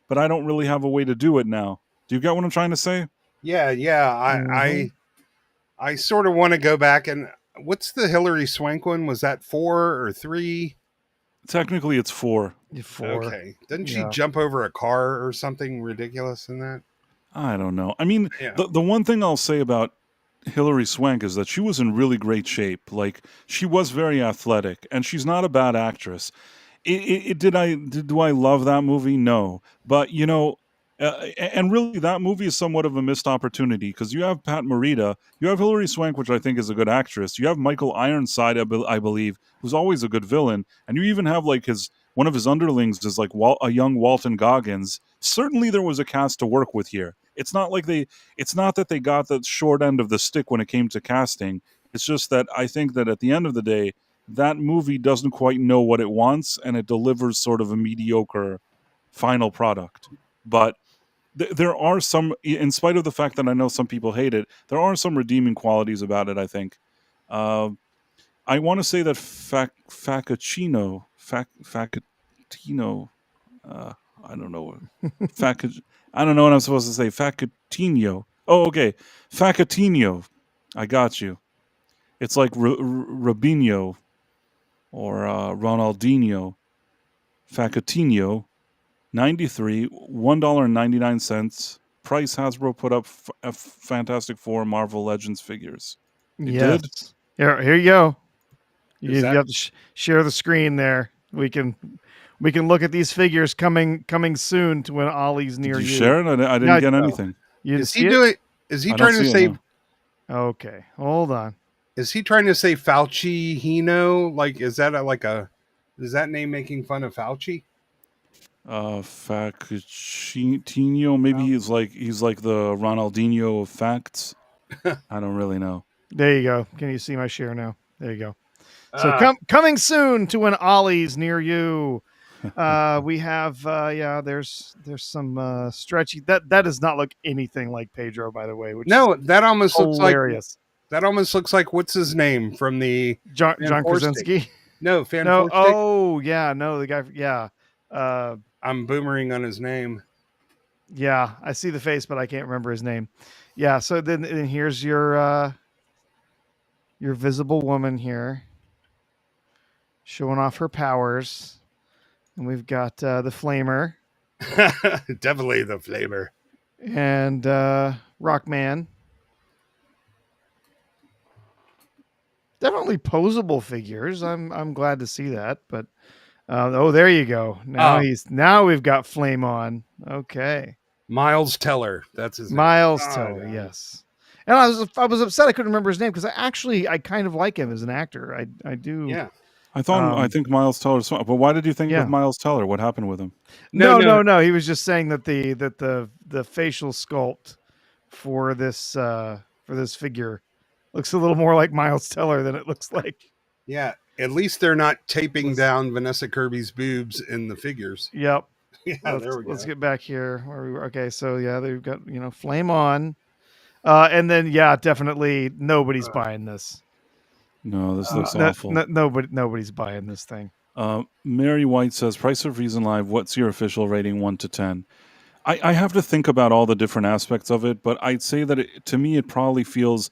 but I don't really have a way to do it now. Do you get what I'm trying to say? Yeah, yeah. Mm-hmm. I sort of want to go back and what's the Hillary Swank one? Was that 4 or 3? Technically, it's 4. Four. Okay. Didn't she Yeah. jump over a car or something ridiculous in that? I don't know. I mean, Yeah. the one thing I'll say about Hilary Swank is that she was in really great shape. Like she was very athletic, and she's not a bad actress. Do I love that movie? No, but and really that movie is somewhat of a missed opportunity because you have Pat Morita, you have Hilary Swank, which I think is a good actress. You have Michael Ironside, I believe, who's always a good villain, and you even have like his one of his underlings is like a young Walton Goggins. Certainly, there was a cast to work with here. It's not that they got the short end of the stick when it came to casting. It's just that I think that at the end of the day, that movie doesn't quite know what it wants and it delivers sort of a mediocre final product. But there are some, in spite of the fact that I know some people hate it, there are some redeeming qualities about it, I think. Uh, I want to say that Facatino, uh, I don't know. Fac, I don't know what I'm supposed to say. Facatino. Oh, okay. Facatino. I got you. It's like Robinho or Ronaldinho. Facatino. 93, $1.99. price Hasbro put up Fantastic Four Marvel Legends figures? They Yes. did. Here you go. Is You that- have to share the screen there. We can look at these figures coming soon to an Ollie's near Did you you. share it? I didn't Yeah, get no. anything. You didn't Is see he it? doing? Is he I trying don't to see say? it, no. Okay, hold on. Is he trying to say Fauci? Hino? Like, is that is that name making fun of Fauci? Facchino. Maybe he's like the Ronaldinho of facts. I don't really know. There you go. Can you see my share now? There you go. So coming soon to an Ollie's near you. We have there's some stretchy that does not look anything like Pedro, by the way, which No, that almost looks like hilarious. what's his name from the John Fan Force Krasinski. no Fan No, Force Stick? oh yeah, no, the guy. Yeah, I'm boomering on his name. yeah, I see the face, but I can't remember his name. Yeah, so then here's your visible woman here, showing off her powers, and we've got the Flamer Definitely the flavor. and Rockman. Definitely posable figures. I'm glad to see that, but oh, there you go. Now we've got Flame on. Okay. Miles Teller. That's his name. Miles Oh, Teller, God. yes. And I was upset I couldn't remember his name because I kind of like him as an actor. I do. Yeah. I think Miles Teller's fine. But why did you think Yeah. of Miles Teller? What happened with him? No. He was just saying that the facial sculpt for this figure looks a little more like Miles Teller than it looks like. Yeah. At least they're not taping down Vanessa Kirby's boobs in the figures. Yep. Yeah, there we go. Let's get back here. Where we were. Okay, so yeah, they've got Flame on, and then definitely nobody's buying this. No, this looks awful. Nobody's buying this thing. Mary White says, Price of Reason Live, what's your official rating 1 to 10? I have to think about all the different aspects of it, but I'd say that to me it probably feels,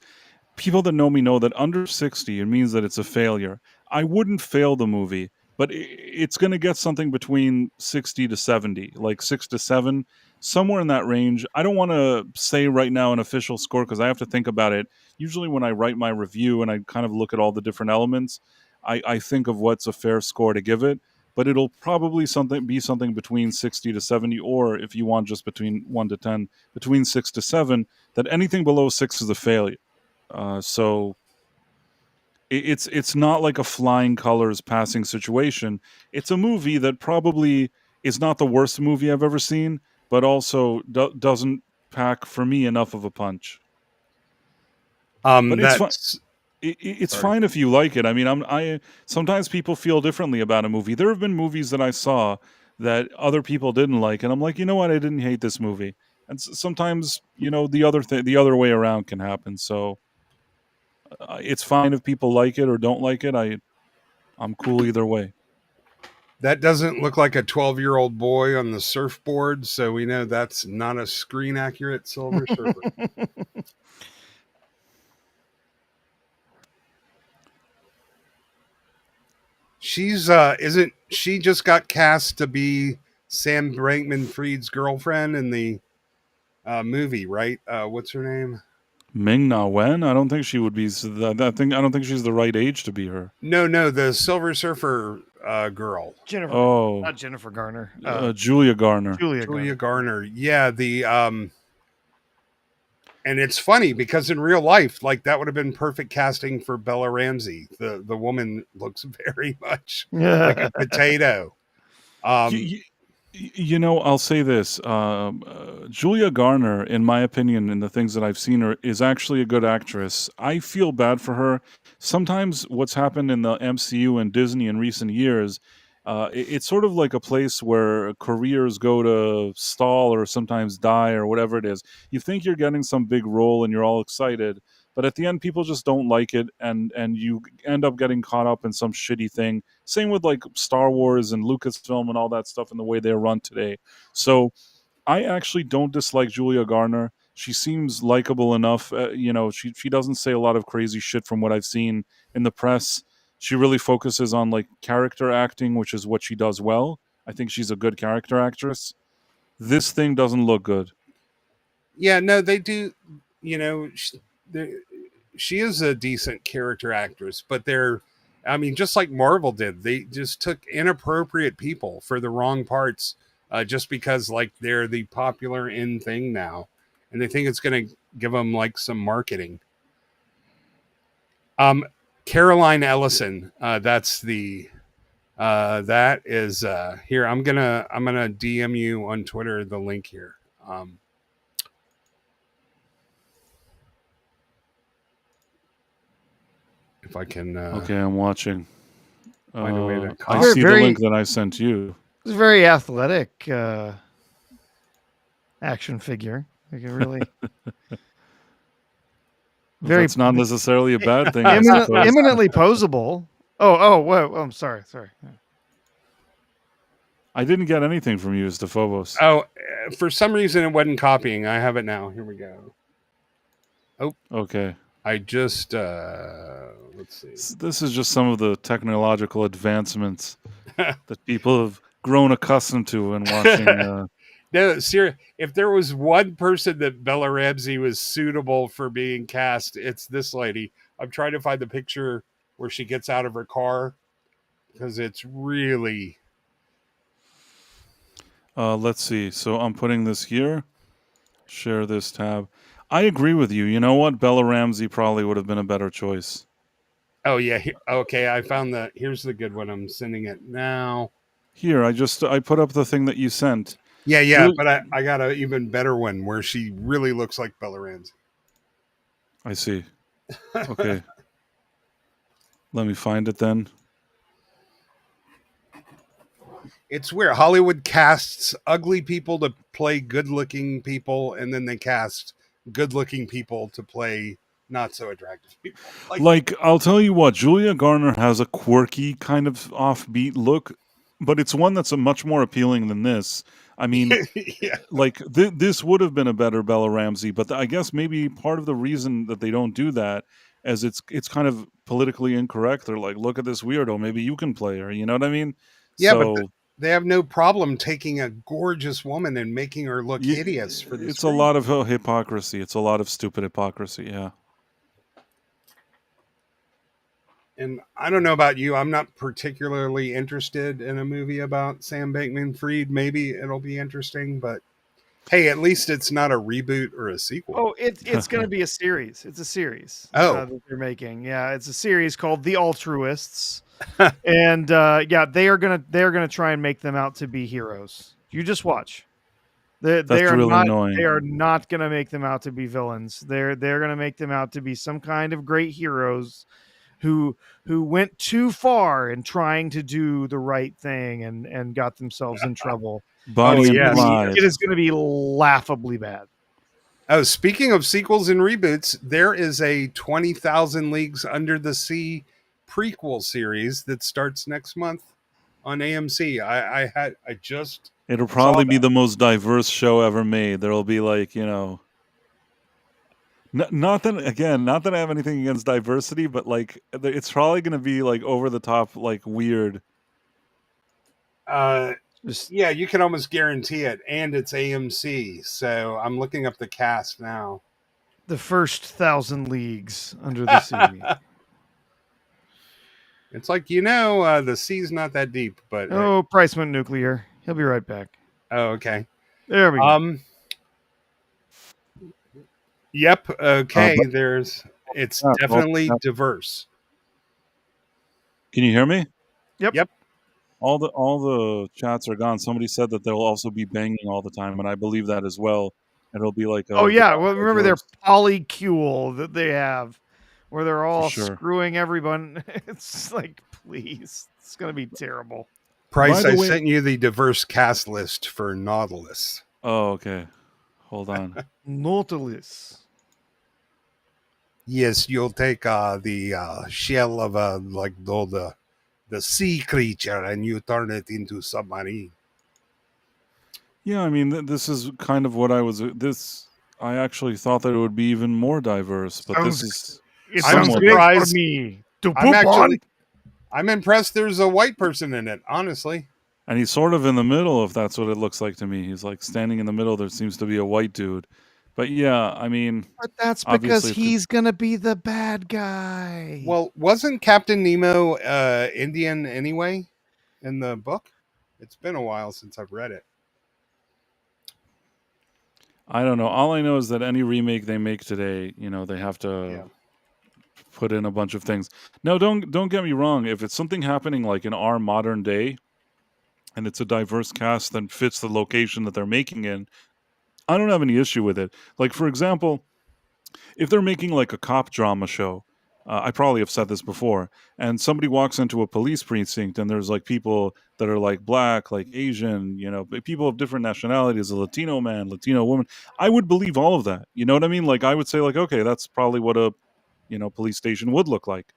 people that know me know that under 60, it means that it's a failure. I wouldn't fail the movie, but it's going to get something between 60 to 70, like 6 to 7, somewhere in that range. I don't want to say right now an official score because I have to think about it. Usually when I write my review and I kind of look at all the different elements, I think of what's a fair score to give it, but it'll probably be something between 60 to 70, or if you want just between 1 to 10, between 6 to 7, that anything below 6 is a failure. So it's not like a flying colors passing situation. It's a movie that probably is not the worst movie I've ever seen, but also doesn't pack for me enough of a punch. But it's fine if you like it. I mean, I sometimes people feel differently about a movie. There have been movies that I saw that other people didn't like, and I'm like, you know what? I didn't hate this movie. And sometimes, the other way around can happen. So it's fine if people like it or don't like it. I'm cool either way. That doesn't look like a 12-year-old boy on the surfboard, so we know that's not a screen accurate Silver Surfer. She's isn't she just got cast to be Sam Bankman-Fried's girlfriend in the movie, right? What's her name? Ming-Na Wen? I don't think she would be. I don't think she's the right age to be her. No, the Silver Surfer girl. Jennifer. Oh, Not Jennifer Garner. Julia Garner. Julia Garner. Yeah, and it's funny because in real life, like that would have been perfect casting for Bella Ramsey. The woman looks very much like a potato. I'll say this. Julia Garner, in my opinion, in the things that I've seen her, is actually a good actress. I feel bad for her. Sometimes what's happened in the MCU and Disney in recent years, it's sort of like a place where careers go to stall or sometimes die or whatever it is. You think you're getting some big role and you're all excited, but at the end, people just don't like it, and you end up getting caught up in some shitty thing. Same with like Star Wars and Lucasfilm and all that stuff and the way they're run today. So I actually don't dislike Julia Garner. She seems likable enough. She doesn't say a lot of crazy shit from what I've seen in the press. She really focuses on like character acting, which is what she does well. I think she's a good character actress. This thing doesn't look good. Yeah, no, they do. You know, she is a decent character actress, but I mean, just like Marvel did, they just took inappropriate people for the wrong parts, just because like they're the popular in thing now, and they think it's going to give them like some marketing. Um, Caroline Ellison, that's the that is here. I'm gonna DM you on Twitter the link here. If I can Okay, I'm watching. find a way to I Very, see the very, link that I sent you. it's a very athletic action figure. Like it really very That's not necessarily a bad thing, I eminent, suppose. eminently posable. Oh, whoa, oh, I'm sorry. I didn't get anything from you, Stephobos. Oh, for some reason it wasn't copying. I have it now. Here we go. Okay. I just let's see. This is just some of the technological advancements that people have grown accustomed to when watching. No, serious. If there was one person that Bella Ramsey was suitable for being cast, it's this lady. I'm trying to find the picture where she gets out of her car because it's really. Let's see. So I'm putting this here. Share this tab. I agree with you. You know what? Bella Ramsey probably would have been a better choice. Oh yeah. Okay, I found the. Here's the good one. I'm sending it now. Here, I put up the thing that you sent. Yeah, but I got an even better one where she really looks like Bella Ramsey. I see. Okay. Let me find it then. It's weird. Hollywood casts ugly people to play good-looking people, and then they cast good-looking people to play not so attractive people. Like, I'll tell you what, Julia Garner has a quirky kind of offbeat look, but it's one that's much more appealing than this. I mean, yeah. like this would have been a better Bella Ramsey, but I guess maybe part of the reason that they don't do that is it's kind of politically incorrect. They're like, look at this weirdo, maybe you can play her. You know what I mean? Yeah, so, but they have no problem taking a gorgeous woman and making her look hideous for the It's screen. a lot of hypocrisy. It's a lot of stupid hypocrisy. Yeah. And I don't know about you. I'm not particularly interested in a movie about Sam Bankman-Fried. Maybe it'll be interesting, but hey, at least it's not a reboot or a sequel. Oh, it's going to be a series. It's a series. Oh. That they're making. Yeah, it's a series called The Altruists, and yeah, they're gonna try and make them out to be heroes. You just watch. They are really not. annoying. They are not going to make them out to be villains. They're going to make them out to be some kind of great heroes who went too far in trying to do the right thing and got themselves in trouble. Bonnie and yes. Clyde. It is going to be laughably bad. Oh, speaking of sequels and reboots, there is a 20,000 Leagues Under the Sea prequel series that starts next month on AMC. I just It'll probably be the most diverse show ever made. There'll be like, not that I have anything against diversity, but like it's probably going to be like over the top, like weird. Yeah, you can almost guarantee it, and it's AMC. So I'm looking up the cast now. The first 1,000 leagues under the sea. It's like the sea's not that deep, but Price went nuclear. He'll be right back. Oh, okay. There we go. Yep. Okay. It's definitely diverse. Can you hear me? Yep. All the chats are gone. Somebody said that they'll also be banging all the time, and I believe that as well. It'll be like well, remember their polycule that they have, where they're all screwing everyone. It's like, please, it's gonna be terrible. Price, I sent you the diverse cast list for Nautilus. Oh, okay. Hold on. Nautilus. Yes, you'll take the shell of the sea creature and you turn it into submarine. Yeah, I mean, this is kind of what I was. I actually thought that it would be even more diverse, but I'm surprised. I'm impressed. There's a white person in it, honestly. And he's sort of in the middle, if that's what it looks like to me. He's like standing in the middle. There seems to be a white dude. But yeah, I mean, But that's because obviously, it's he's gonna be the bad guy. Well, wasn't Captain Nemo Indian anyway in the book? It's been a while since I've read it. I don't know. All I know is that any remake they make today, they have to Yeah. put in a bunch of things. No, don't get me wrong. If it's something happening like in our modern day, and it's a diverse cast that fits the location that they're making in, I don't have any issue with it. Like, for example, if they're making like a cop drama show, I probably have said this before, and somebody walks into a police precinct and there's like people that are like black, like Asian, people of different nationalities, a Latino man, Latino woman, I would believe all of that. You know what I mean? Like, I would say, like, okay, that's probably what a police station would look like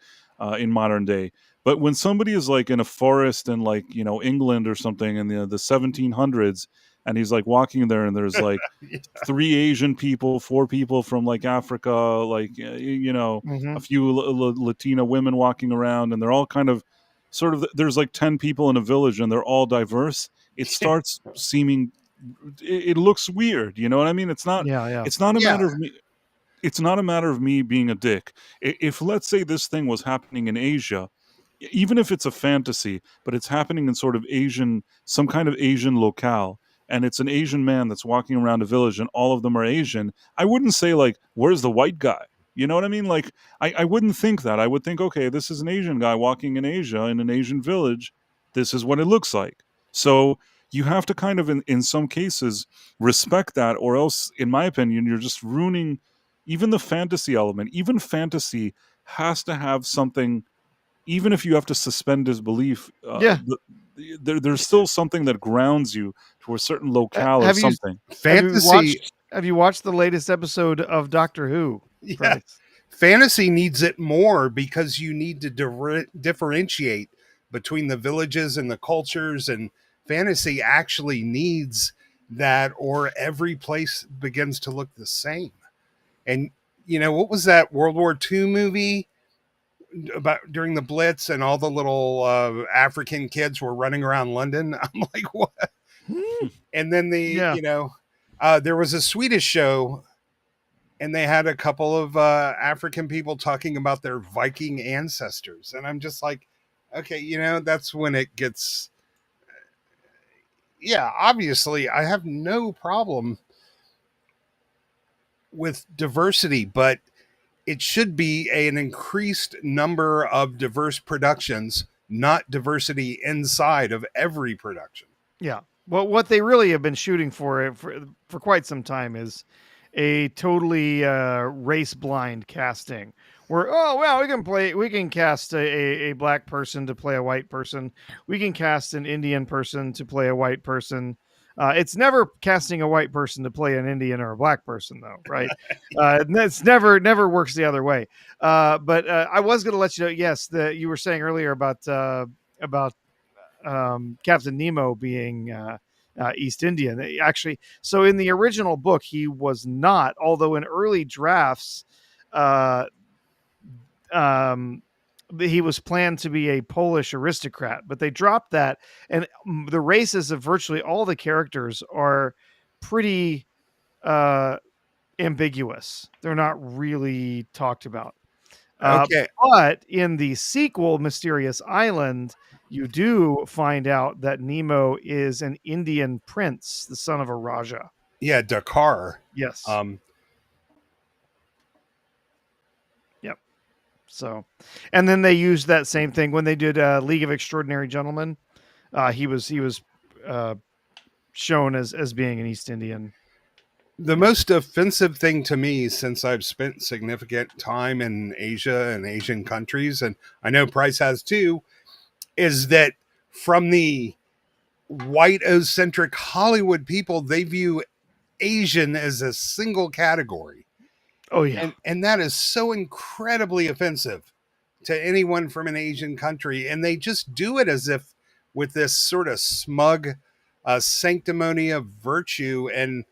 in modern day. But when somebody is like in a forest in like England or something in the 1700s, and he's like walking there, and there's like Yeah. 3 Asian people, 4 people from like Africa, like Mhm. a few Latina women walking around, and they're all kind of sort of, there's like 10 people in a village, and they're all diverse. It starts seeming, it looks weird. You know what I mean? It's not. Yeah, yeah. It's not a Yeah. matter of me. It's not a matter of me being a dick. If let's say this thing was happening in Asia, even if it's a fantasy, but it's happening in sort of Asian, some kind of Asian locale, and it's an Asian man that's walking around a village and all of them are Asian, I wouldn't say, like, where's the white guy? You know what I mean? Like, I wouldn't think that. I would think, okay, this is an Asian guy walking in Asia in an Asian village. This is what it looks like. So you have to kind of, in some cases, respect that, or else, in my opinion, you're just ruining even the fantasy element. Even fantasy has to have something, even if you have to suspend disbelief, Yeah. there's still something that grounds you to a certain locale or Have you something. Fantasy. have you watched the latest episode of Doctor Who? Yeah. Bryce? Fantasy needs it more because you need to differentiate between the villages and the cultures, and fantasy actually needs that, or every place begins to look the same. And what was that World War II movie about during the Blitz, and all the little African kids were running around London? I'm like, what? And then Yeah. there was a Swedish show, and they had a couple of African people talking about their Viking ancestors, and I'm just like, okay, that's when it gets. Yeah, obviously, I have no problem with diversity, but it should be an increased number of diverse productions, not diversity inside of every production. Yeah. Well, what they really have been shooting for quite some time is a totally race blind casting. Where, oh well, we can cast a black person to play a white person. We can cast an Indian person to play a white person. It's never casting a white person to play an Indian or a black person, though, right? It's never works the other way. But I was going to let you know. Yes, you were saying earlier about Captain Nemo being East Indian. Actually, so in the original book, he was not. Although in early drafts, uh, um, he was planned to be a Polish aristocrat, but they dropped that, and the races of virtually all the characters are pretty ambiguous. They're not really talked about. Okay. But in the sequel, Mysterious Island, you do find out that Nemo is an Indian prince, the son of a Raja. Yeah, Dakar. Yes. Um, Yep. So, and then they used that same thing when they did League of Extraordinary Gentlemen. He was shown as being an East Indian. the most offensive thing to me, since I've spent significant time in Asia and Asian countries, and I know Price has too, is that from the white-ocentric Hollywood people, they view Asian as a single category. Oh yeah. And that is so incredibly offensive to anyone from an Asian country. And they just do it as if with this sort of smug sanctimony of virtue. And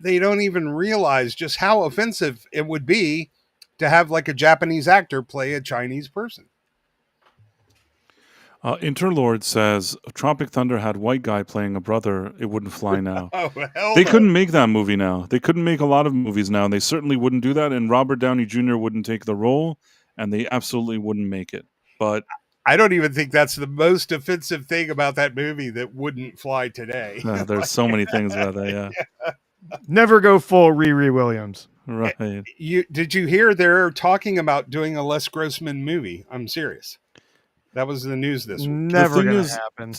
they don't even realize just how offensive it would be to have like a Japanese actor play a Chinese person. Interlord says Tropic Thunder had white guy playing a brother. It wouldn't fly now. Oh hell They no. couldn't make that movie now. They couldn't make a lot of movies now. And they certainly wouldn't do that. And Robert Downey Jr. wouldn't take the role, and they absolutely wouldn't make it. But I don't even think that's the most offensive thing about that movie that wouldn't fly today. there's so many things about that. Yeah, Never go full Riri Williams. right. Did you hear they're talking about doing a Les Grossman movie? I'm serious. That was the news this week. Never thing gonna is, happen.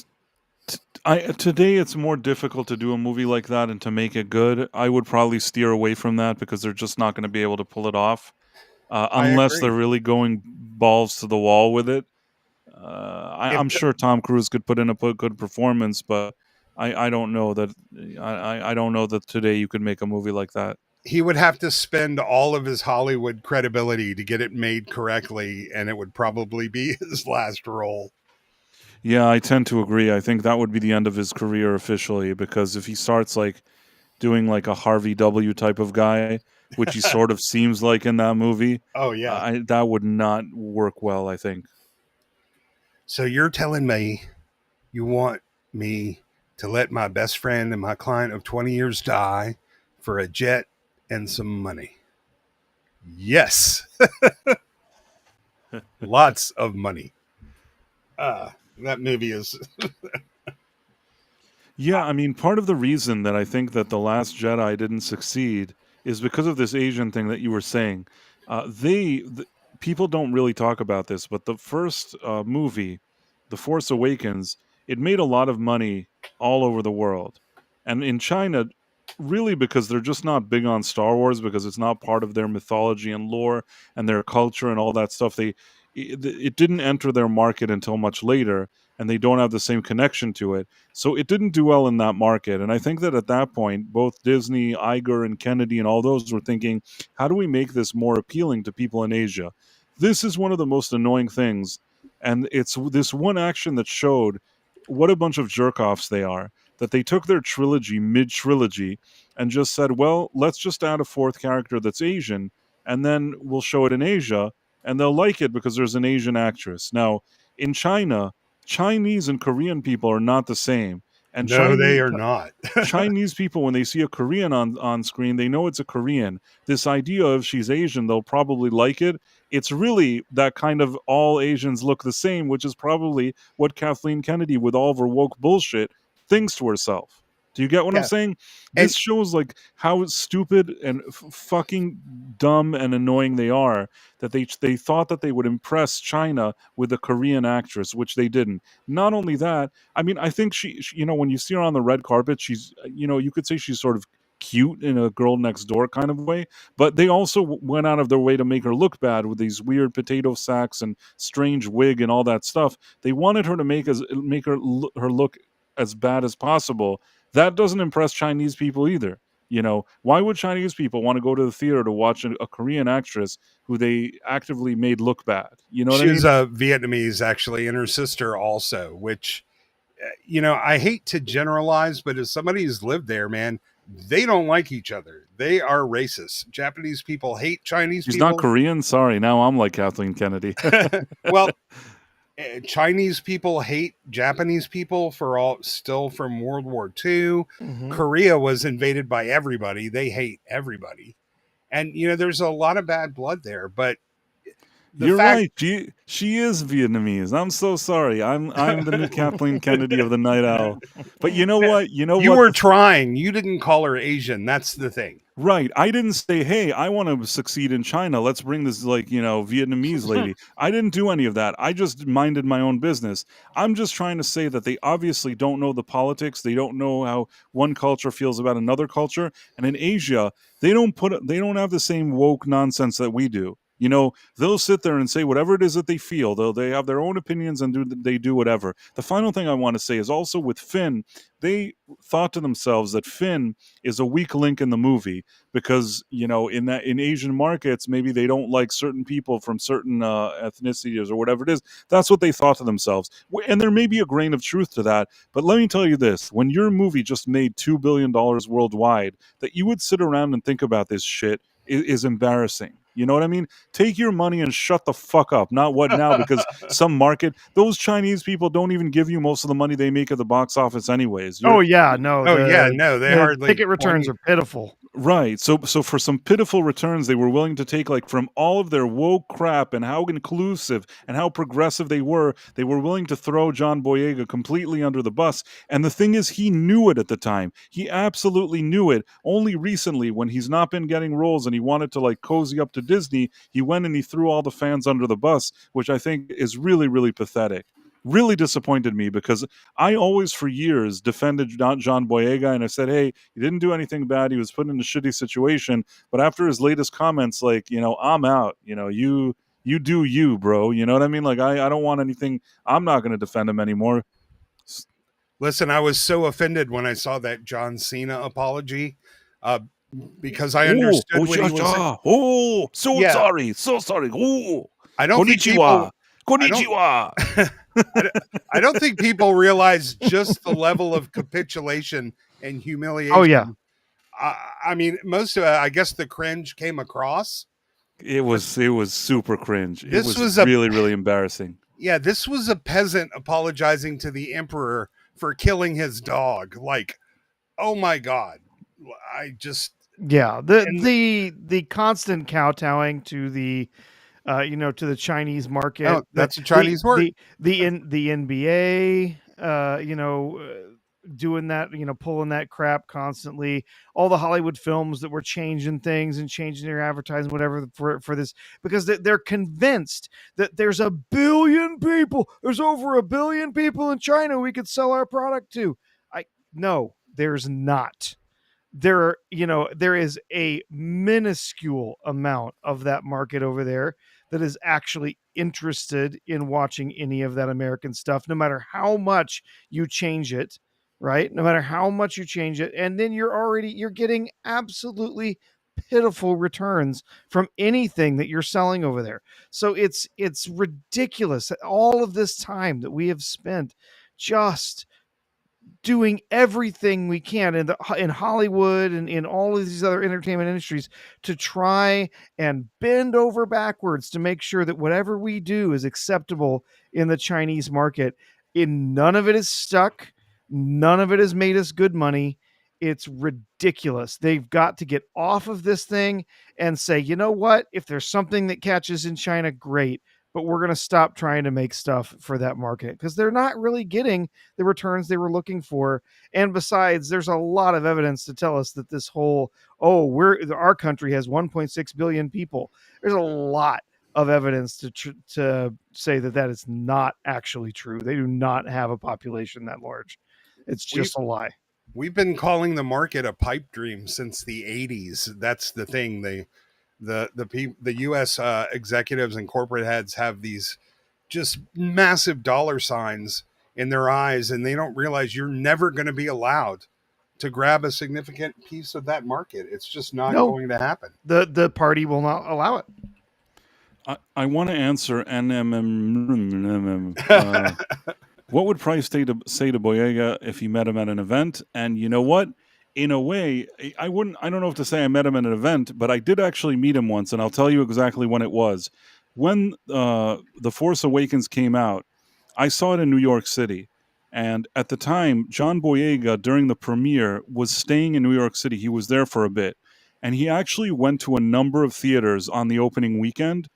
Today it's more difficult to do a movie like that and to make it good. I would probably steer away from that because they're just not going to be able to pull it off unless agree. they're really going balls to the wall with it. I'm sure Tom Cruise could put in a good performance, but I don't know that. I don't know that today you could make a movie like that. He would have to spend all of his Hollywood credibility to get it made correctly, and it would probably be his last role. Yeah, I tend to agree. I think that would be the end of his career officially, because if he starts like doing like a Harvey W type of guy, which he sort of seems like in that movie, Oh yeah. that would not work well, I think. So you're telling me you want me to let my best friend and my client of 20 years die for a jet and some money? Yes. Lots of money. That movie is Yeah, I mean, part of the reason that I think that The Last Jedi didn't succeed is because of this Asian thing that you were saying. People don't really talk about this, but the first movie, The Force Awakens, it made a lot of money all over the world. And in China, really because they're just not big on Star Wars, because it's not part of their mythology and lore and their culture and all that stuff. It didn't enter their market until much later, and they don't have the same connection to it. So it didn't do well in that market. And I think that at that point, both Disney, Iger, and Kennedy and all those were thinking, how do we make this more appealing to people in Asia? This is one of the most annoying things. And it's this one action that showed what a bunch of jerk-offs they are, that they took their trilogy mid-trilogy and just said, well, let's just add a fourth character that's Asian, and then we'll show it in Asia, and they'll like it because there's an Asian actress. Now, in China, Chinese and Korean people are not the same. And no, they are not. Chinese people, when they see a Korean on screen, they know it's a Korean. This idea of she's Asian, they'll probably like it. It's really that kind of all Asians look the same, which is probably what Kathleen Kennedy, with all of her woke bullshit, thinks to herself. Do you get what I'm saying? This shows like how stupid and fucking dumb and annoying they are, that they thought that they would impress China with a Korean actress, which they didn't. Not only that, I mean, I think she when you see her on the red carpet, she's, you could say she's sort of cute in a girl next door kind of way, but they also went out of their way to make her look bad with these weird potato sacks and strange wig and all that stuff. They wanted her to make her look as bad as possible. That doesn't impress Chinese people either. Why would Chinese people want to go to the theater to watch a Korean actress who they actively made look bad? You know what I mean? She's Vietnamese, actually, and her sister also, which, I hate to generalize, but as somebody who's lived there, man, they don't like each other. They are racist. Japanese people hate Chinese people. She's not Korean? Sorry, now I'm like Kathleen Kennedy. Well, Chinese people hate Japanese people still from World War II. Mm-hmm. Korea was invaded by everybody. They hate everybody. And, there's a lot of bad blood there, but you're right. She is Vietnamese. I'm so sorry. I'm the new Kathleen Kennedy of the Night Owl. But you know what? You were trying. You didn't call her Asian. That's the thing. Right. I didn't say, hey, I want to succeed in China. Let's bring this Vietnamese lady. I didn't do any of that. I just minded my own business. I'm just trying to say that they obviously don't know the politics. They don't know how one culture feels about another culture. And in Asia, they don't have the same woke nonsense that we do. They'll sit there and say whatever it is that they feel. They have their own opinions and they do whatever. The final thing I want to say is also with Finn, they thought to themselves that Finn is a weak link in the movie because, in Asian markets, maybe they don't like certain people from certain ethnicities or whatever it is. That's what they thought to themselves. And there may be a grain of truth to that. But let me tell you this, when your movie just made $2 billion worldwide, that you would sit around and think about this shit is embarrassing. You know what I mean? Take your money and shut the fuck up. Not what now, because some market, those Chinese people don't even give you most of the money they make at the box office anyways. Oh yeah, no. Oh yeah, no, they the hardly ticket returns are pitiful. Right. So for some pitiful returns, they were willing to take, like, from all of their woke crap and how inclusive and how progressive they were willing to throw John Boyega completely under the bus. And the thing is, he knew it at the time. He absolutely knew it. Only recently, when he's not been getting roles and he wanted to, like, cozy up to Disney, he went and he threw all the fans under the bus, which I think is really, really pathetic. Really disappointed me, because I always, for years, defended John Boyega, and I said, hey, he didn't do anything bad. He was put in a shitty situation. But after his latest comments, like, I'm out. You do you, bro. You know what I mean? Like, I don't want anything. I'm not going to defend him anymore. Listen, I was so offended when I saw that John Cena apology, because I understood what he was. Sorry, so sorry. Oh, I don't think people. Konnichiwa. I don't think people realize just the level of capitulation and humiliation. Oh yeah. I mean, most of it, I guess the cringe came across. It was super cringe. This it was really, really embarrassing. Yeah, this was a peasant apologizing to the emperor for killing his dog. Like, oh my God. The constant kowtowing to the to the Chinese market. Oh, that's a Chinese word. The NBA, doing that, pulling that crap constantly. All the Hollywood films that were changing things and changing their advertising, whatever, for this, because they're convinced that there's a billion people. There's over a billion people in China we could sell our product to. No, there's not. There is a minuscule amount of that market over there that is actually interested in watching any of that American stuff, no matter how much you change it, right? No matter how much you change it. And then you're getting absolutely pitiful returns from anything that you're selling over there. So it's ridiculous. All of this time that we have spent just doing everything we can in Hollywood and in all of these other entertainment industries to try and bend over backwards to make sure that whatever we do is acceptable in the Chinese market. None of it is stuck. None of it has made us good money. It's ridiculous. They've got to get off of this thing and say, you know what? If there's something that catches in China, great. But we're going to stop trying to make stuff for that market, because they're not really getting the returns they were looking for. And besides, there's a lot of evidence to tell us that this whole, our country has 1.6 billion people. There's a lot of evidence to say that is not actually true. They do not have a population that large. It's just a lie. We've been calling the market a pipe dream since the 80s. That's the thing. The U.S. Executives and corporate heads have these just massive dollar signs in their eyes, and they don't realize you're never going to be allowed to grab a significant piece of that market. It's just not going to happen. The party will not allow it. I want to answer what would Price say to Boyega if he met him at an event? And you know what? In a way, I don't know if to say I met him at an event, but I did actually meet him once, and I'll tell you exactly when it was. When The Force Awakens came out, I saw it in New York City. And at the time, John Boyega, during the premiere, was staying in New York City. He was there for a bit. And he actually went to a number of theaters on the opening weekend,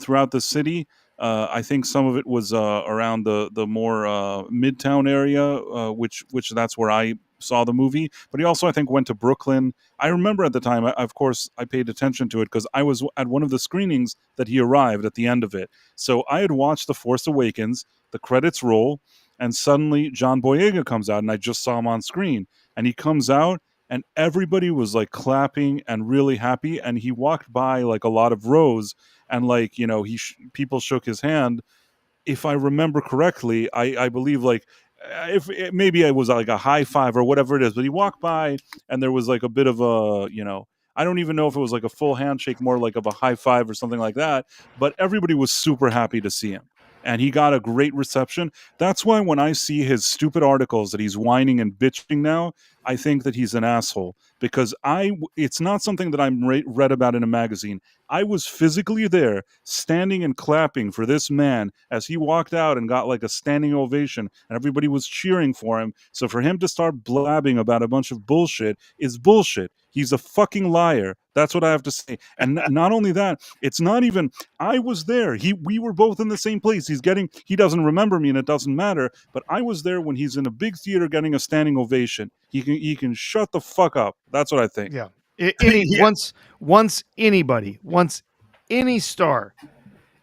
throughout the city. I think some of it was around the more Midtown area, which that's where I saw the movie. But he also, I think, went to Brooklyn. I remember at the time, of course, I paid attention to it because I was at one of the screenings that he arrived at the end of it. So I had watched The Force Awakens, the credits roll, and suddenly John Boyega comes out, and I just saw him on screen. And he comes out, and everybody was like clapping and really happy. And he walked by like a lot of rows, and like, people shook his hand. If I remember correctly, I believe like maybe it was like a high five or whatever it is, but he walked by and there was like a bit of a, I don't even know if it was like a full handshake, more like of a high five or something like that. But everybody was super happy to see him. and he got a great reception. That's why when I see his stupid articles that he's whining and bitching now, I think that he's an asshole, because it's not something that I'm read about in a magazine. I was physically there, standing and clapping for this man as he walked out and got like a standing ovation, and everybody was cheering for him. So for him to start blabbing about a bunch of bullshit is bullshit. He's a fucking liar. That's what I have to say. And not only that, it's not even. I was there. We were both in the same place. He doesn't remember me, and it doesn't matter. But I was there when he's in a big theater getting a standing ovation. He can shut the fuck up. That's what I think. Yeah. Yeah. Once any star,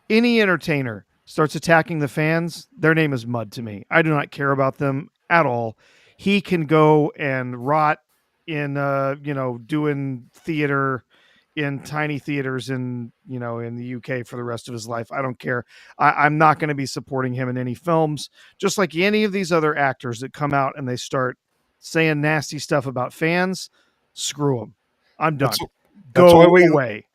any entertainer starts attacking the fans, their name is mud to me. I do not care about them at all. He can go and rot in doing theater in tiny theaters in the UK for the rest of his life. I don't care. I'm not going to be supporting him in any films. Just like any of these other actors that come out and they start saying nasty stuff about fans, screw them. I'm done. That's Go why we away.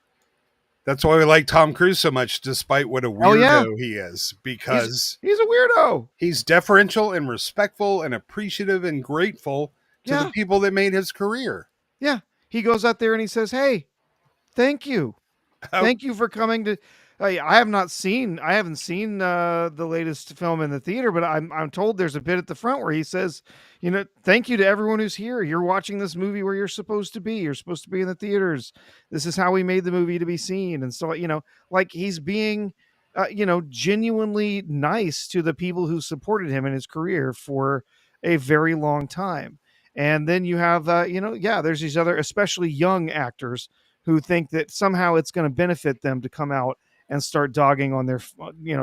That's why we like Tom Cruise so much, despite what a weirdo yeah. he is, because He's a weirdo. he's deferential and respectful and appreciative and grateful to Yeah. the people that made his career. Yeah. He goes out there and he says, "Hey, thank you. Thank you for coming to." I haven't seen the latest film in the theater, but I'm told there's a bit at the front where he says, "Thank you to everyone who's here. You're watching this movie where you're supposed to be. You're supposed to be in the theaters. This is how we made the movie to be seen." And so, like he's being, genuinely nice to the people who supported him in his career for a very long time. And then you have, there's these other, especially young actors who think that somehow it's going to benefit them to come out and start dogging on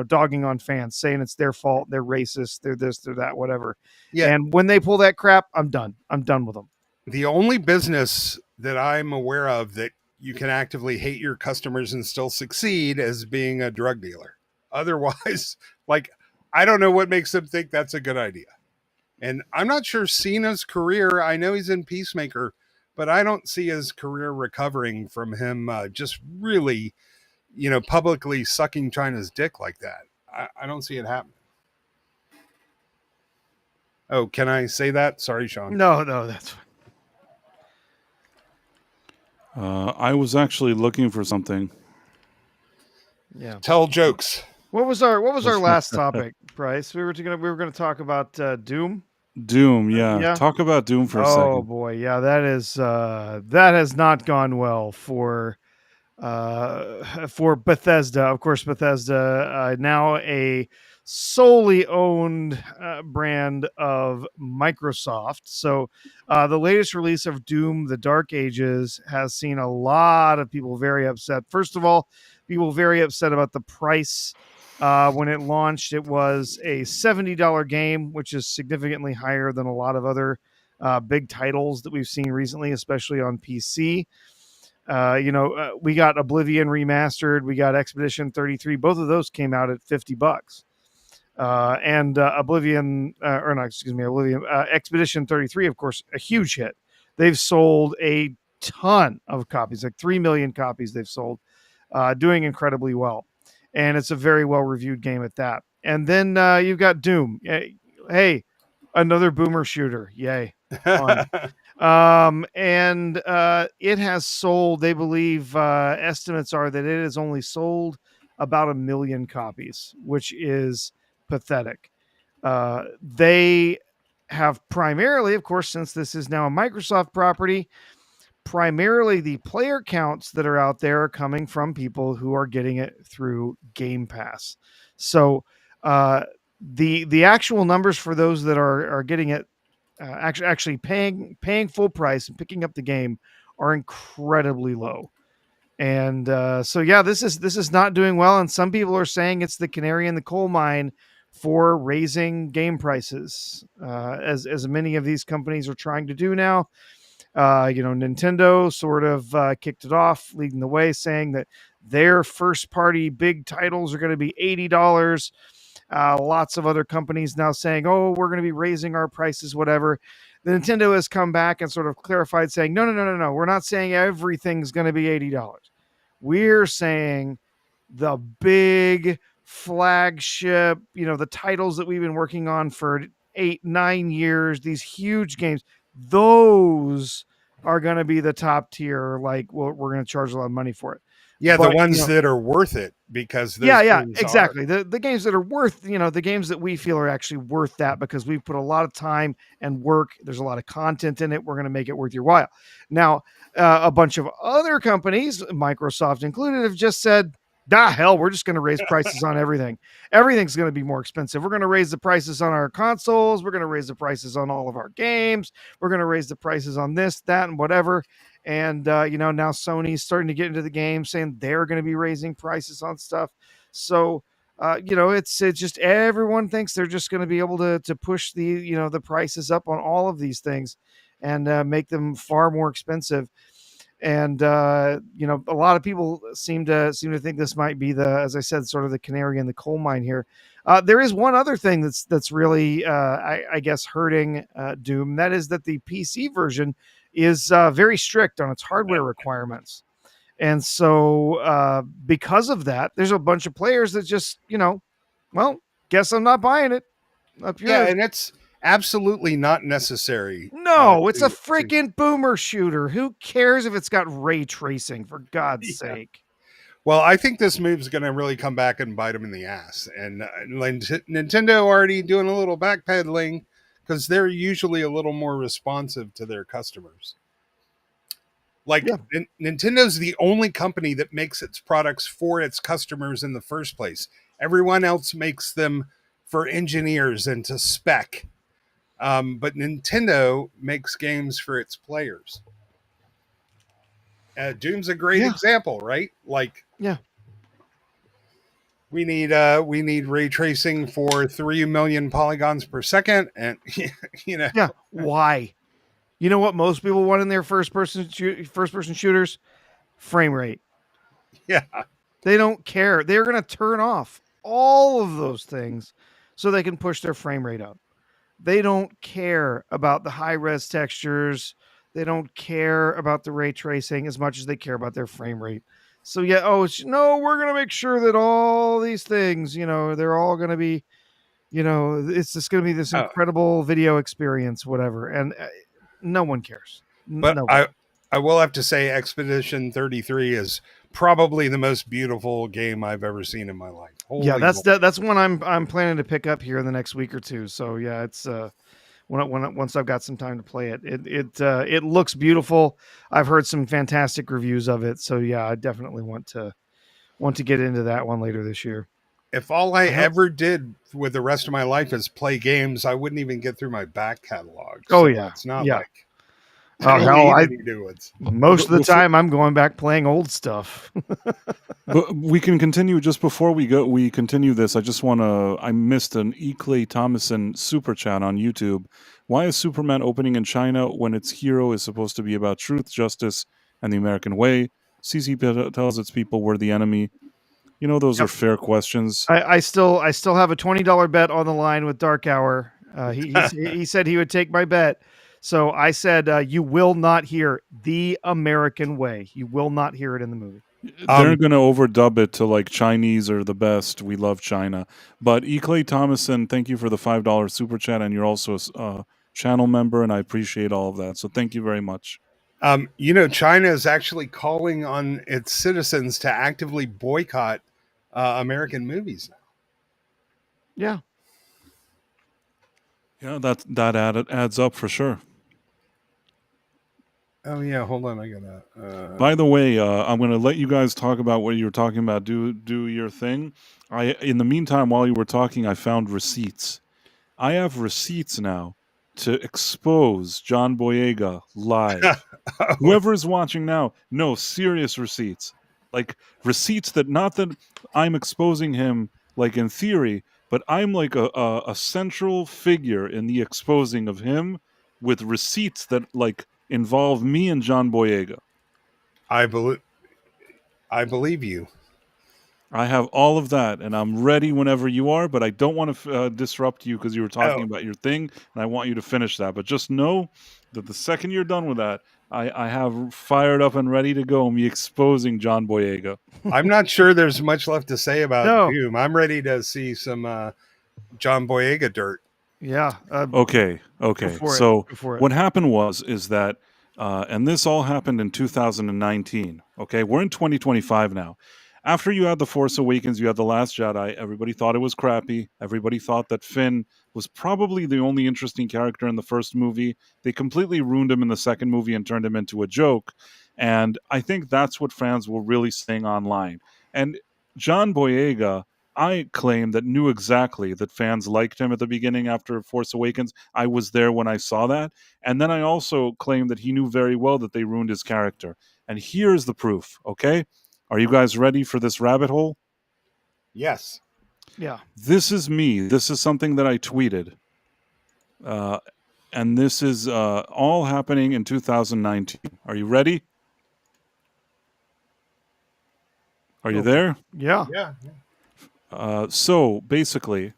dogging on fans, saying it's their fault, they're racist, they're this, they're that, whatever. Yeah. And when they pull that crap, I'm done. I'm done with them. The only business that I'm aware of that you can actively hate your customers and still succeed is being a drug dealer. Otherwise, like, I don't know what makes them think that's a good idea. And I'm not sure Cena's career, I know he's in Peacemaker, but I don't see his career recovering from him just really, publicly sucking China's dick like that. I don't see it happening. Oh, can I say that? Sorry, Sean. No, that's fine. I was actually looking for something. Yeah. Tell jokes. What was our last topic, Bryce? We were gonna talk about Doom. Doom, yeah. Talk about Doom for a second. Oh boy, yeah, that has not gone well for Bethesda. Of course, Bethesda now a solely owned brand of Microsoft. So the latest release of Doom, The Dark Ages, has seen a lot of people very upset. First of all, people very upset about the price. When it launched, it was a $70 game, which is significantly higher than a lot of other big titles that we've seen recently, especially on PC. We got Oblivion remastered. We got Expedition 33. Both of those came out at $50. And Oblivion, Expedition 33, of course, a huge hit. They've sold a ton of copies, like 3 million copies they've sold, doing incredibly well. And it's a very well-reviewed game at that. And then you've got Doom. Hey, another boomer shooter. Yay. And it has sold, they believe, estimates are that it has only sold about 1 million copies, which is pathetic. They have primarily, of course, since this is now a Microsoft property, primarily the player counts that are out there are coming from people who are getting it through Game Pass. So the actual numbers for those that are getting it, actually paying full price and picking up the game, are incredibly low. And so yeah, this is not doing well. And some people are saying it's the canary in the coal mine for raising game prices, as many of these companies are trying to do now. Nintendo sort of kicked it off, leading the way, saying that their first party big titles are going to be $80. Lots of other companies now saying, oh, we're going to be raising our prices, whatever. The Nintendo has come back and sort of clarified, saying, no. We're not saying everything's going to be $80. We're saying the big flagship, the titles that we've been working on for 8-9 years, these huge games, those are going to be the top tier. Like, well, we're going to charge a lot of money for it. Yeah, the But, ones that are worth it, because those yeah, games exactly. The games that are worth, the games that we feel are actually worth that because we've put a lot of time and work. There's a lot of content in it. We're going to make it worth your while. Now, a bunch of other companies, Microsoft included, have just said, hell, we're just going to raise prices on everything. Everything's going to be more expensive. We're going to raise the prices on our consoles. We're going to raise the prices on all of our games. We're going to raise the prices on this, that, and whatever. And, now Sony's starting to get into the game saying they're going to be raising prices on stuff. So, it's just everyone thinks they're just going to be able to push the prices up on all of these things and make them far more expensive. And, a lot of people seem to think this might be as I said, sort of the canary in the coal mine here. There is one other thing that's really, I guess, hurting Doom. That is that the PC version is very strict on its hardware requirements. And so because of that, there's a bunch of players that just, well, guess I'm not buying it. Up yours. Yeah, and it's absolutely not necessary. No, it's a freaking boomer shooter. Who cares if it's got ray tracing, for God's sake? Well, I think this move's going to really come back and bite them in the ass. And Nintendo already doing a little backpedaling because they're usually a little more responsive to their customers. Nintendo's the only company that makes its products for its customers in the first place. Everyone else makes them for engineers and to spec. But Nintendo makes games for its players. Doom's a great example, right? We need ray tracing for 3 million polygons per second, and why? You know what most people want in their first person shooters? Frame rate. Yeah. They don't care. They're going to turn off all of those things so they can push their frame rate up. They don't care about the high res textures. They don't care about the ray tracing as much as they care about their frame rate. So we're going to make sure that all these things, they're all going to be, it's just going to be this incredible video experience, whatever. And no one cares. But I will have to say Expedition 33 is probably the most beautiful game I've ever seen in my life. Holy that's one I'm planning to pick up here in the next week or two. So yeah, it's once I've got some time to play it, it looks beautiful. I've heard some fantastic reviews of it. So yeah, I definitely want to get into that one later this year. If all I ever did with the rest of my life is play games, I wouldn't even get through my back catalog. So yeah, it's not like. Most of the time I'm going back playing old stuff. But we can continue just before we continue this. I missed an E. Clay Thomason super chat on YouTube. Why is Superman opening in China when its hero is supposed to be about truth, justice, and the American way? CC tells its people we're the enemy. Those are fair questions. I still have a $20 bet on the line with Dark Hour. He said he would take my bet. So I said, you will not hear the American way. You will not hear it in the movie. They're going to overdub it to like Chinese are the best. We love China. But E. Clay Thomason, thank you for the $5 super chat. And you're also a channel member. And I appreciate all of that. So thank you very much. China is actually calling on its citizens to actively boycott American movies now. Yeah. Yeah, that adds up for sure. Oh yeah, hold on, I gotta. By the way, I'm going to let you guys talk about what you were talking about. Do your thing. In the meantime, while you were talking, I found receipts. I have receipts now to expose John Boyega live. Whoever is watching now, no, serious receipts, like receipts that not that I'm exposing him like in theory, but I'm like a central figure in the exposing of him with receipts that like involve me and John Boyega. I believe you. I have all of that, and I'm ready whenever you are, but I don't want to disrupt you because you were talking about your thing, and I want you to finish that. But just know that the second you're done with that, I have fired up and ready to go. Me exposing John Boyega. I'm not sure there's much left to say about No. Doom. I'm ready to see some John Boyega dirt. Yeah. Okay. Go for it. Go for it. What happened is that, and this all happened in 2019. Okay, we're in 2025 now. After you had The Force Awakens, you had The Last Jedi. Everybody thought it was crappy. Everybody thought that Finn was probably the only interesting character in the first movie. They completely ruined him in the second movie and turned him into a joke. And I think that's what fans were really saying online. And John Boyega, I claim that knew exactly that fans liked him at the beginning after Force Awakens. I was there when I saw that. And then I also claim that he knew very well that they ruined his character. And here's the proof, okay? Are you guys ready for this rabbit hole? Yes. Yeah. This is me. This is something that I tweeted. And this is all happening in 2019. Are you ready? Are you there? Yeah. Yeah. So basically,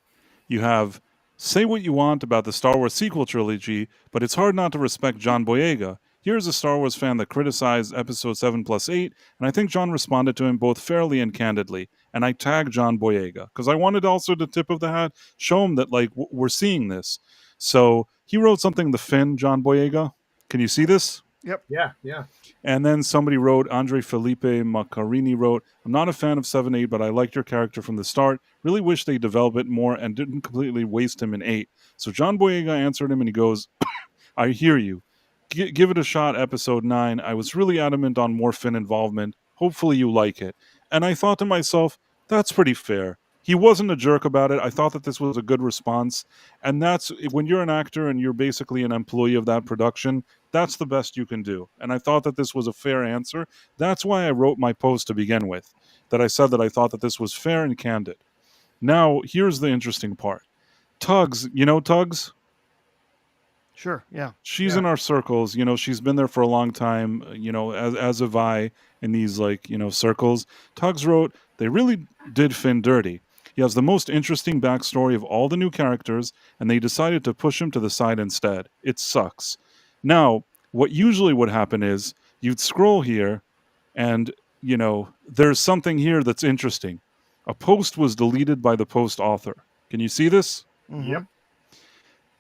you have say what you want about the Star Wars sequel trilogy, but it's hard not to respect John Boyega. Here's a Star Wars fan that criticized Episode 7+8, and I think John responded to him both fairly and candidly. And I tagged John Boyega because I wanted also the tip of the hat, show him that like we're seeing this. So he wrote something to Finn, John Boyega. Can you see this? Yeah. And then somebody wrote, Andre Felipe Maccarini wrote, I'm not a fan of 7-8, but I liked your character from the start. Really wish they developed it more and didn't completely waste him in 8. So John Boyega answered him and he goes, I hear you. Give it a shot, Episode 9. I was really adamant on more Finn involvement. Hopefully you like it. And I thought to myself, that's pretty fair. He wasn't a jerk about it. I thought that this was a good response. And that's when you're an actor and you're basically an employee of that production, that's the best you can do. And I thought that this was a fair answer. That's why I wrote my post to begin with, that I said that I thought that this was fair and candid. Now, here's the interesting part. Tugs, you know Tugs? Sure. Yeah. She's in our circles. You know, she's been there for a long time, you know, as have I in these, like, you know, circles. Tugs wrote, they really did Finn dirty. He has the most interesting backstory of all the new characters, and they decided to push him to the side instead. It sucks. Now, what usually would happen is you'd scroll here, and, you know, there's something here that's interesting. A post was deleted by the post author. Can you see this? Mm-hmm. Yep.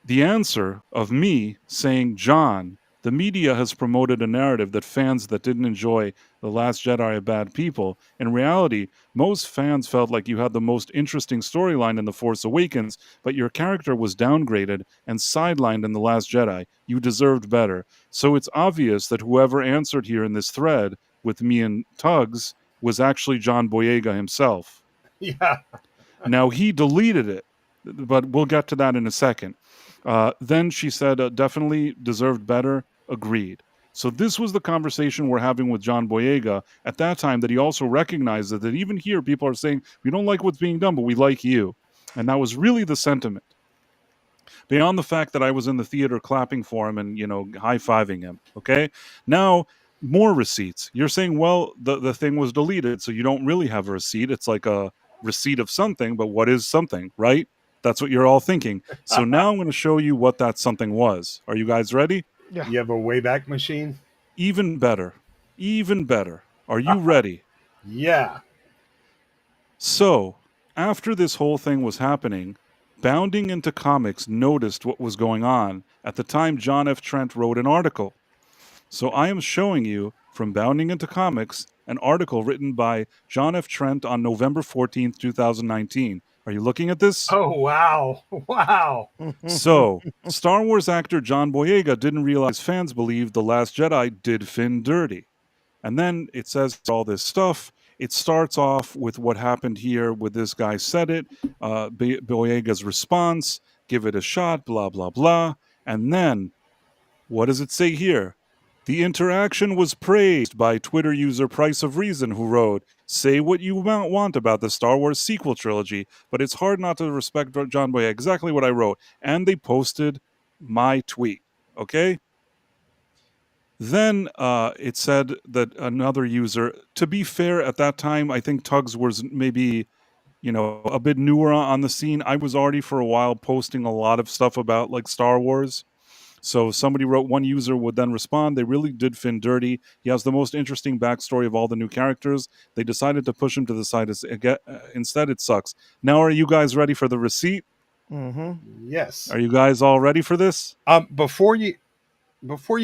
The answer of me saying, John, the media has promoted a narrative that fans that didn't enjoy The Last Jedi are bad people. In reality, most fans felt like you had the most interesting storyline in The Force Awakens, but your character was downgraded and sidelined in The Last Jedi. You deserved better. So it's obvious that whoever answered here in this thread with me and Tugs was actually John Boyega himself. Yeah. Now, he deleted it, but we'll get to that in a second. Then she said, definitely deserved better, agreed. So this was the conversation we're having with John Boyega at that time, that he also recognized that even here people are saying, we don't like what's being done, but we like you. And that was really the sentiment. Beyond the fact that I was in the theater clapping for him and, you know, high-fiving him, okay? Now, more receipts. You're saying, well, the thing was deleted, so you don't really have a receipt. It's like a receipt of something, but what is something, right? That's what you're all thinking. So now I'm going to show you what that something was. Are you guys ready? Yeah. You have a Wayback Machine? Even better. Even better. Are you ready? Yeah. So, after this whole thing was happening, Bounding Into Comics noticed what was going on. At the time, John F. Trent wrote an article. So I am showing you from Bounding Into Comics an article written by John F. Trent on November 14th, 2019. Are you looking at this? Oh, wow. Wow. So, Star Wars actor John Boyega didn't realize fans believed The Last Jedi did Finn dirty. And then it says all this stuff. It starts off with what happened here with this guy said it, Boyega's response, give it a shot, blah, blah, blah. And then, what does it say here? The interaction was praised by Twitter user Price of Reason, who wrote, say what you want about the Star Wars sequel trilogy, but it's hard not to respect John Boyega. Exactly what I wrote. And they posted my tweet, okay? Then it said that another user, to be fair, at that time, I think Tugs was maybe, you know, a bit newer on the scene. I was already for a while posting a lot of stuff about like Star Wars. So somebody wrote, one user would then respond, they really did Finn dirty. He has the most interesting backstory of all the new characters. They decided to push him to the side. Instead, it sucks. Now, are you guys ready for the receipt? Mm-hmm. Yes. Are you guys all ready for this? Before you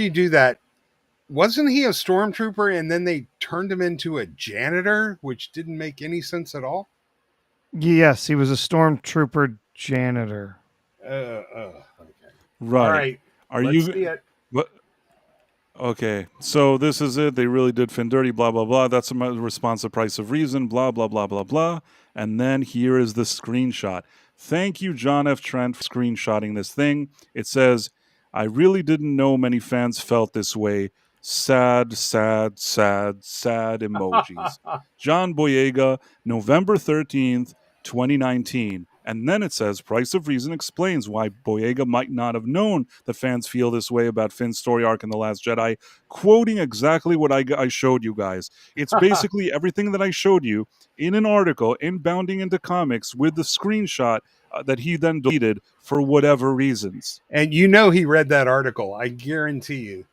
do that, wasn't he a stormtrooper and then they turned him into a janitor, which didn't make any sense at all? Yes, he was a stormtrooper janitor. Okay. Right. All right. Are Let's you? see it. What? Okay, so this is it. They really did Finn dirty, blah, blah, blah. That's a response to Price of Reason, blah, blah, blah, blah, blah. And then here is the screenshot. Thank you, John F. Trent, for screenshotting this thing. It says, I really didn't know many fans felt this way. Sad, sad, sad, sad emojis. John Boyega, November 13th, 2019. And then it says, Price of Reason explains why Boyega might not have known that fans feel this way about Finn's story arc in The Last Jedi, quoting exactly what I showed you guys. It's basically everything that I showed you in an article, inbounding into comics with the screenshot that he then deleted for whatever reasons. And you know he read that article, I guarantee you.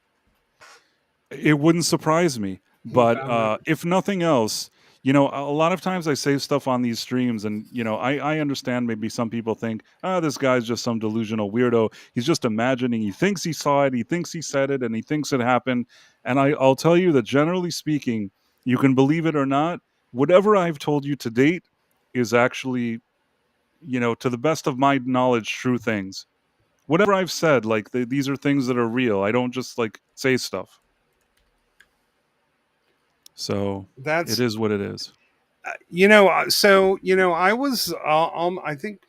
It wouldn't surprise me. But if nothing else, you know, a lot of times I say stuff on these streams and, you know, I understand maybe some people think, this guy's just some delusional weirdo. He's just imagining. He thinks he saw it. He thinks he said it and he thinks it happened. And I'll tell you that generally speaking, you can believe it or not, whatever I've told you to date is actually, you know, to the best of my knowledge, true things. Whatever I've said, like these are things that are real. I don't just like say stuff. So it is what it is. You know, so, you know, I was, I think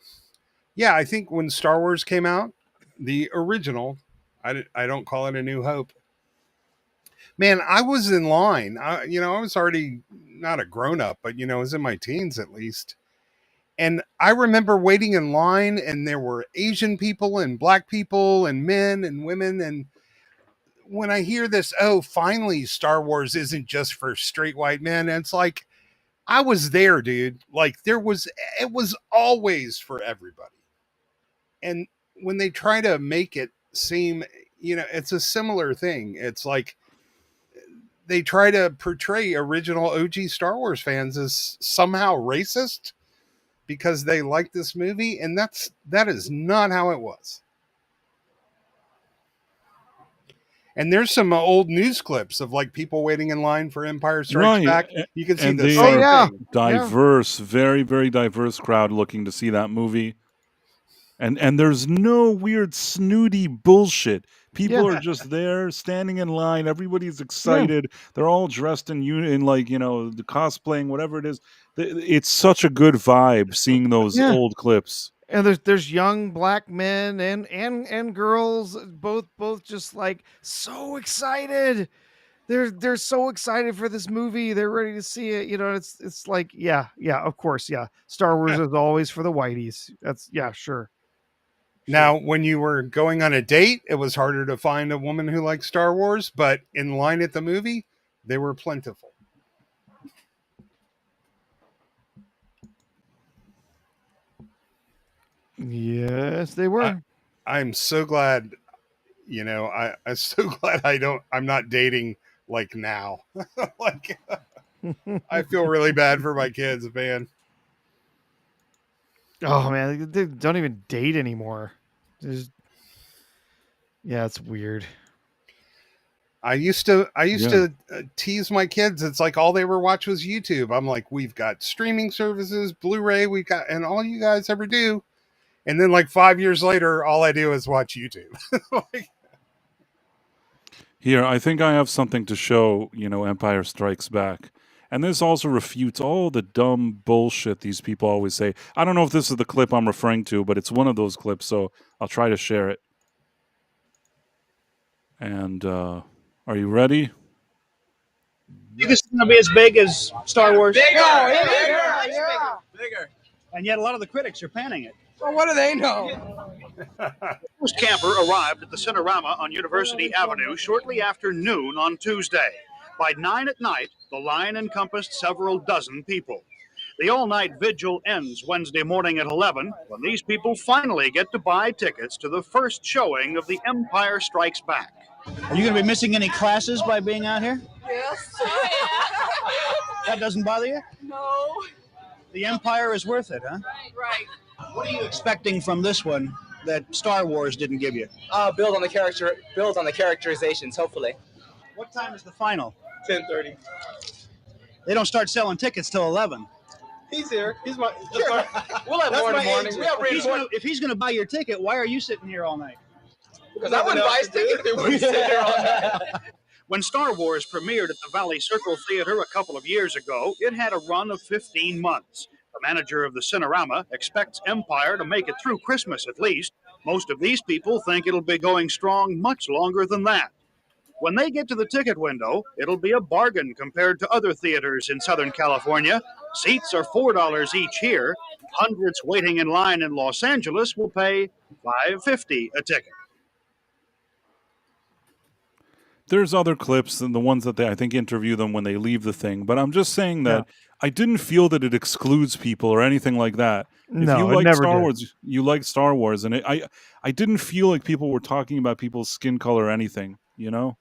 when Star Wars came out, the original, I don't call it A New Hope. Man, I was in line. I was already not a grown up, but, you know, I was in my teens at least. And I remember waiting in line and there were Asian people and black people and men and women. And when I hear this, oh, finally, Star Wars isn't just for straight white men. And it's like, I was there, dude. Like it was always for everybody. And when they try to make it seem, you know, it's a similar thing. It's like they try to portray original OG Star Wars fans as somehow racist because they like this movie. And that is not how it was. And there's some old news clips of like people waiting in line for Empire Strikes Back. You can see the same thing. Diverse, very, very diverse crowd looking to see that movie. And there's no weird snooty bullshit. People are just there standing in line. Everybody's excited. They're all dressed in like, you know, the cosplaying, whatever it is. It's such a good vibe seeing those old clips. And there's young black men and girls, both just like so excited. They're so excited for this movie. They're ready to see it. You know, it's like, yeah, of course, yeah. Star Wars is always for the whiteys. That's sure. Now, when you were going on a date, it was harder to find a woman who liked Star Wars, but in line at the movie, they were plentiful. Yes, they were. I'm so glad, you know, I'm so glad I'm not dating like now. Like, I feel really bad for my kids, man. Oh man, they don't even date anymore. It's weird. I used to tease my kids. It's like all they ever watch was YouTube. I'm like, we've got streaming services, Blu-ray, and all you guys ever do. And then like 5 years later, all I do is watch YouTube. Like, here, I think I have something to show, you know, Empire Strikes Back. And this also refutes all the dumb bullshit these people always say. I don't know if this is the clip I'm referring to, but it's one of those clips, so I'll try to share it. And are you ready? Think this is going to be as big as Star Wars? Bigger. And yet a lot of the critics are panning it. Well, what do they know? First camper arrived at the Cinerama on University Avenue shortly after noon on Tuesday. By 9 at night, the line encompassed several dozen people. The all-night vigil ends Wednesday morning at 11 when these people finally get to buy tickets to the first showing of The Empire Strikes Back. Are you going to be missing any classes by being out here? Yes. That doesn't bother you? No. The Empire is worth it, huh? Right. What are you expecting from this one that Star Wars didn't give you? Build on the characterizations, hopefully. What time is the final? 10:30. They don't start selling tickets till 11. He's here. He's my. Sure. We'll have more in the morning. If he's going to buy your ticket, why are you sitting here all night? Because I wouldn't buy his ticket if he wouldn't sit here all night. When Star Wars premiered at the Valley Circle Theater a couple of years ago, it had a run of 15 months. The manager of the Cinerama expects Empire to make it through Christmas at least. Most of these people think it'll be going strong much longer than that. When they get to the ticket window, it'll be a bargain compared to other theaters in Southern California. Seats are $4 each here. Hundreds waiting in line in Los Angeles will pay $5.50 a ticket. There's other clips and the ones that I think interview them when they leave the thing, but I'm just saying that I didn't feel that it excludes people or anything like that. No, if you it like never Star did. Wars, you like Star Wars, and I didn't feel like people were talking about people's skin color or anything, you know?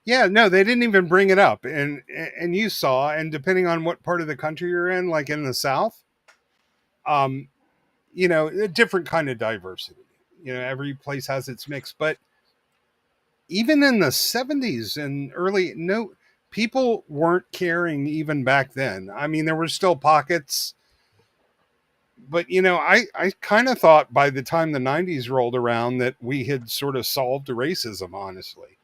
Yeah, no, they didn't even bring it up. And you saw, and depending on what part of the country you're in, like in the South, you know, a different kind of diversity. You know, every place has its mix, but even in the 70s and people weren't caring even back then. I mean, there were still pockets, but you know, I kind of thought by the time the 90s rolled around that we had sort of solved racism, honestly.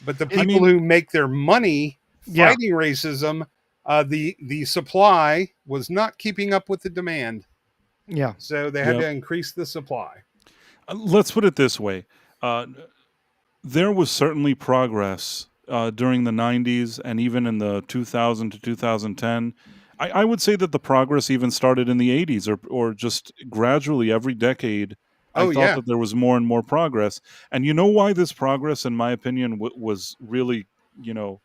But the people who make their money fighting racism, the supply was not keeping up with the demand. Yeah. So they had to increase the supply. Let's put it this way. There was certainly progress during the 90s and even in the 2000 to 2010. I would say that the progress even started in the 80s or just gradually every decade. I thought that there was more and more progress. And you know why this progress, in my opinion, was really, you know,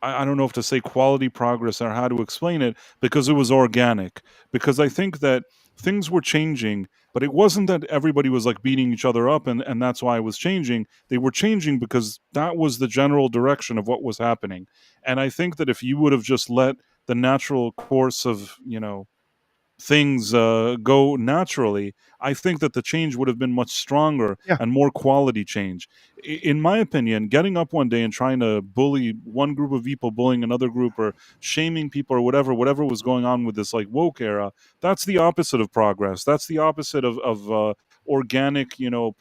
I don't know if to say quality progress or how to explain it, because it was organic. Because I think that things were changing, but it wasn't that everybody was like beating each other up and that's why it was changing. They were changing because that was the general direction of what was happening. And I think that if you would have just let the natural course of, you know, things go naturally, I think that the change would have been much stronger and more quality change. In my opinion, getting up one day and trying to bully one group of people, bullying another group, or shaming people, or whatever was going on with this like woke era, that's the opposite of progress. That's the opposite of organic, you know,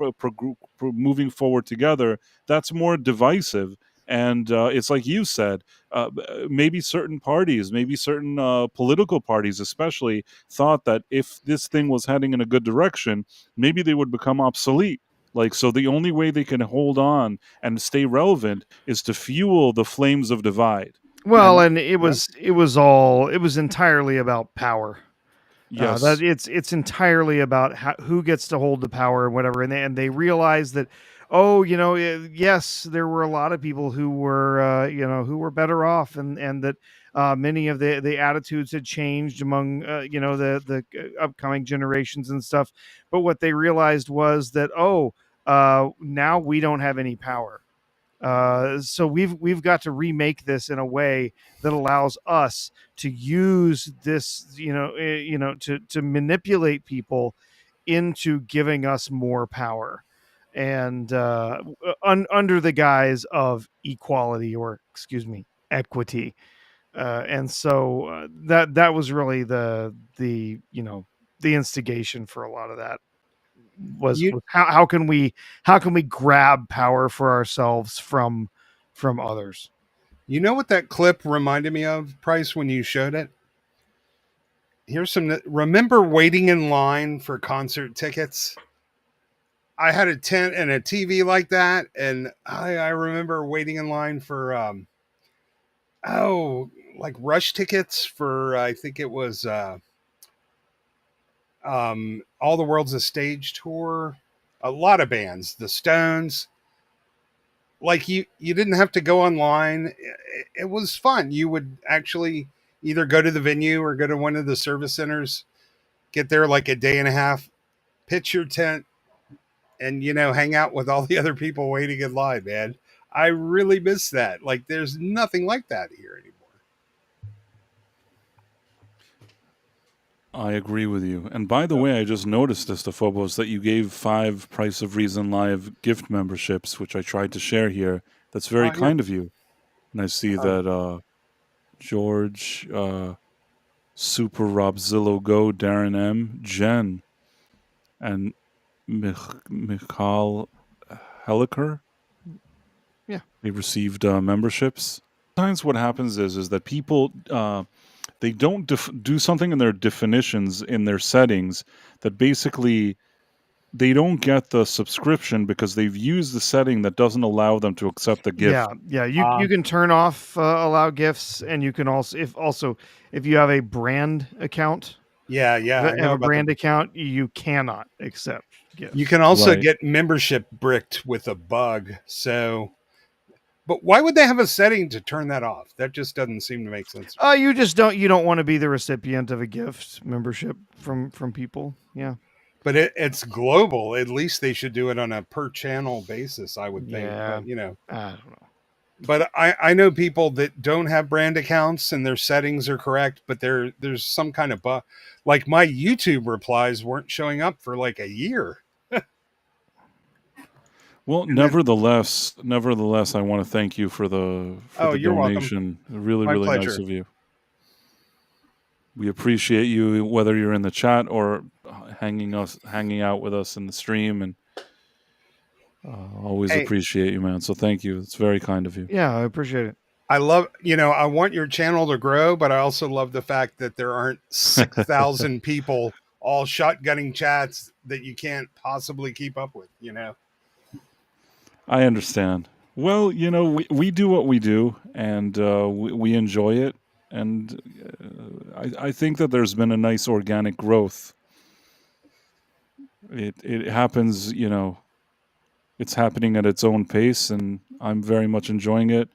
moving forward together. That's more divisive. And it's like you said, maybe certain parties, maybe certain political parties especially, thought that if this thing was heading in a good direction, maybe they would become obsolete. Like, so the only way they can hold on and stay relevant is to fuel the flames of divide. Well, and it was entirely about power. Yes, that it's entirely about who gets to hold the power and whatever. And they realized that, oh, you know, yes, there were a lot of people who were, you know, who were better off, and that many of the attitudes had changed among, you know, the upcoming generations and stuff. But what they realized was that, now we don't have any power. So we've got to remake this in a way that allows us to use this, to manipulate people into giving us more power, and under the guise of equality, or equity. And so that was really the instigation for a lot of that. Was how can we grab power for ourselves from others? You know what that clip reminded me of, Price, when you showed it? Here's remember waiting in line for concert tickets? I had a tent and a TV like that, and I remember waiting in line for like Rush tickets for I think it was All the World's a Stage tour. A lot of bands, the Stones. Like you didn't have to go online. It was fun. You would actually either go to the venue or go to one of the service centers, get there like a day and a half, pitch your tent, and hang out with all the other people waiting in line, man. I really miss that. Like, there's nothing like that here anymore. I agree with you. And by the way, I just noticed this, the Phobos, that you gave 5 Price of Reason Live gift memberships, which I tried to share here. That's very Yeah. kind of you. And I see that George, Super Robzillo Go, Darren M, Jen, and Michal Heliker. Yeah. They received memberships. Sometimes what happens is that people they don't do something in their definitions, in their settings, that basically they don't get the subscription because they've used the setting that doesn't allow them to accept the gift. Yeah. You can turn off allow gifts, and you can also if you have a brand account. Yeah. If you have a brand account, you cannot accept gifts. You can also Right. get membership bricked with a bug. So, but why would they have a setting to turn that off? That just doesn't seem to make sense. You just don't want to be the recipient of a gift membership from people. Yeah. But it's global. At least they should do it on a per channel basis, I would think. Yeah. But, I don't know. But I know people that don't have brand accounts and their settings are correct, but there's some kind of bug. Like, my YouTube replies weren't showing up for like a year. Well, nevertheless, I want to thank you for the You're welcome. donation. Really, My really nice pleasure. of you. We appreciate you, whether you're in the chat or hanging out with us in the stream, and always appreciate you, man. So thank you. It's very kind of you. Yeah, I appreciate it. I love, I want your channel to grow, but I also love the fact that there aren't 6,000 people all shotgunning chats that you can't possibly keep up with, I understand. Well, we do what we do, and we enjoy it. And I think that there's been a nice organic growth. It happens, it's happening at its own pace, and I'm very much enjoying it.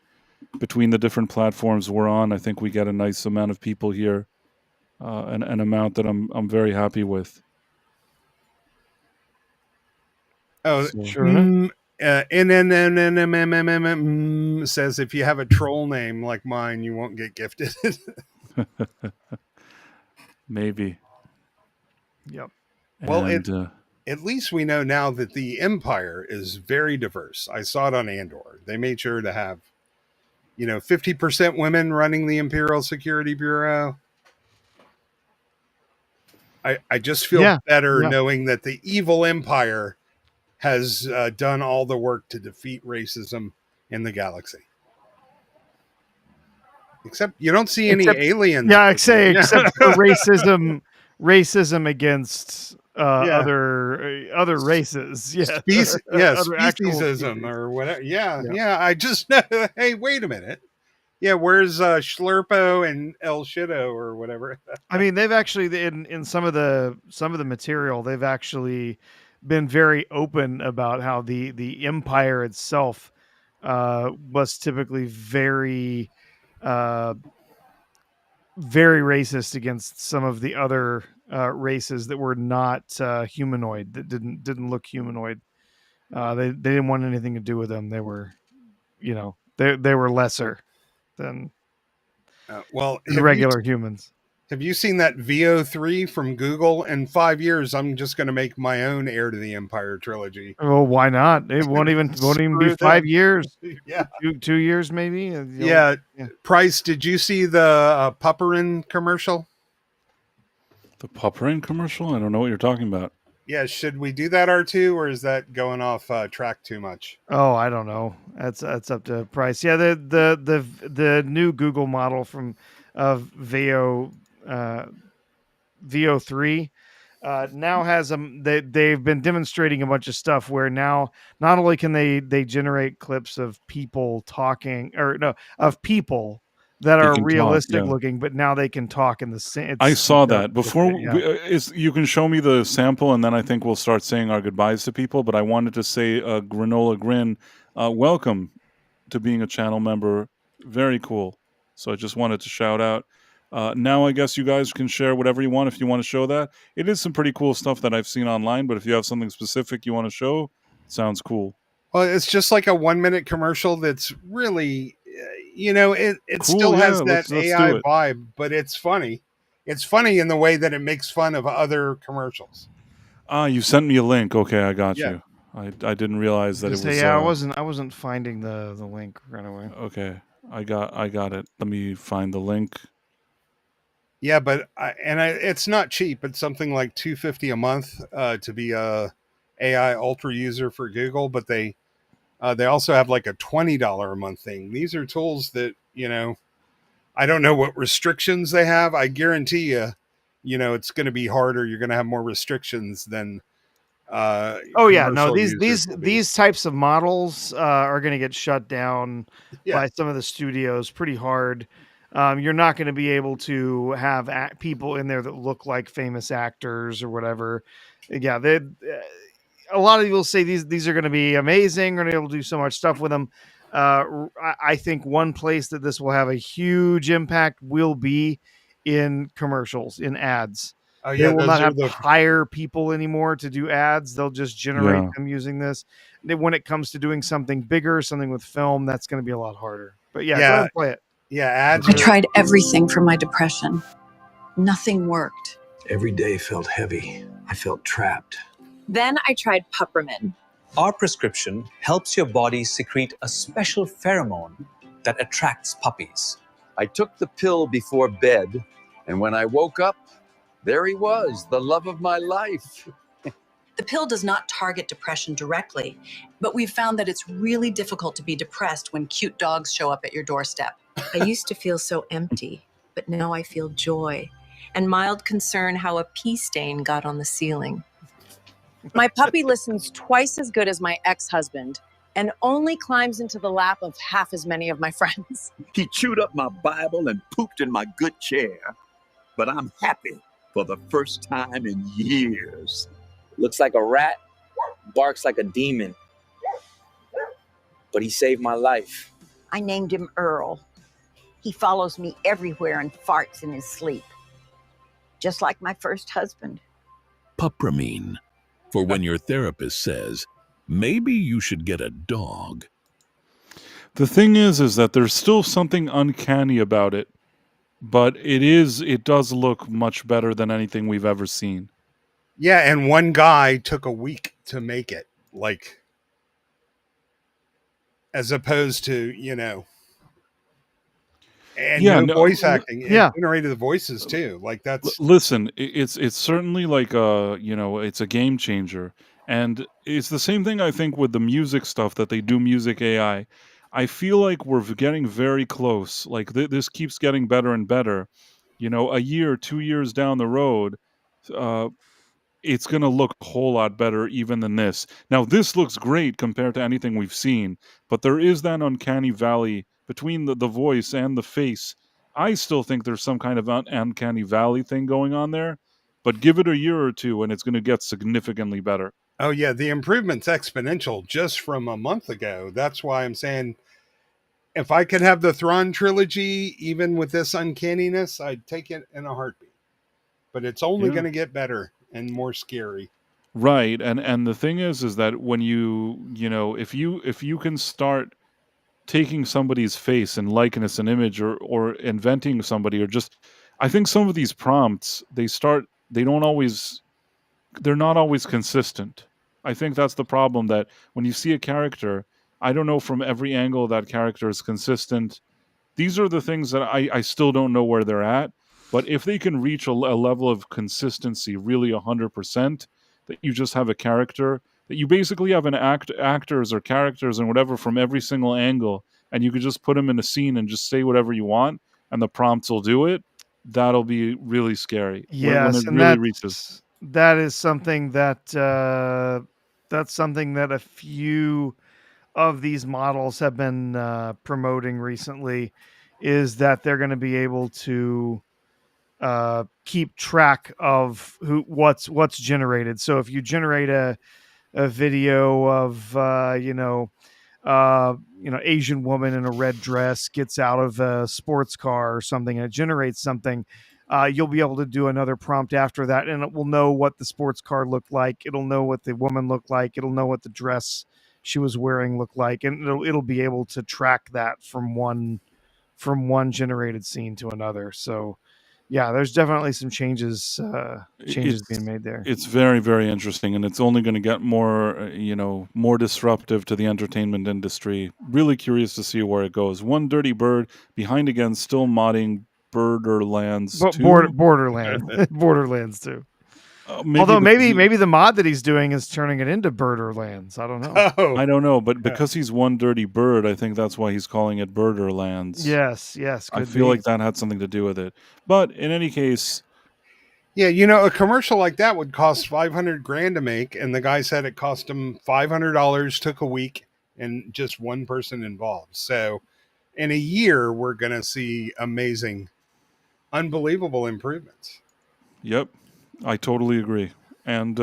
Between the different platforms we're on, I think we get a nice amount of people here, an amount that I'm very happy with. Oh, So- Sure. Says if you have a troll name like mine, you won't get gifted. Maybe. Yep. Well, And, at least we know now that the Empire is very diverse. I saw it on Andor. They made sure to have, 50% women running the Imperial Security Bureau. I just feel better knowing that the evil Empire has done all the work to defeat racism in the galaxy. Except you don't see any aliens. Yeah, except for racism against other races. Yeah, Speciesism or whatever. Yeah. I just hey, wait a minute. Yeah, where's Schlurpo and El Shido or whatever? I mean, they've actually in some of the material, they've actually been very open about how the Empire itself was typically very racist against some of the other races that were not humanoid, that didn't look humanoid. They didn't want anything to do with them. They were, they were lesser than regular humans. Have you seen that VO3 from Google? In 5 years, I'm just going to make my own Heir to the Empire trilogy. Well, why not? It won't even be 5 years. Yeah, 2 years maybe. Yeah. Price, did you see the Pupperin commercial? the Pupperin commercial? I don't know what you're talking about. Yeah, should we do that R2, or is that going off track too much? Oh, I don't know. That's up to Price. Yeah, the new Google model from VO3 now has they've been demonstrating a bunch of stuff where now not only can they generate clips of people talking of people that are realistic looking, but now they can talk in the same. I saw that before. You can show me the sample, and then I think we'll start saying our goodbyes to people. But I wanted to say, Granola Grin, welcome to being a channel member. Very cool. So I just wanted to shout out. Now I guess you guys can share whatever you want if you want to show that. It is some pretty cool stuff that I've seen online, but if you have something specific you want to show, sounds cool. Well, it's just like a 1-minute commercial that's really, it Cool, still has yeah, that let's AI do it. vibe, but it's funny. It's funny in the way that it makes fun of other commercials. You sent me a link. Okay, I got Yeah. you. I didn't realize that it was. Yeah, I wasn't finding the link right away. Okay, I got it. Let me find the link. Yeah, but it's not cheap. It's something like $250 a month to be a AI Ultra user for Google, but they also have like a $20 a month thing. These are tools that I don't know what restrictions they have. I guarantee it's going to be harder. You're going to have more restrictions than. Oh yeah, no, these types of models are going to get shut down by some of the studios pretty hard. You're not going to be able to have people in there that look like famous actors or whatever. Yeah, a lot of people say these are going to be amazing. We're going to be able to do so much stuff with them. I think one place that this will have a huge impact will be in commercials, in ads. Oh, yeah, they will not have to hire people anymore to do ads. They'll just generate them using this. When it comes to doing something bigger, something with film, that's going to be a lot harder. But yeah, go ahead and play it. Yeah, ads. I tried everything for my depression. Nothing worked. Every day felt heavy. I felt trapped. Then I tried Puppermin. Our prescription helps your body secrete a special pheromone that attracts puppies. I took the pill before bed, and when I woke up, there he was, the love of my life. The pill does not target depression directly, but we've found that it's really difficult to be depressed when cute dogs show up at your doorstep. I used to feel so empty, but now I feel joy and mild concern how a pee stain got on the ceiling. My puppy listens twice as good as my ex-husband and only climbs into the lap of half as many of my friends. He chewed up my Bible and pooped in my good chair, but I'm happy for the first time in years. Looks like a rat, barks like a demon. But he saved my life. I named him Earl. He follows me everywhere and farts in his sleep. Just like my first husband. Puppermin, for when your therapist says, maybe you should get a dog. The thing is that there's still something uncanny about it. But it does look much better than anything we've ever seen. Yeah, and one guy took a week to make it, like, as opposed to, and voice acting. It generated the voices too. Like that's. Listen, it's certainly like it's a game changer, and it's the same thing I think with the music stuff that they do music AI. I feel like we're getting very close. Like this keeps getting better and better. A year, 2 years down the road, it's going to look a whole lot better even than this. Now, this looks great compared to anything we've seen, but there is that uncanny valley between the voice and the face. I still think there's some kind of uncanny valley thing going on there, but give it a year or two and it's going to get significantly better. Oh, yeah, the improvement's exponential just from a month ago. That's why I'm saying if I could have the Thrawn trilogy, even with this uncanniness, I'd take it in a heartbeat. But it's only going to get better and more scary. Right. And the thing is that when if you can start taking somebody's face and likeness and image or inventing somebody or just, I think some of these prompts, they're not always consistent. I think that's the problem, that when you see a character, I don't know from every angle that character is consistent. These are the things that I still don't know where they're at. But if they can reach a level of consistency, really 100%, that you just have a character, that you basically have actors or characters and whatever from every single angle, and you could just put them in a scene and just say whatever you want, and the prompts will do it, that'll be really scary. Yes, when it really reaches. That is something that a few of these models have been promoting recently, is that they're going to be able to keep track of what's generated. So if you generate a video of Asian woman in a red dress gets out of a sports car or something and it generates something, you'll be able to do another prompt after that, and it will know what the sports car looked like. It'll know what the woman looked like. It'll know what the dress she was wearing looked like, and it'll be able to track that from one generated scene to another. So yeah, there's definitely some changes being made there. It's very, very interesting, and it's only going to get more, more disruptive to the entertainment industry. Really curious to see where it goes. One Dirty Bird behind again, still modding Borderlands 2. Borderlands 2. Maybe Although maybe the mod that he's doing is turning it into Borderlands. I don't know. I don't know, but because he's One Dirty Bird, I think that's why he's calling it Borderlands. Yes. I feel like that had something to do with it. But in any case, yeah, a commercial like that would cost $500,000 to make, and the guy said it cost him $500, took a week, and just one person involved. So, in a year, we're gonna see amazing, unbelievable improvements. Yep, I totally agree, and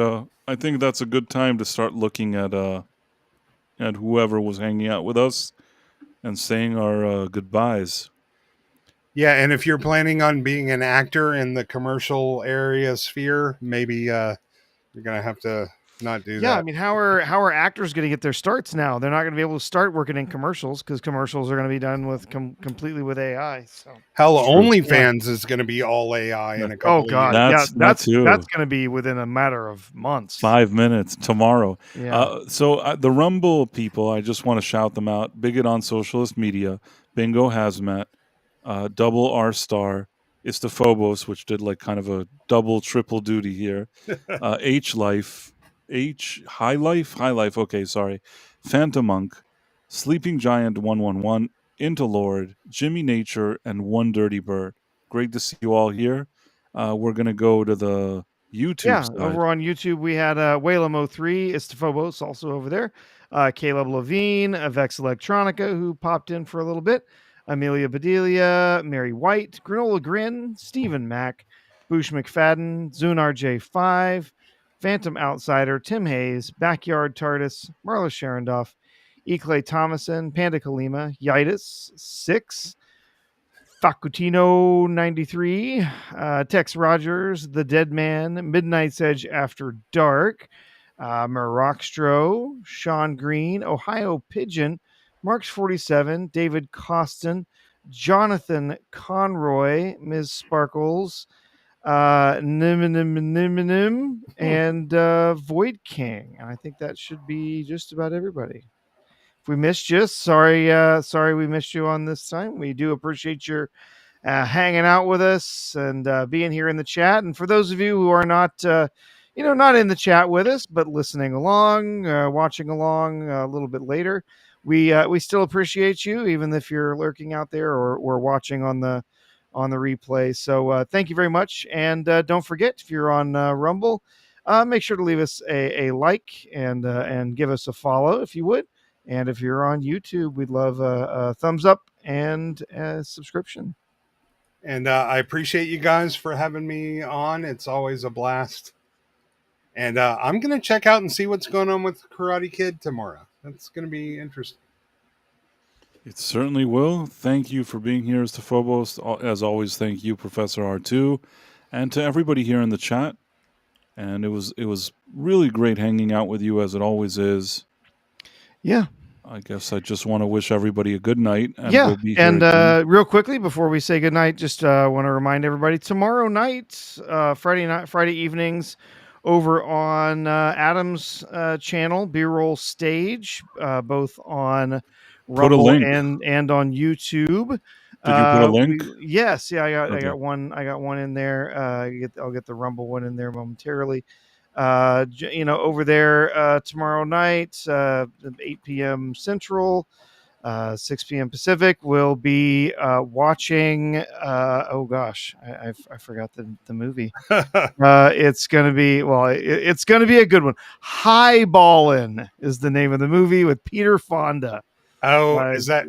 I think that's a good time to start looking at whoever was hanging out with us and saying our goodbyes. Yeah, and if you're planning on being an actor in the commercial area sphere, maybe you're gonna have to not do that. Yeah, I mean, how are actors going to get their starts now? They're not going to be able to start working in commercials because commercials are going to be done with completely with AI. So hell, OnlyFans is going to be all AI in a couple. Oh God, that's going to be within a matter of months. 5 minutes tomorrow. Yeah. So the Rumble people, I just want to shout them out. Bigot on Socialist Media, Bingo Hazmat, Double R Star, Istaphobos, which did like kind of a double triple duty here. High Life. Okay, sorry. Phantom Monk, Sleeping Giant 111, Interlord, Jimmy Nature, and One Dirty Bird. Great to see you all here. We're gonna go to the YouTube side. Over on YouTube we had Whalem03, Istaphobos also over there. Caleb Levine, Vex Electronica, who popped in for a little bit. Amelia Bedelia, Mary White, Granola Grin, Stephen Mack, Boosh McFadden, Zunar J5, Phantom Outsider, Tim Hayes, Backyard TARDIS, Marla Sharondoff, Clay Thomason, Panda Kalima, Yitis 6, Facutino 93, Tex Rogers, The Dead Man, Midnight's Edge After Dark, Maroxtro, Sean Green, Ohio Pigeon, Marks 47, David Costin, Jonathan Conroy, Ms. Sparkles, Nim, and Void King. And I think that should be just about everybody. If we missed you, sorry we missed you on this time. We do appreciate your hanging out with us and being here in the chat. And for those of you who are not not in the chat with us, but listening along, watching along a little bit later, we still appreciate you, even if you're lurking out there or watching on the replay. So thank you very much. And don't forget, if you're on Rumble, make sure to leave us a like and give us a follow if you would. And if you're on YouTube, we'd love a thumbs up and a subscription. And I appreciate you guys for having me on. It's always a blast. And I'm going to check out and see what's going on with Karate Kid tomorrow. That's going to be interesting. It certainly will. Thank you for being here, Istaphobos. As always, thank you, Professor R2, and to everybody here in the chat. And it was really great hanging out with you, as it always is. Yeah. I guess I just want to wish everybody a good night. And yeah. We'll be and here real quickly, before we say good night, just want to remind everybody, tomorrow night, Friday evenings, over on Adam's channel, B-Roll Stage, both on Rumble and on YouTube. Did you put a link? Yes, yeah, I got one in there. I'll get the Rumble one in there momentarily. Over there tomorrow night, 8 p.m. Central, 6 p.m. Pacific. We'll be watching. Oh gosh, I forgot the movie. It's gonna be it's gonna be a good one. Highballin' is the name of the movie with Peter Fonda. Oh, is that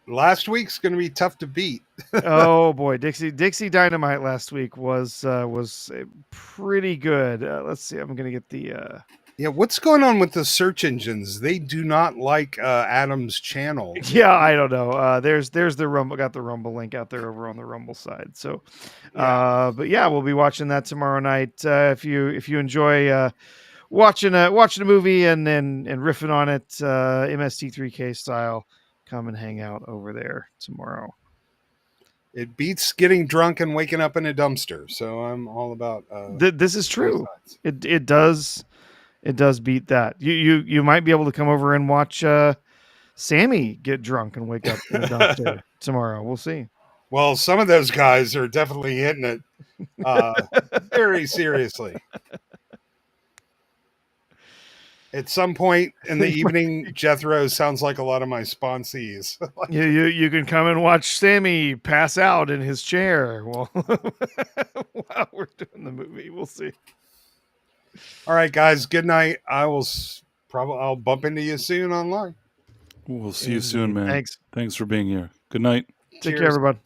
last week's going to be tough to beat? Oh boy, Dixie Dynamite last week was pretty good. Let's see, I'm going to get the Yeah, what's going on with the search engines? They do not like Adam's channel. Yeah, I don't know. There's the Rumble, got the Rumble link out there over on the Rumble side. So, but yeah, we'll be watching that tomorrow night. If you enjoy watching a movie and riffing on it, MST3K style, come and hang out over there tomorrow. It beats getting drunk and waking up in a dumpster. So I'm all about. This is true. It does beat that. You might be able to come over and watch Sammy get drunk and wake up in a dumpster tomorrow. We'll see. Well, some of those guys are definitely hitting it very seriously. At some point in the evening, Jethro sounds like a lot of my sponsees. You can come and watch Sammy pass out in his chair while we're doing the movie. We'll see. All right, guys. Good night. I'll bump into you soon online. We'll see you soon, man. Thanks for being here. Good night. Take care, everybody.